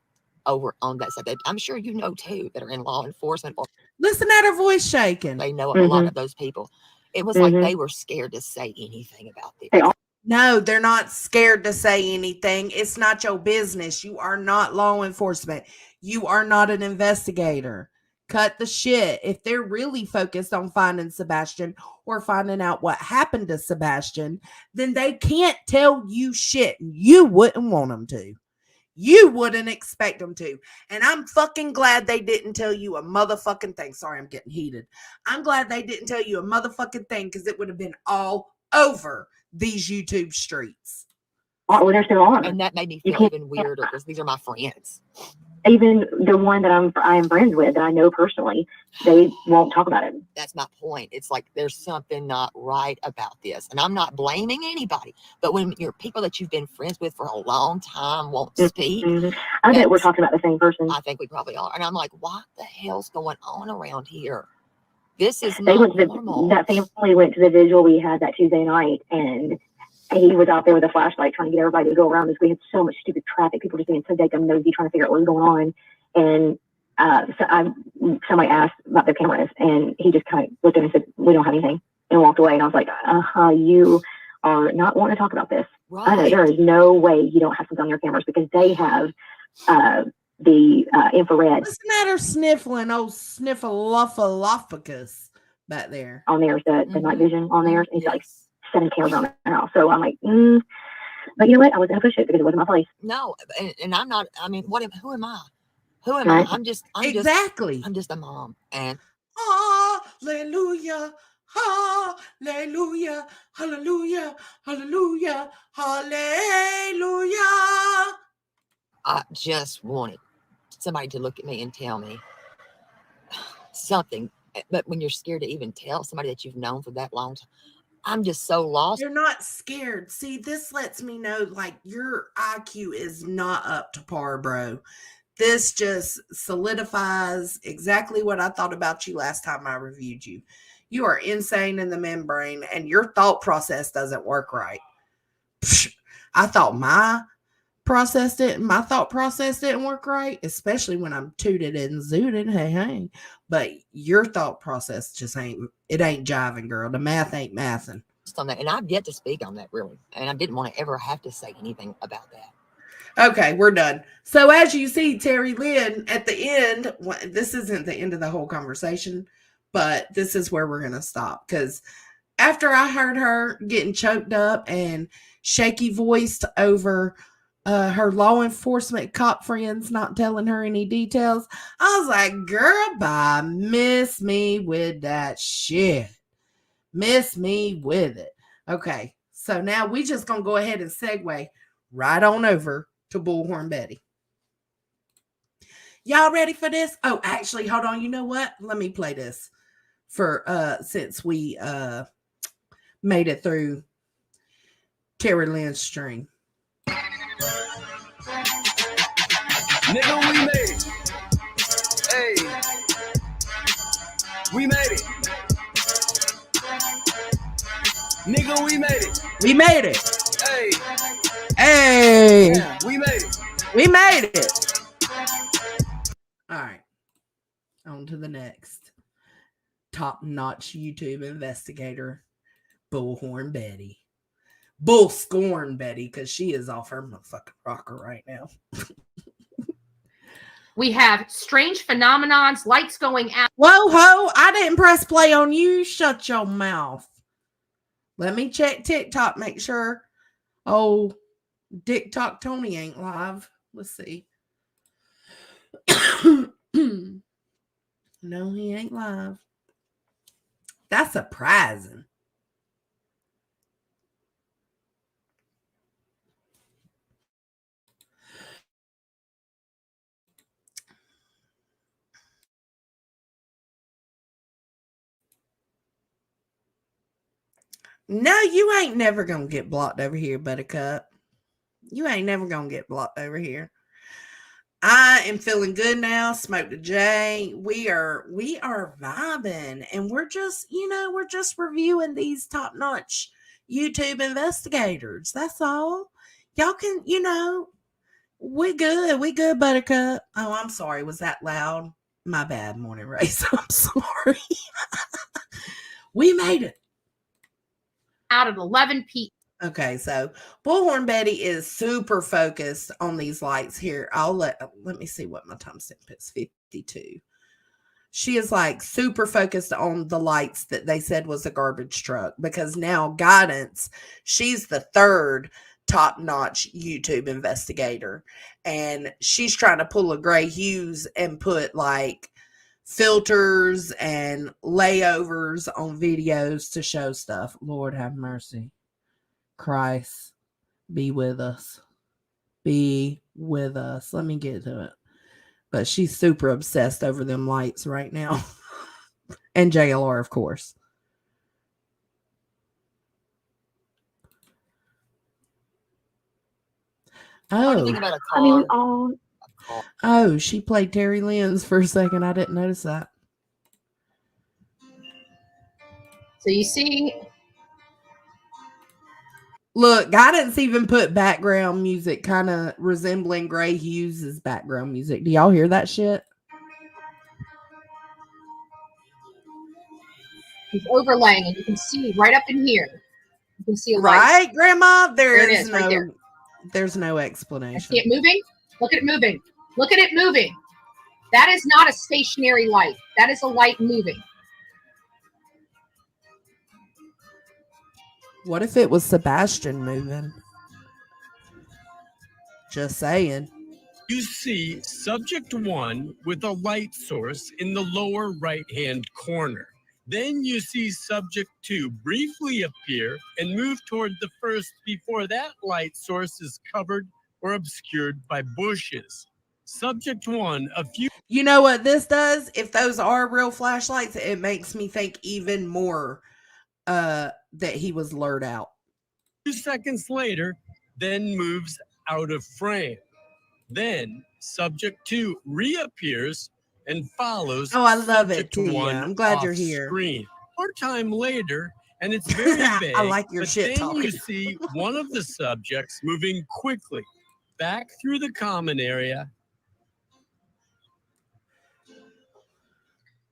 over on that side, I'm sure you know too, that are in law enforcement, or listen at her voice shaking. They know a lot of those people. It was like they were scared to say anything about this. No, they're not scared to say anything. It's not your business. You are not law enforcement. You are not an investigator. Cut the shit. If they're really focused on finding Sebastian or finding out what happened to Sebastian, then they can't tell you shit. You wouldn't want them to. You wouldn't expect them to. And I'm fucking glad they didn't tell you a motherfucking thing. Sorry, I'm getting heated. I'm glad they didn't tell you a motherfucking thing, because it would have been all over these YouTube streets. When they're still on. And that made me feel even weirder, because these are my friends. Even the one that I am friends with, that I know personally, they won't talk about it. That's my point. It's like there's something not right about this. And I'm not blaming anybody. But when your people that you've been friends with for a long time won't speak. I bet we're talking about the same person. I think we probably are. And I'm like, what the hell's going on around here? This is not normal. That family went to the vigil we had that Tuesday night, and he was out there with a flashlight trying to get everybody to go around us. We had so much stupid traffic, people just being so damn nosy, trying to figure out what was going on. And somebody asked about their cameras, and he just kind of looked at me and said, we don't have anything, and walked away. And I was like, you are not wanting to talk about this. Right. I know there is no way you don't have something on your cameras, because they have the infrared. Listen at her sniffling, old sniffleupagus back there. On there's the night vision on there. It's like 7 cameras on the house. So I'm like, but you know what? I was gonna push it because it wasn't my place. No, and I'm not. I mean, who am I? Who am I? I'm just a mom. And hallelujah, hallelujah, hallelujah, hallelujah, hallelujah. I just wanted somebody to look at me and tell me something. But when you're scared to even tell somebody that you've known for that long time, I'm just so lost. You're not scared. See, this lets me know, like, your IQ is not up to par, bro. This just solidifies exactly what I thought about you last time I reviewed you. You are insane in the membrane, and your thought process doesn't work right. I thought my thought process didn't work right, especially when I'm tooted and zooted. Hey. But your thought process just ain't jiving, girl. The math ain't mathing. On that, and I've yet to speak on that, really. And I didn't want to ever have to say anything about that. Okay, we're done. So as you see, Terry Lynn, at the end, this isn't the end of the whole conversation, but this is where we're going to stop. Because after I heard her getting choked up and shaky voiced over her law enforcement cop friends not telling her any details. I was like, girl, bye. Miss me with that shit. Miss me with it. Okay, so now we just gonna go ahead and segue right on over to Bullhorn Betty. Y'all ready for this? Oh, actually, hold on. You know what? Let me play this for since we made it through Terry Lynn's stream. Nigga, we made it. Hey. We made it. Nigga, we made it. We made it. Hey. Hey. Yeah, we made it. We made it. All right. On to the next. Top-notch YouTube investigator, Bullhorn Betty. BullSCORN Betty, because she is off her motherfucking rocker right now. We have strange phenomenons, lights going out. Whoa, ho, I didn't press play on you. Shut your mouth. Let me check TikTok, make sure. Oh, TikTok Tony ain't live. Let's see. No, he ain't live. That's surprising. No, you ain't never gonna get blocked over here, Buttercup. You ain't never gonna get blocked over here. I am feeling good now. Smoked a J. We are vibing, and we're just reviewing these top-notch YouTube investigators. That's all. Y'all can, we good, Buttercup. Oh, I'm sorry. Was that loud? My bad, Morning Race. I'm sorry. We made it. Out at 11 p.m. Okay, so Bullhorn Betty is super focused on these lights here. Let me see what my timestamp is. 52. She is like super focused on the lights that they said was a garbage truck, because now Guidance, she's the third top-notch YouTube investigator, and she's trying to pull a Gray Hughes and put like filters and layovers on videos to show stuff. Lord have mercy. Christ, be with us. Be with us. Let me get to it. But she's super obsessed over them lights right now. And JLR, of course. What do you think about a car? I mean, Oh, she played Terry Lynn's for a second. I didn't notice that. So you see, look, Guidance even put background music kind of resembling Gray Hughes' background music. Do y'all hear that shit? he's overlaying, and you can see right up in here. You can see a light. Right, Grandma? There it is, right there. There's no I explanation. see it moving. Look at it moving. Look at it moving. That is not a stationary light. That is a light moving. What if it was Sebastian moving? Just saying. You see subject 1 with a light source in the lower right-hand corner. Then you see subject 2 briefly appear and move toward the first before that light source is covered or obscured by bushes. Subject 1, a few... You know what this does? If those are real flashlights, it makes me think even more that he was lured out. 2 seconds later, then moves out of frame. Then subject 2 reappears and follows. Oh, I love it, subject 1 Tia. I'm glad you're off here. Screen. More time later, and it's very vague. I like your but shit then talking. you see one of the subjects moving quickly back through the common area.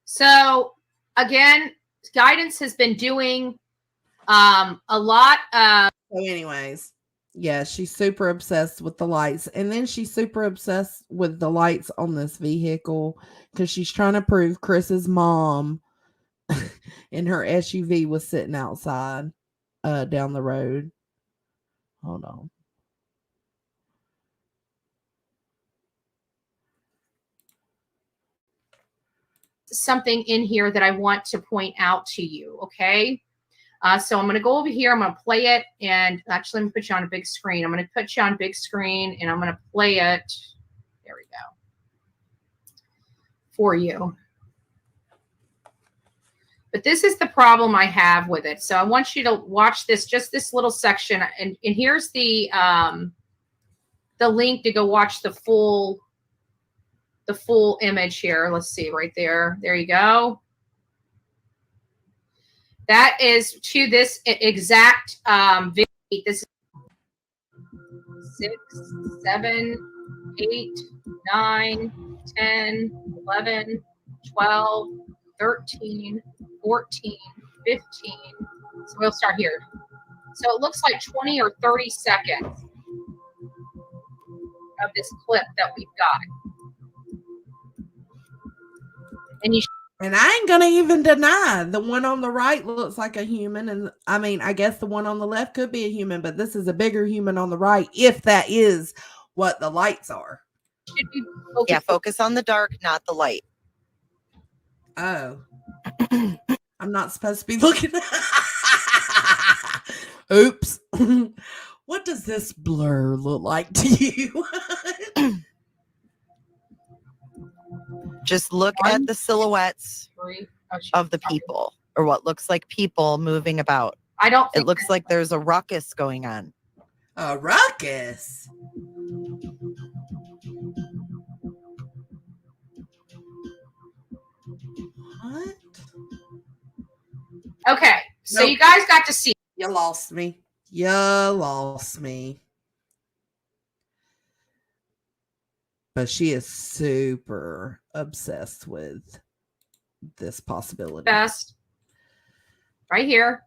So again, Guidance has been doing a lot of. So anyways, yeah, she's super obsessed with the lights. And then she's super obsessed with the lights on this vehicle because she's trying to prove Chris's mom in her SUV was sitting outside down the road. Hold on. something in here that I want to point out to you, okay? So I'm going to go over here. I'm going to play it. And actually, let me put you on a big screen. I'm going to put you on big screen, and I'm going to play it. There we go. For you. But this is the problem I have with it. So I want you to watch this, just this little section. And here's the link to go watch the full image here. Let's see right there. There you go. That is to this exact video. This is 6, 7, 8, 9, 10, 11, 12, 13, 14, 15. So we'll start here. So it looks like 20 or 30 seconds of this clip that we've got. And I ain't gonna even deny the one on the right looks like a human, and I mean, I guess the one on the left could be a human, but this is a bigger human on the right, if that is what the lights are. Yeah, focus on the dark, not the light. Oh. I'm not supposed to be looking. Oops. What does this blur look like to you? Just look at the silhouettes of the people, or what looks like people moving about. It looks like there's a ruckus going on. A ruckus? What? Okay, so you guys got to see. You lost me. You lost me. But she is super obsessed with this possibility. Best. Right here.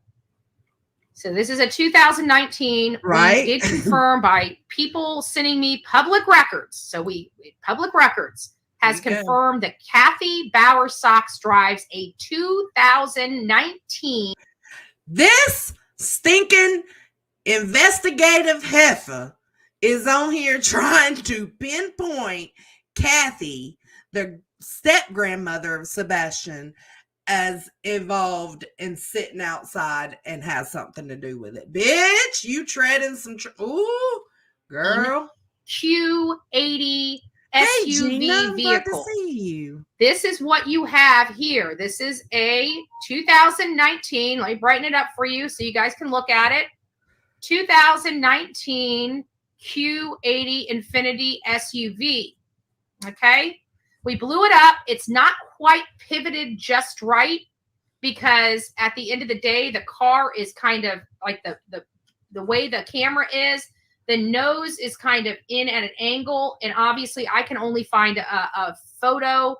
So this is a 2019. Right. We did confirm by people sending me public records. So public records has confirmed that Kathy Bowersox drives a 2019. This stinking investigative heifer is on here trying to pinpoint Kathy, the step-grandmother of Sebastian, as involved in sitting outside and has something to do with it. Bitch, you treading some... Ooh, girl. Q80 Hey, SUV Gina, I'm glad to vehicle. see you. This is what you have here. This is a 2019. Let me brighten it up for you so you guys can look at it. 2019 Q80 Infinity SUV. Okay. We blew it up. It's not quite pivoted just right because at the end of the day, the car is kind of like the way the camera is. The nose is kind of in at an angle, and obviously I can only find a photo.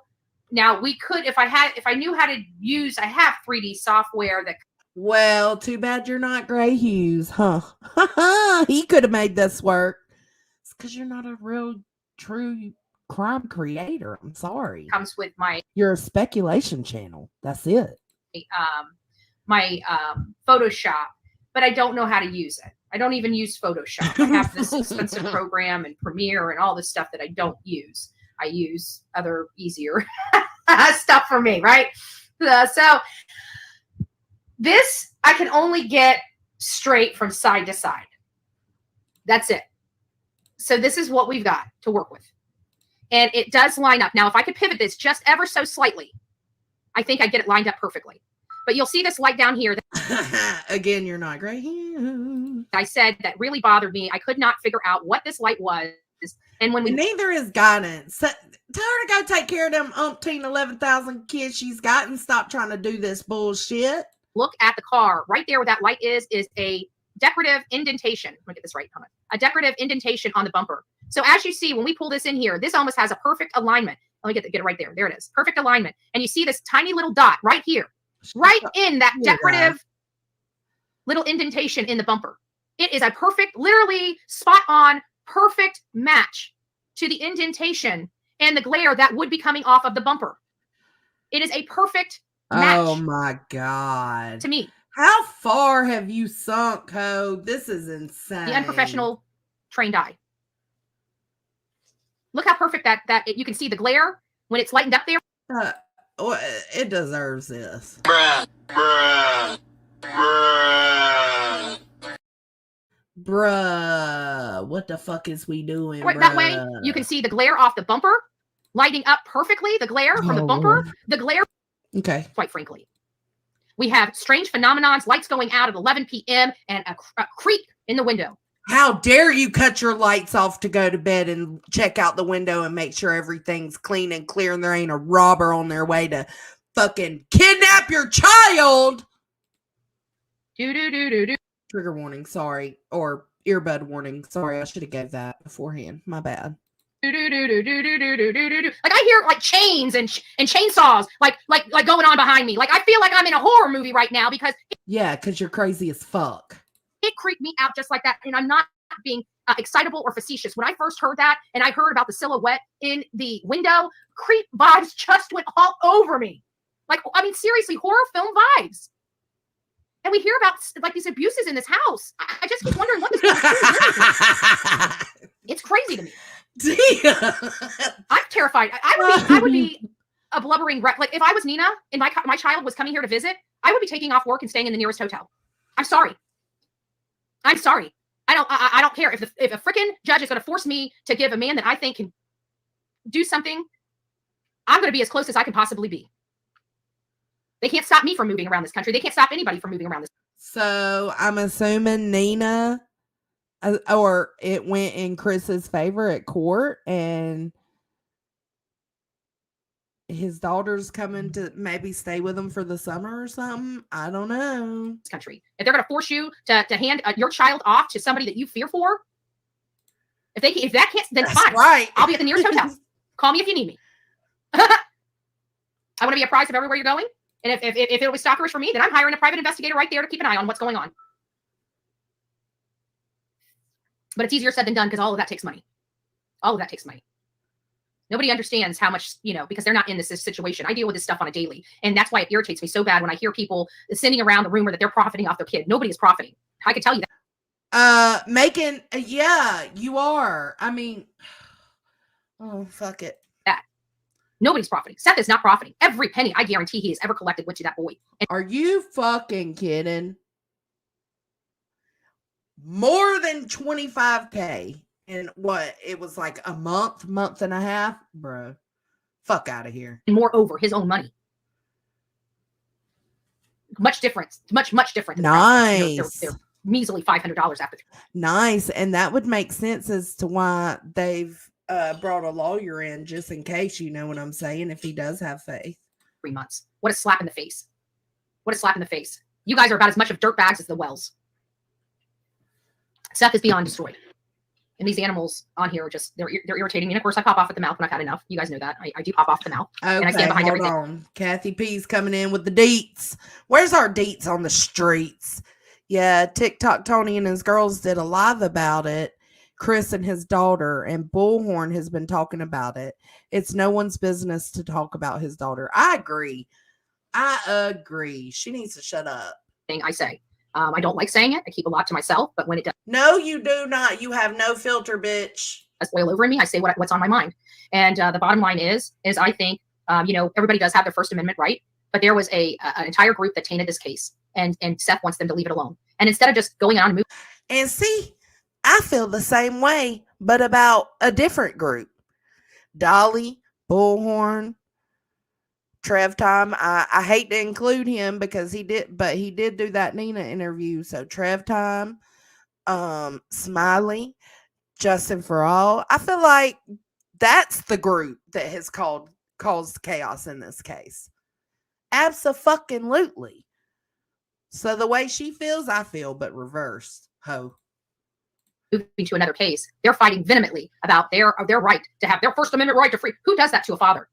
Now we could, if I knew how to use, I have 3D software that. Well, too bad you're not Gray Hughes, huh? He could have made this work. It's because you're not a real, true crime creator. I'm sorry. Comes with my. You're a speculation channel. That's it. My Photoshop, but I don't know how to use it. I don't even use Photoshop. I have this expensive program and Premiere and all this stuff that I don't use. I use other easier stuff for me, right? So this I can only get straight from side to side. That's it. So this is what we've got to work with. And it does line up. Now, if I could pivot this just ever so slightly, I think I'd get it lined up perfectly. But you'll see this light down here. Again, you're not Gray. I said that really bothered me. I could not figure out what this light was. And when we neither is guidance. Tell her to go take care of them 11,000 kids she's got and stop trying to do this bullshit. Look at the car right there where that light is a decorative indentation. Let me get this right. Hold on. A decorative indentation on the bumper. So as you see, when we pull this in here, this almost has a perfect alignment. Let me get it right there. There it is. Perfect alignment. And you see this tiny little dot right here. Right in that decorative little indentation in the bumper. It is a perfect, literally spot on, perfect match to the indentation and the glare that would be coming off of the bumper. It is a perfect match. Oh my God. To me. How far have you sunk, Ho? This is insane. The unprofessional trained eye. Look how perfect that you can see the glare when it's lightened up there. Well, it deserves this. Bruh, what the fuck is we doing, bruh? That way, you can see the glare off the bumper lighting up perfectly. The glare from the bumper, the glare. Okay. Quite frankly, we have strange phenomenons, lights going out at 11 p.m. and a creep in the window. How dare you cut your lights off to go to bed and check out the window and make sure everything's clean and clear and there ain't a robber on their way to fucking kidnap your child? Do. Trigger warning, sorry. Or earbud warning. Sorry, I should have gave that beforehand. My bad. Like I hear like chains and chainsaws like going on behind me. Like I feel like I'm in a horror movie right now because because you're crazy as fuck. It creeped me out just like that. And I'm not being excitable or facetious. When I first heard that and I heard about the silhouette in the window, creep vibes just went all over me. Like, I mean, seriously, horror film vibes. And we hear about like these abuses in this house. I just keep wondering what this is. It's crazy to me. Damn. I'm terrified. I would be a blubbering wreck. Like if I was Nina and my child was coming here to visit, I would be taking off work and staying in the nearest hotel. I'm sorry. I don't care if a freaking judge is going to force me to give a man that I think can do something. I'm going to be as close as I can possibly be. They can't stop me from moving around this country. They can't stop anybody from moving around this. So I'm assuming Nina, or it went in Chris's favor at court, and his daughter's coming to maybe stay with him for the summer or something. I don't know. This country. If they're going to force you to hand your child off to somebody that you fear for, if that can't, then That's fine. right. I'll be at the nearest hotel. Call me if you need me. I want to be apprised of everywhere you're going. And if it was stalkerish for me, then I'm hiring a private investigator right there to keep an eye on what's going on. But it's easier said than done because all of that takes money. All of that takes money. Nobody understands how much, because they're not in this situation. I deal with this stuff on a daily. And that's why it irritates me so bad when I hear people sending around the rumor that they're profiting off their kid. Nobody is profiting. I can tell you that. You are. I mean, oh, fuck it. Nobody's profiting. Seth is not profiting. Every penny I guarantee he has ever collected went to that boy. And are you fucking kidding? More than 25K in what? It was like a month and a half? Bro, fuck out of here. Moreover, his own money. Much different. Much different. Nice. They're measly $500 after. Nice. And that would make sense as to why they've brought a lawyer in just in case, you know what I'm saying, if he does have faith. 3 months. What a slap in the face. What a slap in the face. You guys are about as much of dirtbags as the Wells. Seth is beyond destroyed. And these animals on here are just, they're irritating me. And of course, I pop off at the mouth when I've had enough. You guys know that. I do pop off the mouth. Okay, and I stand behind everything. On. Kathy P's coming in with the deets. Where's our deets on the streets? Yeah, TikTok Tony and his girls did a live about it. Chris and his daughter, and Bullhorn has been talking about it. It's no one's business to talk about his daughter. I agree. She needs to shut up. Thing I say. I don't like saying it. I keep a lot to myself, but when it does. No, you do not. You have no filter, bitch. Oil over in me. I say what's on my mind. And the bottom line is I think, everybody does have their First Amendment right, but there was an entire group that tainted this case, and Seth wants them to leave it alone. And instead of just going on and moving. And see, I feel the same way, but about a different group. Dolly, Bullhorn, Trev Time. I hate to include him because he did do that Nina interview. So Trev Time, Smiley, Justin for All. I feel like that's the group that has caused chaos in this case. Abso-fucking-lutely. So the way she feels, I feel, but reversed. Ho. Moving to another case, they're fighting vehemently about their right to have their First Amendment right to free. Who does that to a father?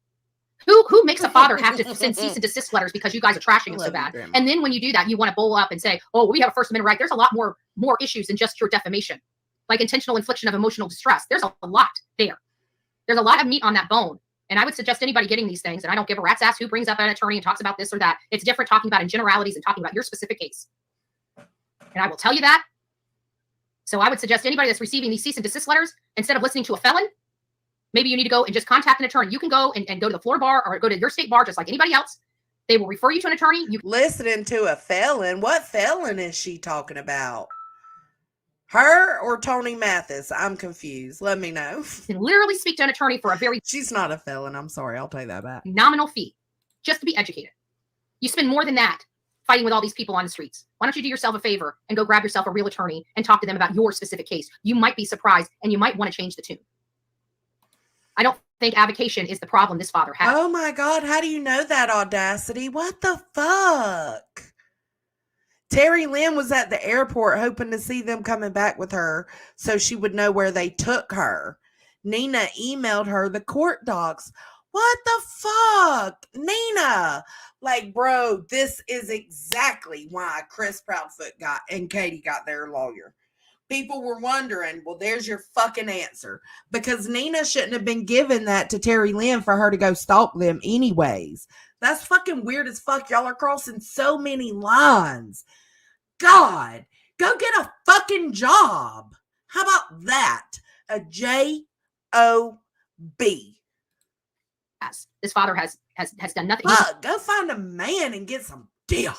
Who makes a father have to send cease and desist letters because you guys are trashing it so bad? And then when you do that, you want to bowl up and say, "Oh, we have a First Amendment right." There's a lot more issues than just your defamation, like intentional infliction of emotional distress. There's a lot there. There's a lot of meat on that bone. And I would suggest anybody getting these things, and I don't give a rat's ass who brings up an attorney and talks about this or that. It's different talking about in generalities and talking about your specific case. And I will tell you that. So I would suggest anybody that's receiving these cease and desist letters, instead of listening to a felon, Maybe you need to go and just contact an attorney. You can go and go to the floor bar or go to your state bar just like anybody else. They will refer you to an attorney. You Listening to a felon? What felon is she talking about? Her or Tony Mathis? I'm confused. Let me know. can literally speak to an attorney for a very She's not a felon. I'm sorry. I'll take that back. nominal fee just to be educated. You spend more than that fighting with all these people on the streets. Why don't you do yourself a favor and go grab yourself a real attorney and talk to them about your specific case? You might be surprised and you might want to change the tune. I don't think avocation is the problem this father has. Oh my God. How do you know that, Audacity? What the fuck? Terry Lynn was at the airport hoping to see them coming back with her so she would know where they took her. Nina emailed her the court docs. What the fuck? Nina. Like, bro, this is exactly why Chris Proudfoot and Katie got their lawyer. People were wondering, well, there's your fucking answer. Because Nina shouldn't have been given that to Terry Lynn for her to go stalk them anyways. That's fucking weird as fuck. Y'all are crossing so many lines. God, go get a fucking job. How about that? A J-O-B. This father has done nothing. Go find a man and get some dick.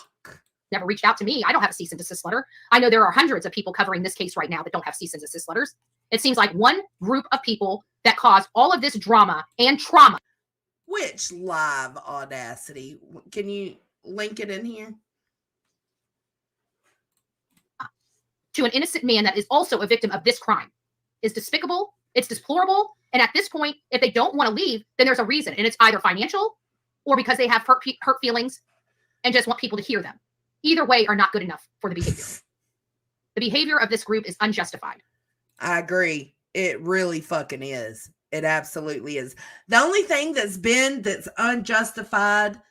Never reached out to me. I don't have a cease and desist letter. I know there are hundreds of people covering this case right now that don't have cease and desist letters. It seems like one group of people that caused all of this drama and trauma. Which live Audacity? Can you link it in here? To an innocent man that is also a victim of this crime is despicable. It's deplorable. And at this point, if they don't want to leave, then there's a reason. And it's either financial or because they have hurt feelings and just want people to hear them. Either way are not good enough for the behavior. The behavior of this group is unjustified. I agree. It really fucking is. It absolutely is. The only thing that's unjustified,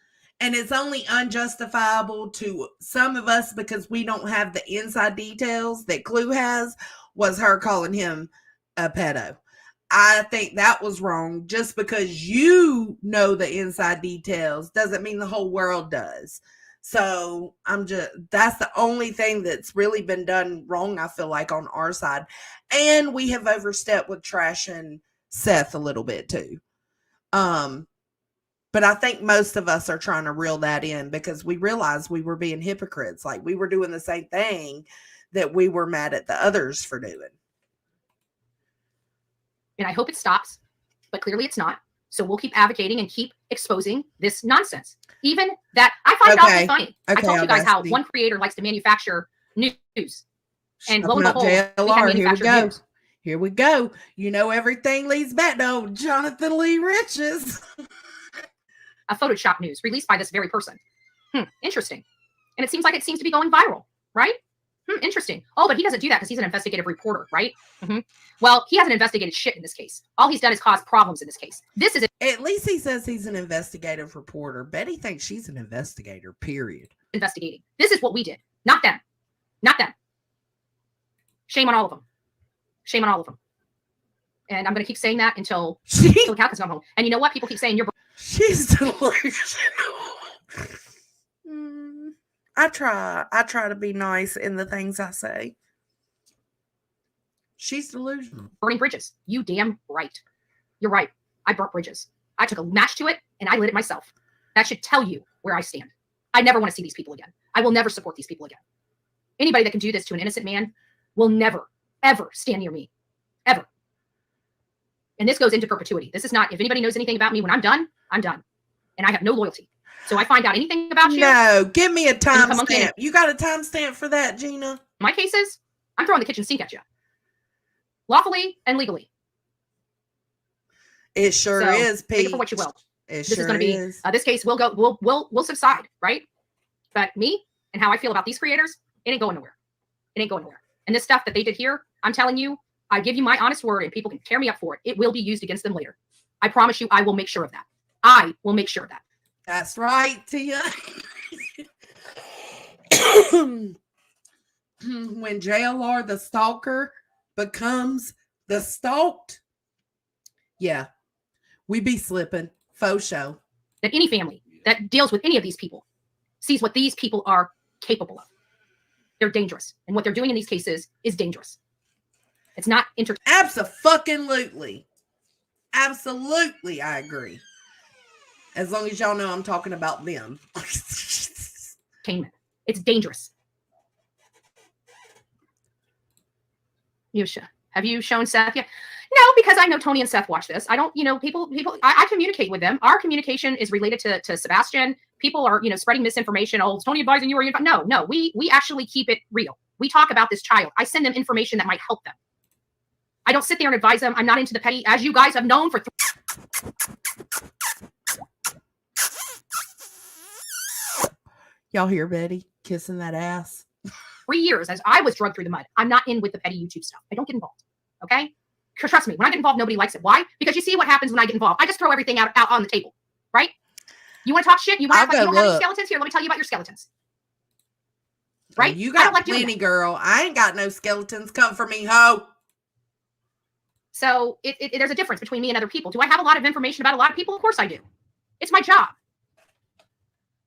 and it's only unjustifiable to some of us because we don't have the inside details that Clue has, was her calling him a pedo. I think that was wrong. Just because you know the inside details doesn't mean the whole world does. So that's the only thing that's really been done wrong, I feel like, on our side. And we have overstepped with trashing Seth a little bit too. But I think most of us are trying to reel that in because we realized we were being hypocrites. Like we were doing the same thing that we were mad at the others for doing. And I hope it stops, but clearly it's not. So we'll keep advocating and keep exposing this nonsense. Even that I find out is funny. I told you guys how one creator likes to manufacture news. And lo and behold, JLR, here we go. News. Here we go. You know, everything leads back to Jonathan Lee Riches. A Photoshop news released by this very person. Interesting. And it seems to be going viral, right? Interesting. Oh, but he doesn't do that because he's an investigative reporter, right? Well, he hasn't investigated shit in this case. All he's done is cause problems in this case. This is at least he says he's an investigative reporter. Betty thinks she's an investigator, period. Investigating. This is what we did. Not them. Not them. Shame on all of them. Shame on all of them. And I'm going to keep saying that until the cow can come home. And you know what? People keep saying she's delusional. I try to be nice in the things I say. She's delusional. Burning bridges. You damn right. You're right. I burnt bridges. I took a match to it and I lit it myself. That should tell you where I stand. I never want to see these people again. I will never support these people again. Anybody that can do this to an innocent man will never, ever stand near me. Ever. And this goes into perpetuity. This is not, if anybody knows anything about me, when I'm done, I'm done. And I have no loyalty. So I find out anything about you. No, give me a timestamp. You got a timestamp for that, Gina? My case is, I'm throwing the kitchen sink at you. Lawfully and legally. It sure is, Pete. Take it for what you will. This is going to be, this case will go, we'll subside, right? But me and how I feel about these creators, it ain't going nowhere. It ain't going nowhere. And this stuff that they did here, I'm telling you, I give you my honest word and people can tear me up for it. It will be used against them later. I promise you, I will make sure of that. I will make sure of that. That's right, Tia. When JLR the stalker becomes the stalked, yeah, we be slipping. Faux show. That any family that deals with any of these people sees what these people are capable of. They're dangerous. And what they're doing in these cases is dangerous. It's not Abso-fucking-lutely. Absolutely, I agree. As long as y'all know I'm talking about them. Entertainment. It's dangerous. Yusha, have you shown Seth yet? No, because I know Tony and Seth watch this. I don't, people, I communicate with them. Our communication is related to Sebastian. People are, spreading misinformation. Oh, is Tony advising you? Or no, we actually keep it real. We talk about this child. I send them information that might help them. I don't sit there and advise them. I'm not into the petty, as you guys have known for Y'all hear Betty kissing that ass? 3 years as I was drugged through the mud. I'm not in with the petty YouTube stuff. I don't get involved. Okay? Trust me, when I get involved, nobody likes it. Why? Because you see what happens when I get involved. I just throw everything out on the table, right? You want to talk shit? You don't have any skeletons? Here, let me tell you about your skeletons. Right? You got plenty, girl. I ain't got no skeletons. Come for me, ho. So there's a difference between me and other people. Do I have a lot of information about a lot of people? Of course I do. It's my job.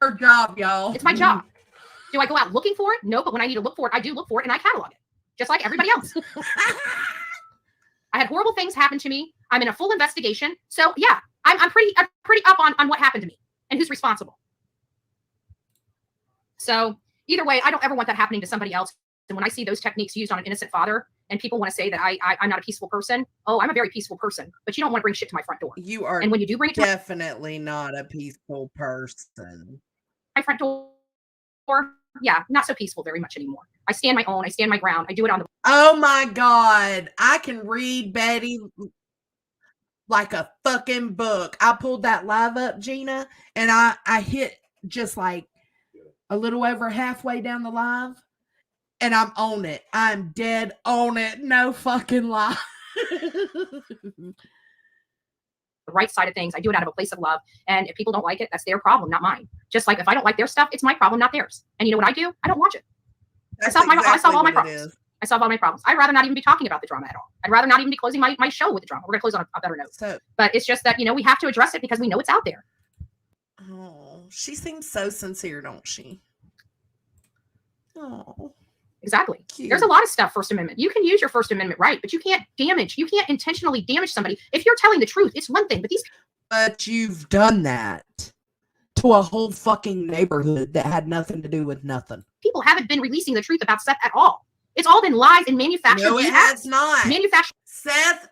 Her job, y'all. It's my job. Do I go out looking for it? No, but when I need to look for it, I do look for it and I catalog it, just like everybody else. I had horrible things happen to me. I'm in a full investigation. So yeah, I'm pretty up on what happened to me and who's responsible. So either way, I don't ever want that happening to somebody else. And when I see those techniques used on an innocent father and people want to say that I'm not a peaceful person. Oh, I'm a very peaceful person, but you don't want to bring shit to my front door. You are, and when you do bring it to definitely not a peaceful person. My front door, yeah, not so peaceful very much anymore. I stand my own. I stand my ground. I do it on the. Oh my God. I can read Betty like a fucking book. I pulled that live up, Gina, and I hit just like a little over halfway down the live, and I'm on it. I'm dead on it. No fucking lie. The right side of things. I do it out of a place of love. And if people don't like it, that's their problem, not mine. Just like if I don't like their stuff, it's my problem, not theirs. And you know what I do? I don't watch it. I solve all my problems. I solve all my problems. I'd rather not even be talking about the drama at all. I'd rather not even be closing my show with the drama. We're going to close on a better note. But it's just that, we have to address it because we know it's out there. Oh, she seems so sincere, don't she? Oh. Exactly. Cute. There's a lot of stuff, First Amendment. You can use your First Amendment right, but you can't intentionally damage somebody. If you're telling the truth, it's one thing, but you've done that to a whole fucking neighborhood that had nothing to do with nothing. People haven't been releasing the truth about Seth at all. It's all been lies and manufactured. No, it has not. Manufactured. Seth,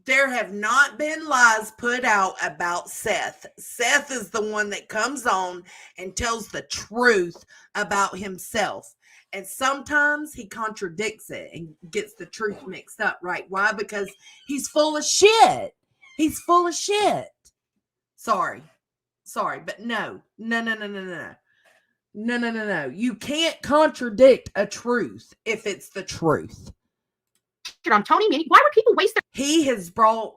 there have not been lies put out about Seth. Seth is the one that comes on and tells the truth about himself. And sometimes he contradicts it and gets the truth mixed up, right? Why? Because he's full of shit. He's full of shit. Sorry, but no. You can't contradict a truth if it's the truth. On Tony, why would people waste their... He has brought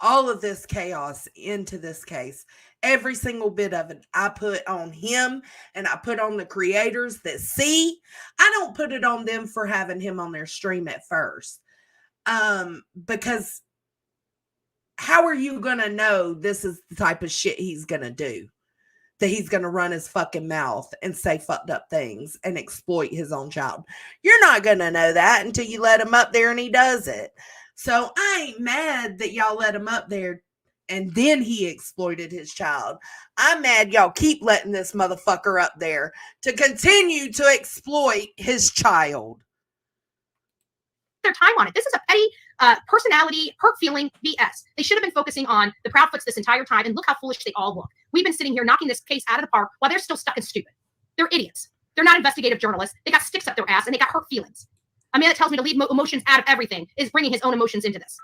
all of this chaos into this case. Every single bit of it I put on him, and I put on the creators that see. I don't put it on them for having him on their stream at first. Because how are you going to know this is the type of shit he's going to do? That he's going to run his fucking mouth and say fucked up things and exploit his own child. You're not going to know that until you let him up there and he does it. So I ain't mad that y'all let him up there and then he exploited his child. I'm mad y'all keep letting this motherfucker up there to continue to exploit his child. Their time on it. This is a petty personality, hurt feeling BS. They should have been focusing on the Proudfoots this entire time, and look how foolish they all look. We've been sitting here knocking this case out of the park while they're still stuck and stupid. They're idiots. They're not investigative journalists. They got sticks up their ass and they got hurt feelings. A man that tells me to leave emotions out of everything is bringing his own emotions into this.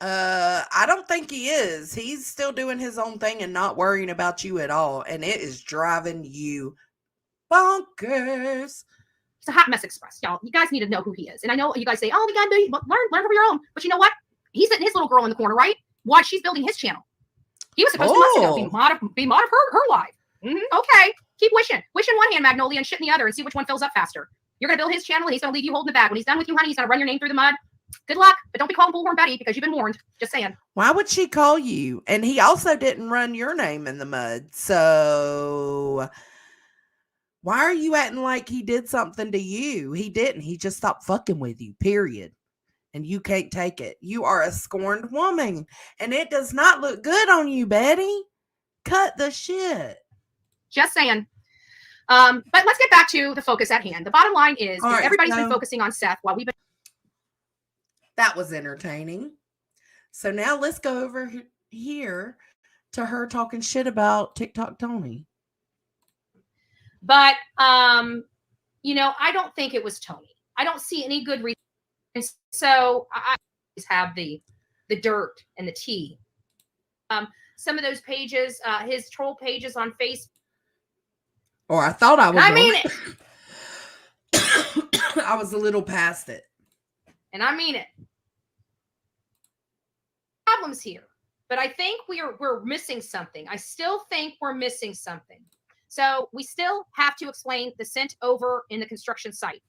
I don't think he is. He's still doing his own thing and not worrying about you at all. And it is driving you bonkers. He's a hot mess express, y'all. You guys need to know who he is. And I know you guys say, oh, we got to learn from your own. But you know what? He's letting his little girl in the corner, right? While she's building his channel. He was supposed to months ago be mod of her life. Okay. Keep wishing one hand, Magnolia, and shit in the other and see which one fills up faster. You're going to build his channel and he's going to leave you holding the bag. When he's done with you, honey, he's going to run your name through the mud. Good luck, but don't be calling BullSCORN Betty because you've been warned. Just saying. Why would she call you? And he also didn't run your name in the mud. So why are you acting like he did something to you? He didn't. He just stopped fucking with you, period. and you can't take it. You are a scorned woman, and it does not look good on you, Betty. Cut the shit. Just saying. But let's get back to the focus at hand. The bottom line is right, everybody's been focusing on Seth while we've been. That was entertaining. So now let's go over here to her talking shit about TikTok Tony. But, you know, I don't think it was Tony. I don't see any good reason. And so I always have the dirt and the tea. Some of those pages, his troll pages on Facebook. Or I thought I was. I mean it. I was a little past it. And I mean it. Problems here. But I think we're missing something. I still think we're missing something. So we still have to explain the scent over in the construction site.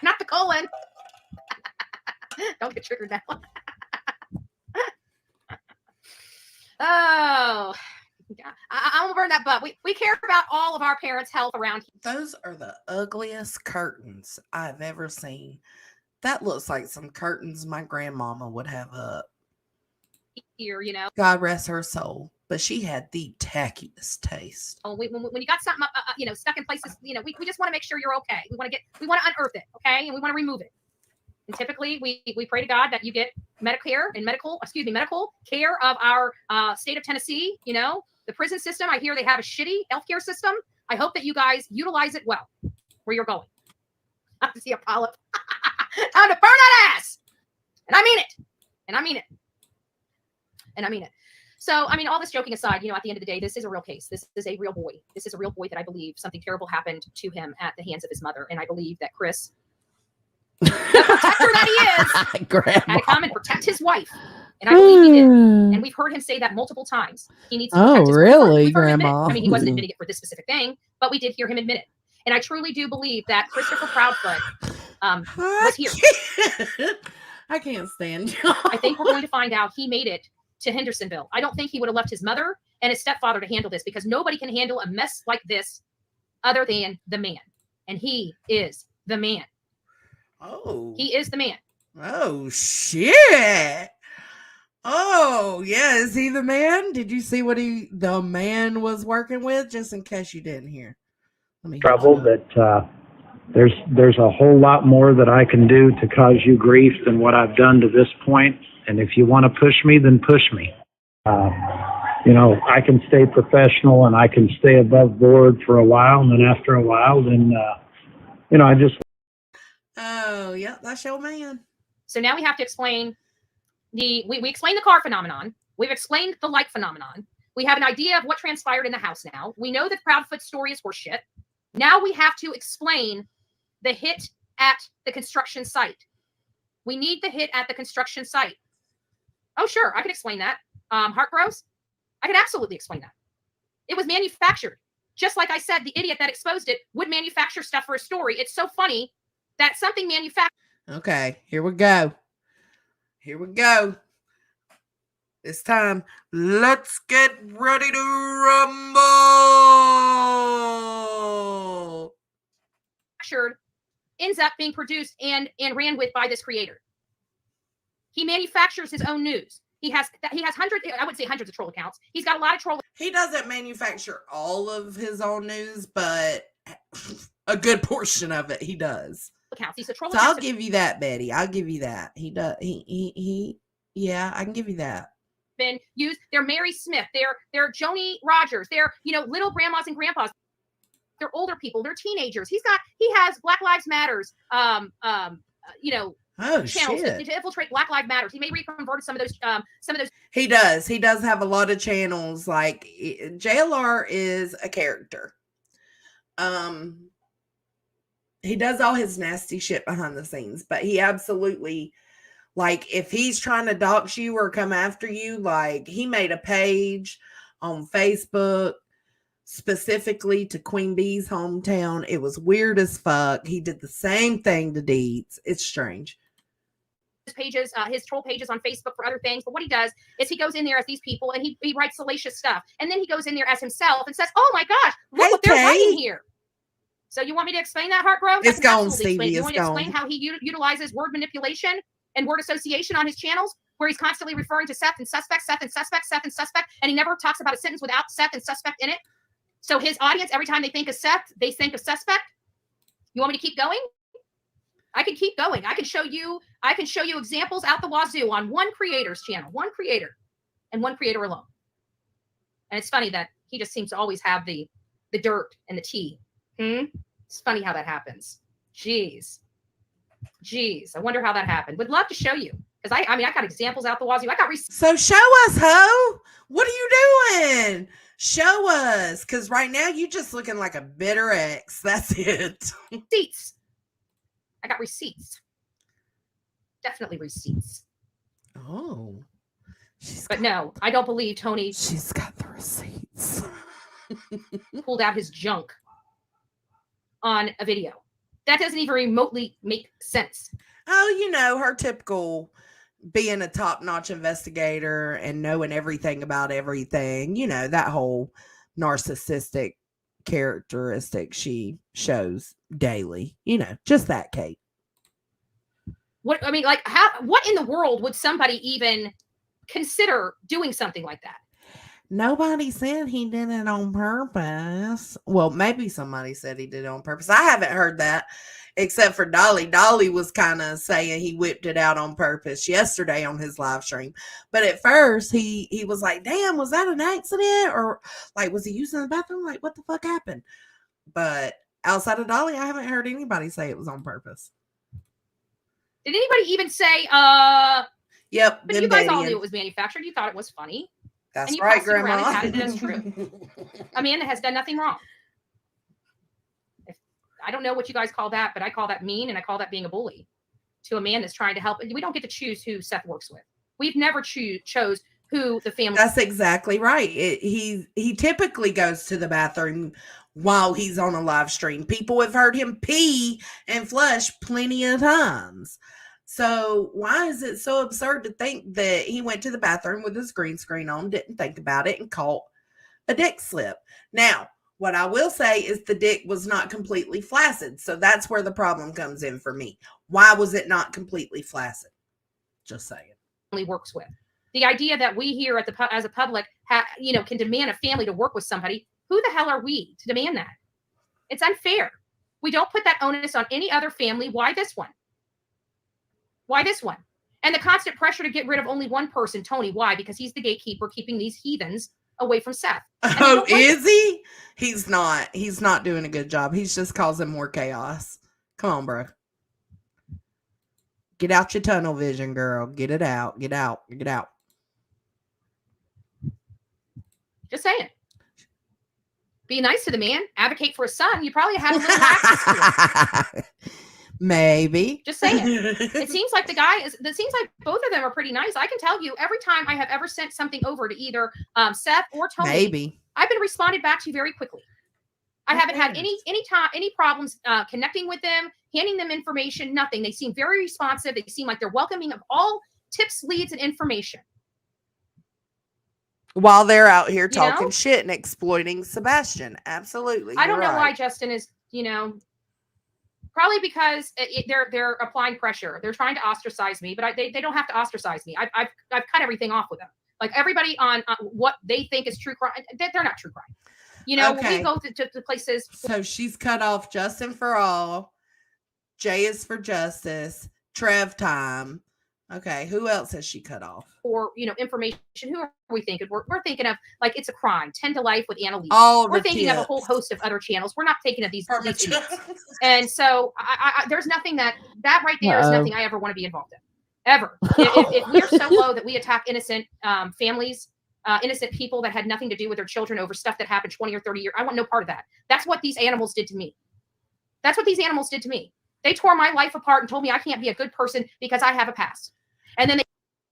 Not the colon. Don't get triggered now. Oh, I'm gonna burn that butt. We care about all of our parents' health around here. Those are the ugliest curtains I've ever seen. That looks like some curtains my grandmama would have up. Here, you know. God rest her soul, but she had the tackiest taste. Oh, when you got something, you know, stuck in places, you know, we just want to make sure you're okay. We want to unearth it, okay, and we want to remove it. And typically, we pray to God that you get medical care of our state of Tennessee. You know, the prison system. I hear they have a shitty healthcare system. I hope that you guys utilize it well where you're going. I have to see a polyp. Time to burn that ass. And I mean it. And I mean it. And I mean it. So, I mean, all this joking aside, you know, at the end of the day, this is a real case. This is a real boy. This is a real boy that I believe something terrible happened to him at the hands of his mother. And I believe that Chris, the protector that he is, had to come and protect his wife. And I believe he did. And we've heard him say that multiple times. He needs to protect his really, wife. Grandma? I mean, he wasn't admitting it for this specific thing, but we did hear him admit it. And I truly do believe that Christopher Proudfoot was here. I can't stand you. I think we're going to find out he made it to Hendersonville. I don't think he would have left his mother and his stepfather to handle this, because nobody can handle a mess like this other than the man. And he is the man. Oh. He is the man. Oh, shit. Oh, yeah. Is he the man? Did you see what the man was working with? Just in case you didn't hear. Trouble that there's a whole lot more that I can do to cause you grief than what I've done to this point. And if you want to push me, then push me. You know, I can stay professional and I can stay above board for a while. And then after a while, then, you know, I just. Oh, yeah, that's your man. So now we have to explain we explained the car phenomenon. We've explained the light phenomenon. We have an idea of what transpired in the house now. We know that Proudfoot's story is horseshit. Now we have to explain the hit at the construction site. We need the hit at the construction site. Oh, sure, I can explain that. Heart Bros, I can absolutely explain that. It was manufactured. Just like I said, the idiot that exposed it would manufacture stuff for a story. It's so funny that something manufactured. Okay, here we go. Here we go. This time, let's get ready to rumble. Ends up being produced and ran with by this creator. He manufactures his own news. He has hundreds, I would say hundreds of troll accounts. He's got a lot of troll. He doesn't manufacture all of his own news, but a good portion of it he does. Accounts. He's a troll. So I'll give you that, Betty. I'll give you that. He does. Yeah, I can give you that. Been used. They're Mary Smith. They're Joni Rogers. They're, you know, little grandmas and grandpas. They're older people. They're teenagers. He has Black Lives Matters. You know. Oh, channels shit. To infiltrate Black Lives Matters. He may reconvert some of those. He does. He does have a lot of channels. Like JLR is a character. He does all his nasty shit behind the scenes, but he absolutely, like, if he's trying to dox you or come after you, like, he made a page on Facebook specifically to Queen Bee's hometown. It was weird as fuck. He did the same thing to Deeds. It's strange. Pages, his troll pages on Facebook for other things. But what he does is he goes in there as these people and he writes salacious stuff. And then he goes in there as himself and says, oh my gosh, look what they're writing here. So you want me to explain that, Heartgrove? It's gone, Absolutely explain it. Stevie. You It's want me to gone. explain how he utilizes word manipulation and word association on his channels, where he's constantly referring to Seth and suspect, Seth and suspect, Seth and suspect, and he never talks about a sentence without Seth and suspect in it. So his audience, every time they think of Seth, they think of suspect. You want me to keep going? I can keep going. I can show you examples out the wazoo on one creator's channel, one creator, and one creator alone. And it's funny that he just seems to always have the dirt and the tea. It's funny how that happens. Jeez. I wonder how that happened. Would love to show you. Because I got examples out the wazoo. I got receipts. So show us, ho. What are you doing? Show us. Because right now you just looking like a bitter ex. That's it. Receipts. I got receipts. Definitely receipts. Oh. But no, I don't believe Tony. She's got the receipts. Pulled out his junk on a video. That doesn't even remotely make sense. Oh, you know, her typical being a top-notch investigator and knowing everything about everything. You know, that whole narcissistic characteristic she shows daily. You know, just that, Kate. What in the world would somebody even consider doing something like that? Nobody said he did it on purpose. Well, maybe somebody said he did it on purpose. I haven't heard that except for Dolly. Dolly was kind of saying he whipped it out on purpose yesterday on his live stream. But at first he was like, damn, was that an accident? Or like, was he using the bathroom? Like, what the fuck happened? But outside of Dolly, I haven't heard anybody say it was on purpose. Did anybody even say, Yep. But you guys all knew it was manufactured. You thought it was funny. That's and you right, passed it around Grandma. and touted it as true. Amanda has done nothing wrong. I don't know what you guys call that, but I call that mean, and I call that being a bully to a man that's trying to help. We don't get to choose who Seth works with. We've never chose who the family. That's exactly right. He typically goes to the bathroom while he's on a live stream. People have heard him pee and flush plenty of times. So why is it so absurd to think that he went to the bathroom with his green screen on, didn't think about it, and caught a dick slip? Now, what I will say is the dick was not completely flaccid. So that's where the problem comes in for me. Why was it not completely flaccid? Just saying. Works with. The idea that we here as a public, can demand a family to work with somebody. Who the hell are we to demand that? It's unfair. We don't put that onus on any other family. Why this one? Why this one? And the constant pressure to get rid of only one person, Tony. Why? Because he's the gatekeeper keeping these heathens away from Seth. Oh, is he? He's not. He's not doing a good job. He's just causing more chaos. Come on, bro. Get out your tunnel vision, girl. Get it out. Get out. Get out. Just saying. Be nice to the man. Advocate for his son. You probably have a little access to it. Maybe. Just saying. It seems like both of them are pretty nice. I can tell you every time I have ever sent something over to either Seth or Tony, maybe I've been responded back to very quickly. I haven't had any problems connecting with them, handing them information, nothing. They seem very responsive. They seem like they're welcoming of all tips, leads, and information. While they're out here talking shit and exploiting Sebastian. Absolutely. I don't know why Justin is, probably because they're applying pressure. They're trying to ostracize me, but they don't have to ostracize me. I've cut everything off with them. Like everybody on what they think is true crime, they're not true crime. When we go to places. So she's cut off Justin for all, Jay is for justice, Trev time. Okay, who else has she cut off? Or information. Who are we thinking? We're thinking of like It's a Crime, 10 to Life with Annalise. We're thinking of a whole host of other channels. We're not thinking of these idiots. And so there's nothing that right there is nothing I ever want to be involved in. Ever. If we're so low that we attack innocent families, innocent people that had nothing to do with their children over stuff that happened 20 or 30 years, I want no part of that. That's what these animals did to me. They tore my life apart and told me I can't be a good person because I have a past. And then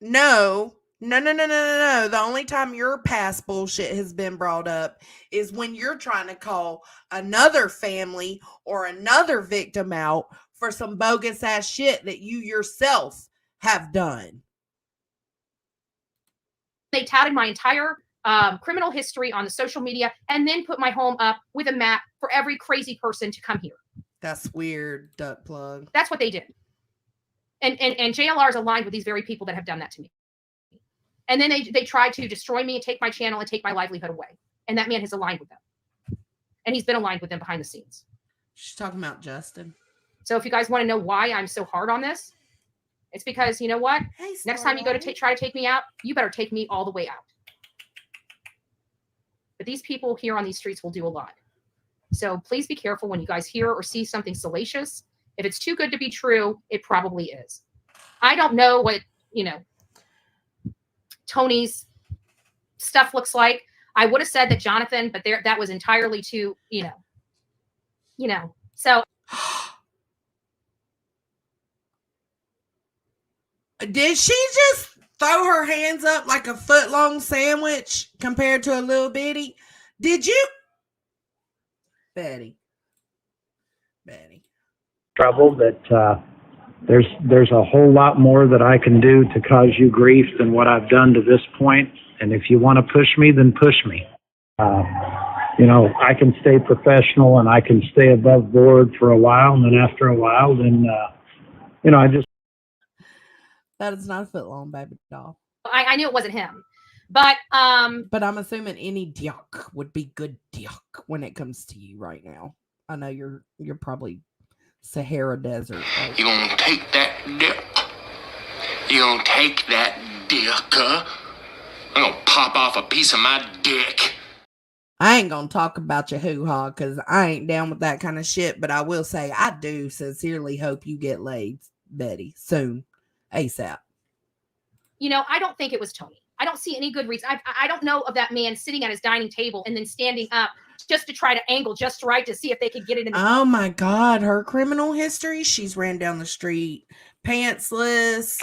No. The only time your past bullshit has been brought up is when you're trying to call another family or another victim out for some bogus ass shit that you yourself have done. They touted my entire criminal history on the social media, and then put my home up with a map for every crazy person to come here. That's weird, duck plug. That's what they did. And JLR is aligned with these very people that have done that to me. And then they tried to destroy me and take my channel and take my livelihood away. And that man has aligned with them. And he's been aligned with them behind the scenes. She's talking about Justin. So if you guys want to know why I'm so hard on this, it's because, you know what? Hey, next time you go to try to take me out, you better take me all the way out. But these people here on these streets will do a lot. So please be careful when you guys hear or see something salacious. If it's too good to be true, it probably is. I don't know what, Tony's stuff looks like. I would have said that Jonathan, but that was entirely too, so. Did she just throw her hands up like a foot-long sandwich compared to a little bitty? Did you? Betty. Trouble that there's a whole lot more that I can do to cause you grief than what I've done to this point. And if you want to push me, then push me. I can stay professional and I can stay above board for a while. And then after a while, then, I just. That is not a foot long, baby doll. I knew it wasn't him. But I'm assuming any duck would be good duck when it comes to you right now. I know you're probably Sahara Desert. Right? You gonna take that dick? You gonna take that dick, huh? I'm gonna pop off a piece of my dick. I ain't gonna talk about your hoo-ha because I ain't down with that kind of shit, but I will say I do sincerely hope you get laid, Betty, soon. ASAP. I don't think it was Tony. I don't see any good reason. I don't know of that man sitting at his dining table and then standing up just to try to angle just right to see if they could get it in. Oh my God. Her criminal history. She's ran down the street pantsless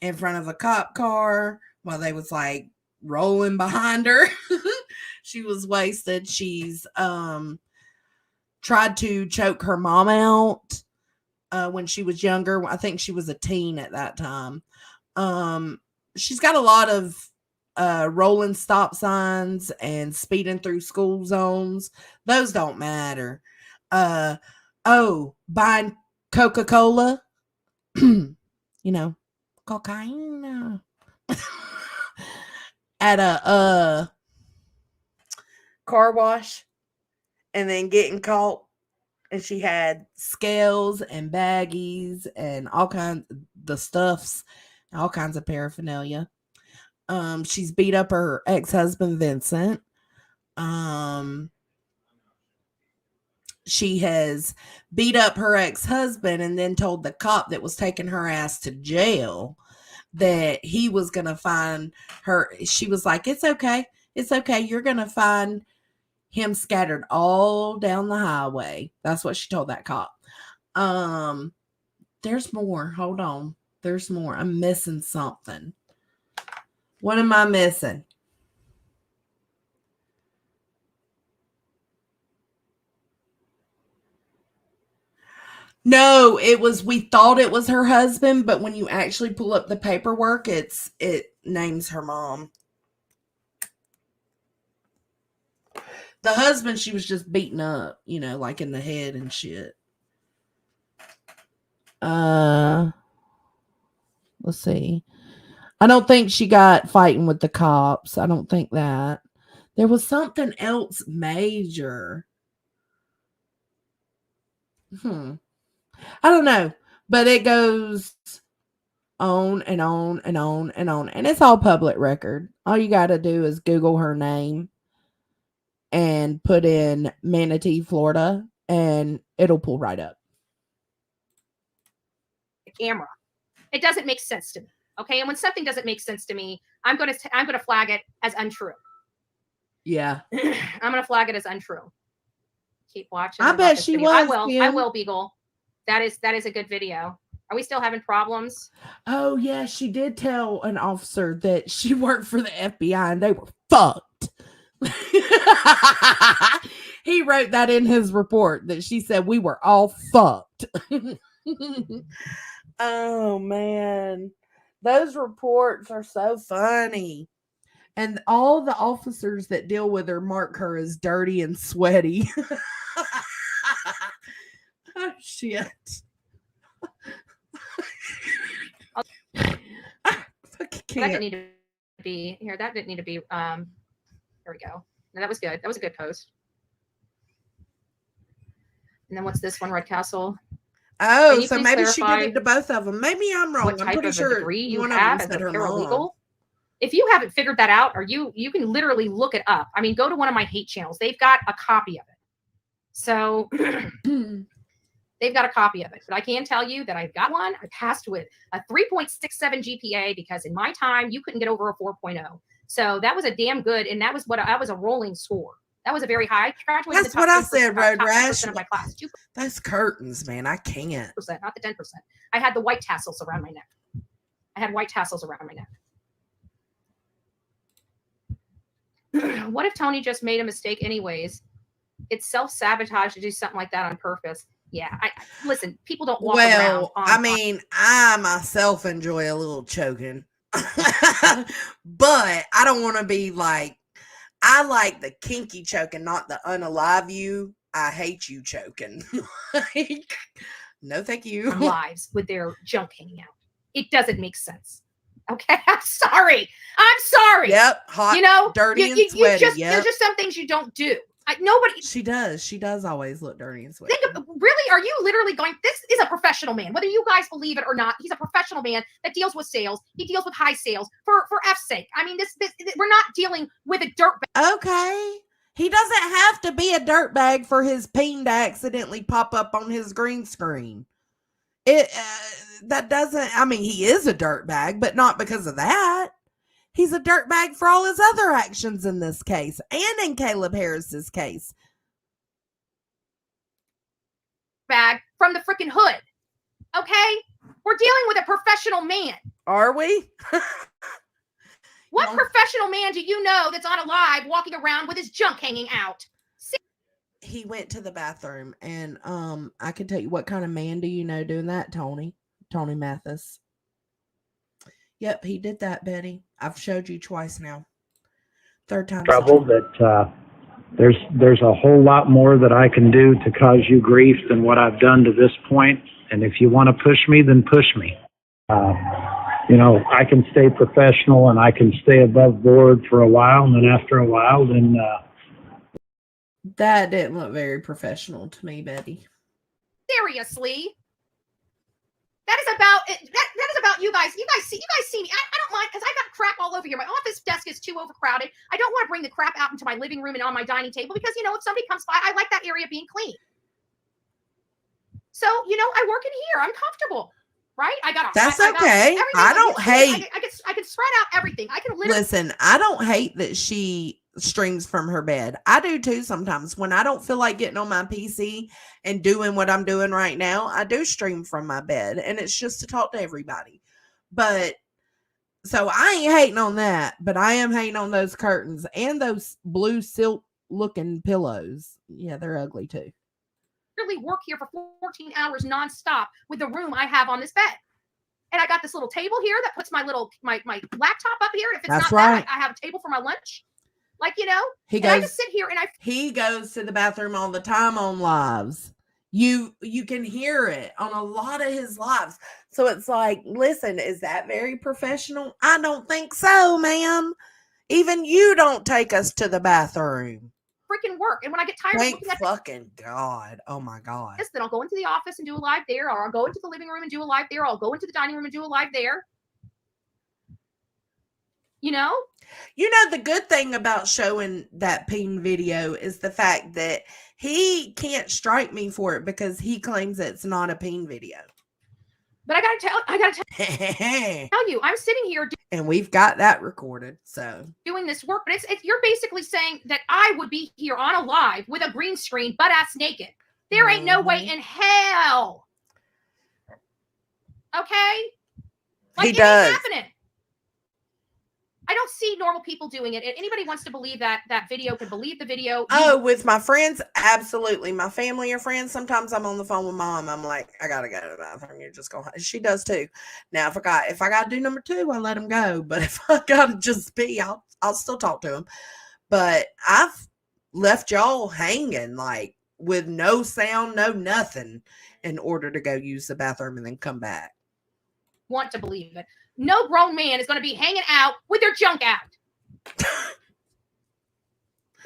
in front of a cop car while they was like rolling behind her. She was wasted. She's tried to choke her mom out when she was younger. I think she was a teen at that time. She's got a lot of rolling stop signs and speeding through school zones. Those don't matter. Buying Coca-Cola. Cocaine. At a car wash and then getting caught. And she had scales and baggies and all kinds of the stuffs, all kinds of paraphernalia. She's beat up her ex-husband, Vincent. She has beat up her ex-husband and then told the cop that was taking her ass to jail that he was going to find her. She was like, it's okay. You're going to find him scattered all down the highway. That's what she told that cop. There's more. Hold on. There's more. I'm missing something. What am I missing? No, we thought it was her husband, but when you actually pull up the paperwork, it names her mom. The husband, she was just beaten up, like in the head and shit. Let's see. I don't think she got fighting with the cops. I don't think that. There was something else major. I don't know. But it goes on and on and on and on. And it's all public record. All you got to do is Google her name and put in Manatee, Florida, and it'll pull right up. The camera. It doesn't make sense to me. Okay. And when something doesn't make sense to me, I'm going to flag it as untrue. Yeah. I'm going to flag it as untrue. Keep watching. I bet she video. was. I will, Beagle. That is a good video. Are we still having problems? Oh, yeah. She did tell an officer that she worked for the FBI and they were fucked. He wrote that in his report that she said we were all fucked. Oh, man. Those reports are so funny. And all the officers that deal with her mark her as dirty and sweaty. Oh, shit. I fucking That didn't can't. need to be here. That didn't need to be. There we go. No, that was good. That was a good post. And then what's this one? Red Castle. Oh, you so please maybe she did clarify it to both of them. Maybe I'm wrong. What I'm type pretty of a sure degree you one of have them as a said her mom. paralegal? If you haven't figured that out, or you can literally look it up. I mean, go to one of my hate channels. They've got a copy of it. So they've got a copy of it. But I can tell you that I've got one. I passed with a 3.67 GPA because in my time you couldn't get over a 4.0. So that was a damn good, and that was a rolling score. That was a very high. I graduated. That's what I said, Road top Rash. 10% of my class. 2%, Those curtains, man, I can't. not the 10%. I had the white tassels around my neck. I had white tassels around my neck. What if Tony just made a mistake anyways? It's self-sabotage to do something like that on purpose. Yeah, listen, people don't walk around. I mean, I myself enjoy a little choking. But I don't want to be like, I like the kinky choking, not the unalive you. I hate you choking. Like, no, thank you. Lives with their junk hanging out. It doesn't make sense. Okay, I'm sorry. I'm sorry. Yep, hot, dirty, and sweaty. There's just some things you don't do. Nobody. She does. She does always look dirty and sweaty. Really, are you literally going? This is a professional man. Whether you guys believe it or not, he's a professional man that deals with sales. He deals with high sales. For F's sake, I mean, this we're not dealing with a dirt bag. Okay. He doesn't have to be a dirtbag for his peen to accidentally pop up on his green screen. That doesn't, I mean, he is a dirtbag, but not because of that. He's a dirtbag for all his other actions in this case and in Caleb Harris's case. Bag from the freaking hood. Okay? We're dealing with a professional man. Are we? What professional man do you know that's on a live walking around with his junk hanging out? He went to the bathroom, and I can tell you what kind of man do you know doing that, Tony Mathis. Yep, he did that, Betty. I've showed you twice now. Third time. Trouble that there's a whole lot more that I can do to cause you grief than what I've done to this point. And if you want to push me, then push me. I can stay professional and I can stay above board for a while, and then after a while, then. That didn't look very professional to me, Betty. Seriously. That is about you guys. You guys see me. I don't mind because I got crap all over here. My office desk is too overcrowded. I don't want to bring the crap out into my living room and on my dining table because, if somebody comes by, I like that area being clean. So, I work in here. I'm comfortable, right? That's okay. I don't hate. I can spread out everything. I can literally. Listen, I don't hate that she streams from her bed. I do too sometimes. When I don't feel like getting on my PC and doing what I'm doing right now, I do stream from my bed, and it's just to talk to everybody. But so I ain't hating on that, but I am hating on those curtains and those blue silk looking pillows. Yeah, they're ugly too. Really work here for 14 hours nonstop with the room I have on this bed. And I got this little table here that puts my laptop up here. If it's That's not right. that, I have a table for my lunch. I just sit here and he goes to the bathroom all the time on lives. You can hear it on a lot of his lives. So it's like, listen, is that very professional? I don't think so, ma'am. Even you don't take us to the bathroom. Freaking work. And when I get tired Thank of looking at fucking God. Oh my God. this, then I'll go into the office and do a live there, or I'll go into the living room and do a live there, or I'll go into the dining room and do a live there. The good thing about showing that peen video is the fact that he can't strike me for it because he claims it's not a peen video. But I gotta tell you, I'm sitting here and we've got that recorded. So doing this work, but it's you're basically saying that I would be here on a live with a green screen, butt ass naked. There ain't no way in hell. Okay, he does. Ain't happening. I don't see normal people doing it. If anybody wants to believe that video, can believe the video. With my friends, absolutely. My family or friends, sometimes I'm on the phone with mom. I'm like, I gotta go to the bathroom. You're just going. She does too. Now, if I gotta do number 2, I let them go. But if I gotta just be, I'll I'll still talk to him. But I've left y'all hanging like with no sound, no nothing in order to go use the bathroom and then come back. Want to believe it. No grown man is going to be hanging out with their junk out.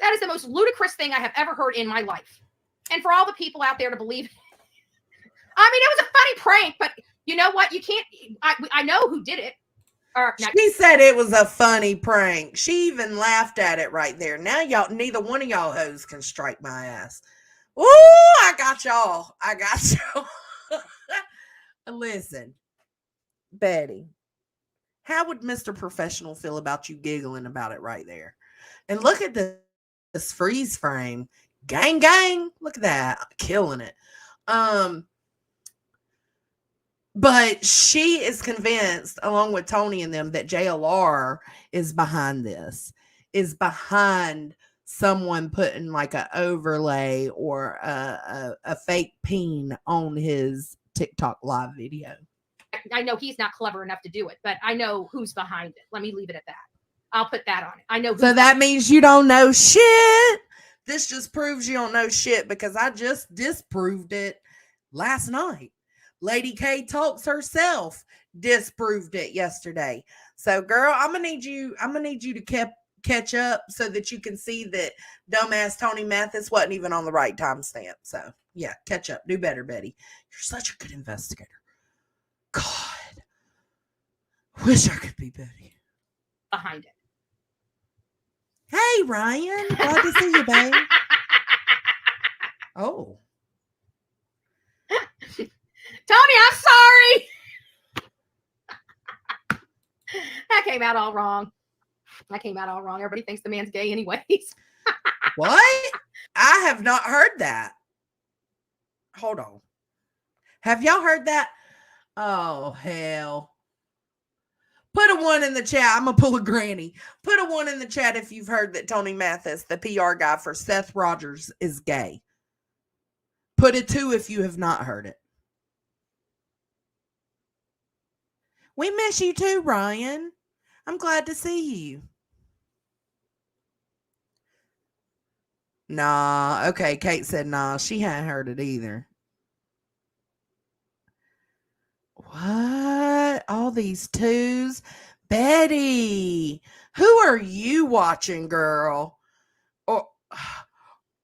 That is the most ludicrous thing I have ever heard in my life. And for all the people out there to believe it. I mean, it was a funny prank, but you know what? You can't, I know who did it. She said it was a funny prank. She even laughed at it right there. Now y'all, neither one of y'all hoes can strike my ass. Ooh, I got y'all. Listen, Betty, how would Mr. Professional feel about you giggling about it right there? And look at this freeze frame. Gang, gang. Look at that. I'm killing it. But she is convinced, along with Tony and them, that JLR is behind this, is behind someone putting like an overlay or a fake peen on his TikTok live video. I know he's not clever enough to do it, but I know who's behind it. Let me leave it at that. I'll put that on it. I know. So that means you don't know shit. This just proves you don't know shit because I just disproved it last night. Lady K Talks herself disproved it yesterday. So, girl, I'm gonna need you to catch up so that you can see that dumbass Tony Mathis wasn't even on the right timestamp. So, yeah, catch up. Do better, Betty. You're such a good investigator. God, wish I could be Betty. Behind it. Hey, Ryan. Glad to see you, babe. Oh. Tony, I'm sorry. That came out all wrong. Everybody thinks the man's gay anyways. What? I have not heard that. Hold on. Have y'all heard that? Oh, hell. Put a 1 in the chat. I'm going to pull a granny. Put a 1 in the chat if you've heard that Tony Mathis, the PR guy for Seth Rogers, is gay. Put a 2 if you have not heard it. We miss you too, Ryan. I'm glad to see you. Nah, okay. Kate said nah. She hadn't heard it either. What? All these 2s? Betty, who are you watching, girl?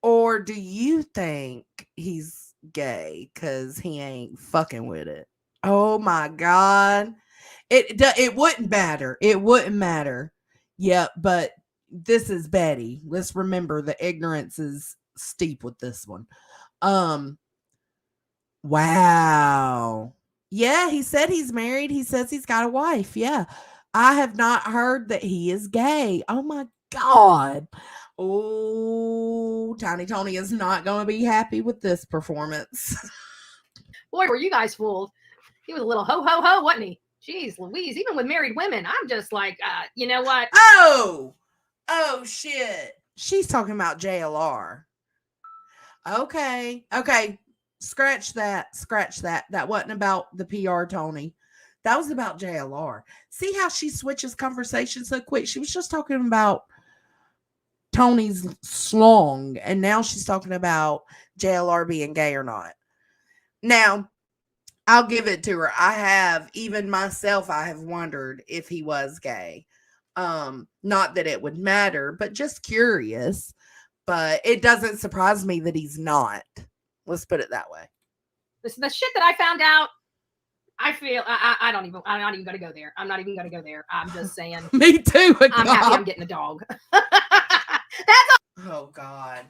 Or do you think he's gay because he ain't fucking with it? Oh my God. It wouldn't matter. It wouldn't matter. Yeah, but this is Betty. Let's remember the ignorance is steep with this one. Wow. Yeah, he said he's married. He says he's got a wife. Yeah. I have not heard that he is gay. Oh my God. Oh, Tiny Tony is not going to be happy with this performance. Boy, were you guys fooled. He was a little ho, wasn't he? Jeez Louise, even with married women, I'm just like, you know what? Oh, shit. She's talking about JLR. Okay. Scratch that. That wasn't about the PR, Tony. That was about JLR. See how she switches conversation so quick? She was just talking about Tony's slong, and now she's talking about JLR being gay or not. Now, I'll give it to her. I have wondered if he was gay. Not that it would matter, but just curious. But it doesn't surprise me that he's not. Let's put it that way. The shit that I found out, I feel I'm not even gonna go there. I'm not even gonna go there. I'm just saying. Me too. I'm happy I'm getting a dog. That's all. Oh God.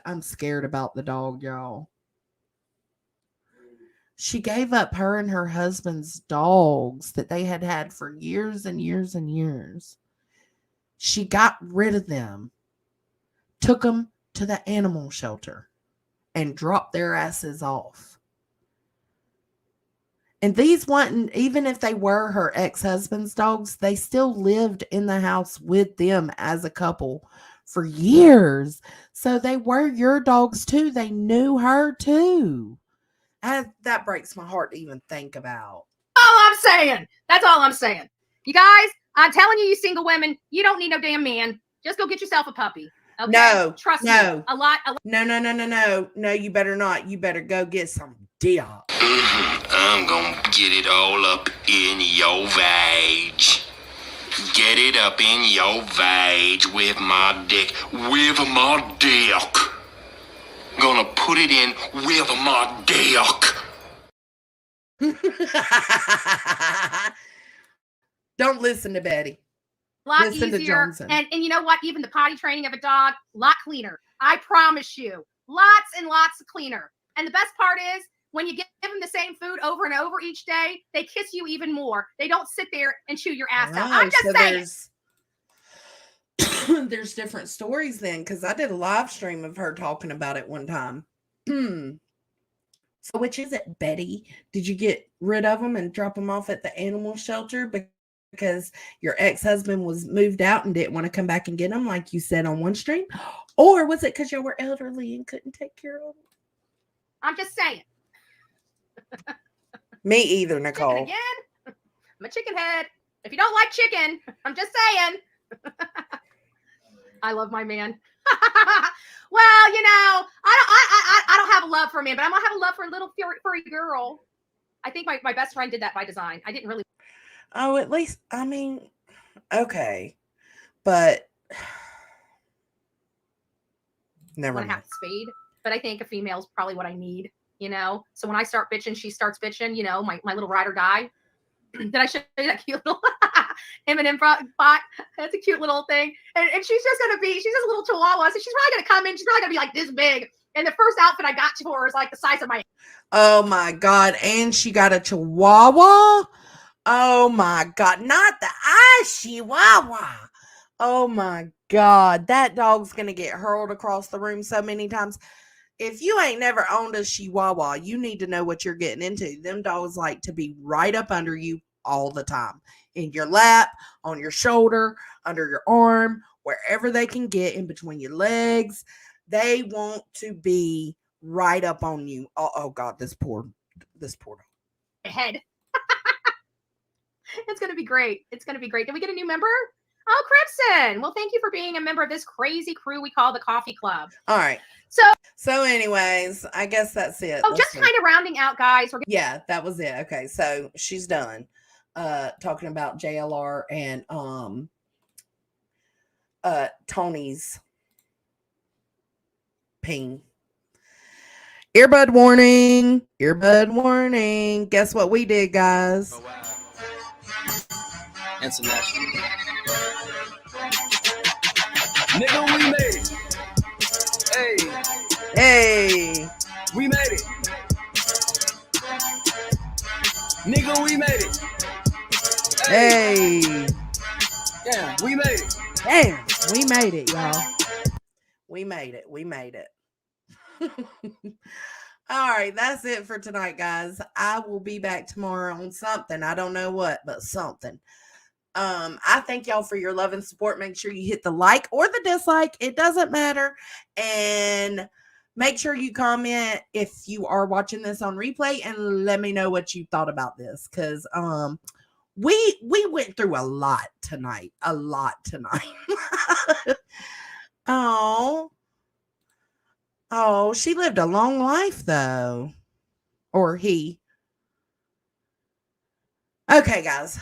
I'm scared about the dog, y'all. She gave up her and her husband's dogs that they had had for years and years and years. She got rid of them, took them to the animal shelter, and dropped their asses off. And these weren't, even if they were her ex-husband's dogs, they still lived in the house with them as a couple for years. So they were your dogs too. They knew her too. That breaks my heart to even think about. all I'm saying. You guys, I'm telling you, you single women, you don't need no damn man. Just go get yourself a puppy. Okay? No, Trust no. me. A lot. No, you better not. You better go get some dick. I'm gonna get it all up in your vag. Get it up in your vag with my dick. With my dick. Gonna put it in with my dick. Don't listen to Betty. A lot Listen to easier. Johnson. And you know what? Even the potty training of a dog, a lot cleaner. I promise you. Lots and lots of cleaner. And the best part is, when you give them the same food over and over each day, they kiss you even more. They don't sit there and chew your ass out. I'm just saying. There's different stories then, because I did a live stream of her talking about it one time. So which is it, Betty? Did you get rid of them and drop them off at the animal shelter because your ex-husband was moved out and didn't want to come back and get them, like you said on one stream? Or was it because you were elderly and couldn't take care of them? I'm just saying. Me either, Nicole. Chicken again? I'm a chicken head. If you don't like chicken, I'm just saying. I love my man. Well, you know, I don't have a love for a man, but I'm gonna have a love for a little furry girl. I think my best friend did that by design. I didn't really. Oh, at least, I mean, okay, but never mind. Have spade, but I think a female is probably what I need. You know, so when I start bitching, she starts bitching. You know, my little ride or die. Did I show you that cute little M&M bot? That's a cute little thing. And she's just she's just a little chihuahua. So she's probably going to come in. She's probably going to be like this big. And the first outfit I got for her is like the size of my. Oh my God. And she got a chihuahua. Oh my God. Not the chihuahua. Oh my God. That dog's going to get hurled across the room so many times. If you ain't never owned a chihuahua, you need to know what you're getting into. Them dogs like to be right up under you all the time. In your lap, on your shoulder, under your arm, wherever they can get in between your legs. They want to be right up on you. Oh God, this poor dog. Head. It's going to be great. It's going to be great. Did we get a new member? Oh, Crimson. Well, thank you for being a member of this crazy crew we call the Coffee Club. All right. So anyways, I guess that's it. Oh, just kind of rounding out, guys. Yeah, that was it. Okay, so she's done talking about JLR and Tony's ping. Earbud warning. Earbud warning. Guess what we did, guys? Oh, wow. International. Nigga, we made it. Hey. We made it. Nigga, we made it. Hey. Damn, we made it. Damn, we made it, y'all. We made it. All right, that's it for tonight, guys. I will be back tomorrow on something. I don't know what, but something. I thank y'all for your love and support. Make sure you hit the like or the dislike. It doesn't matter. And make sure you comment if you are watching this on replay and let me know what you thought about this. Because we went through a lot tonight. Oh, she lived a long life though. Or he. Okay, guys.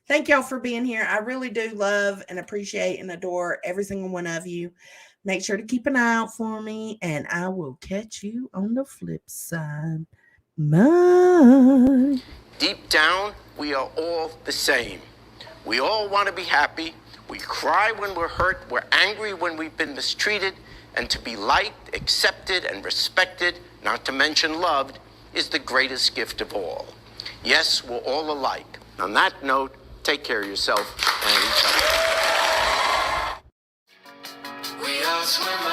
Thank y'all for being here. I really do love and appreciate and adore every single one of you. Make sure to keep an eye out for me, and I will catch you on the flip side. Bye. Deep down, we are all the same. We all want to be happy. We cry when we're hurt. We're angry when we've been mistreated. And to be liked, accepted, and respected, not to mention loved, is the greatest gift of all. Yes, we're all alike. On that note, take care of yourself and each other. We are swimming.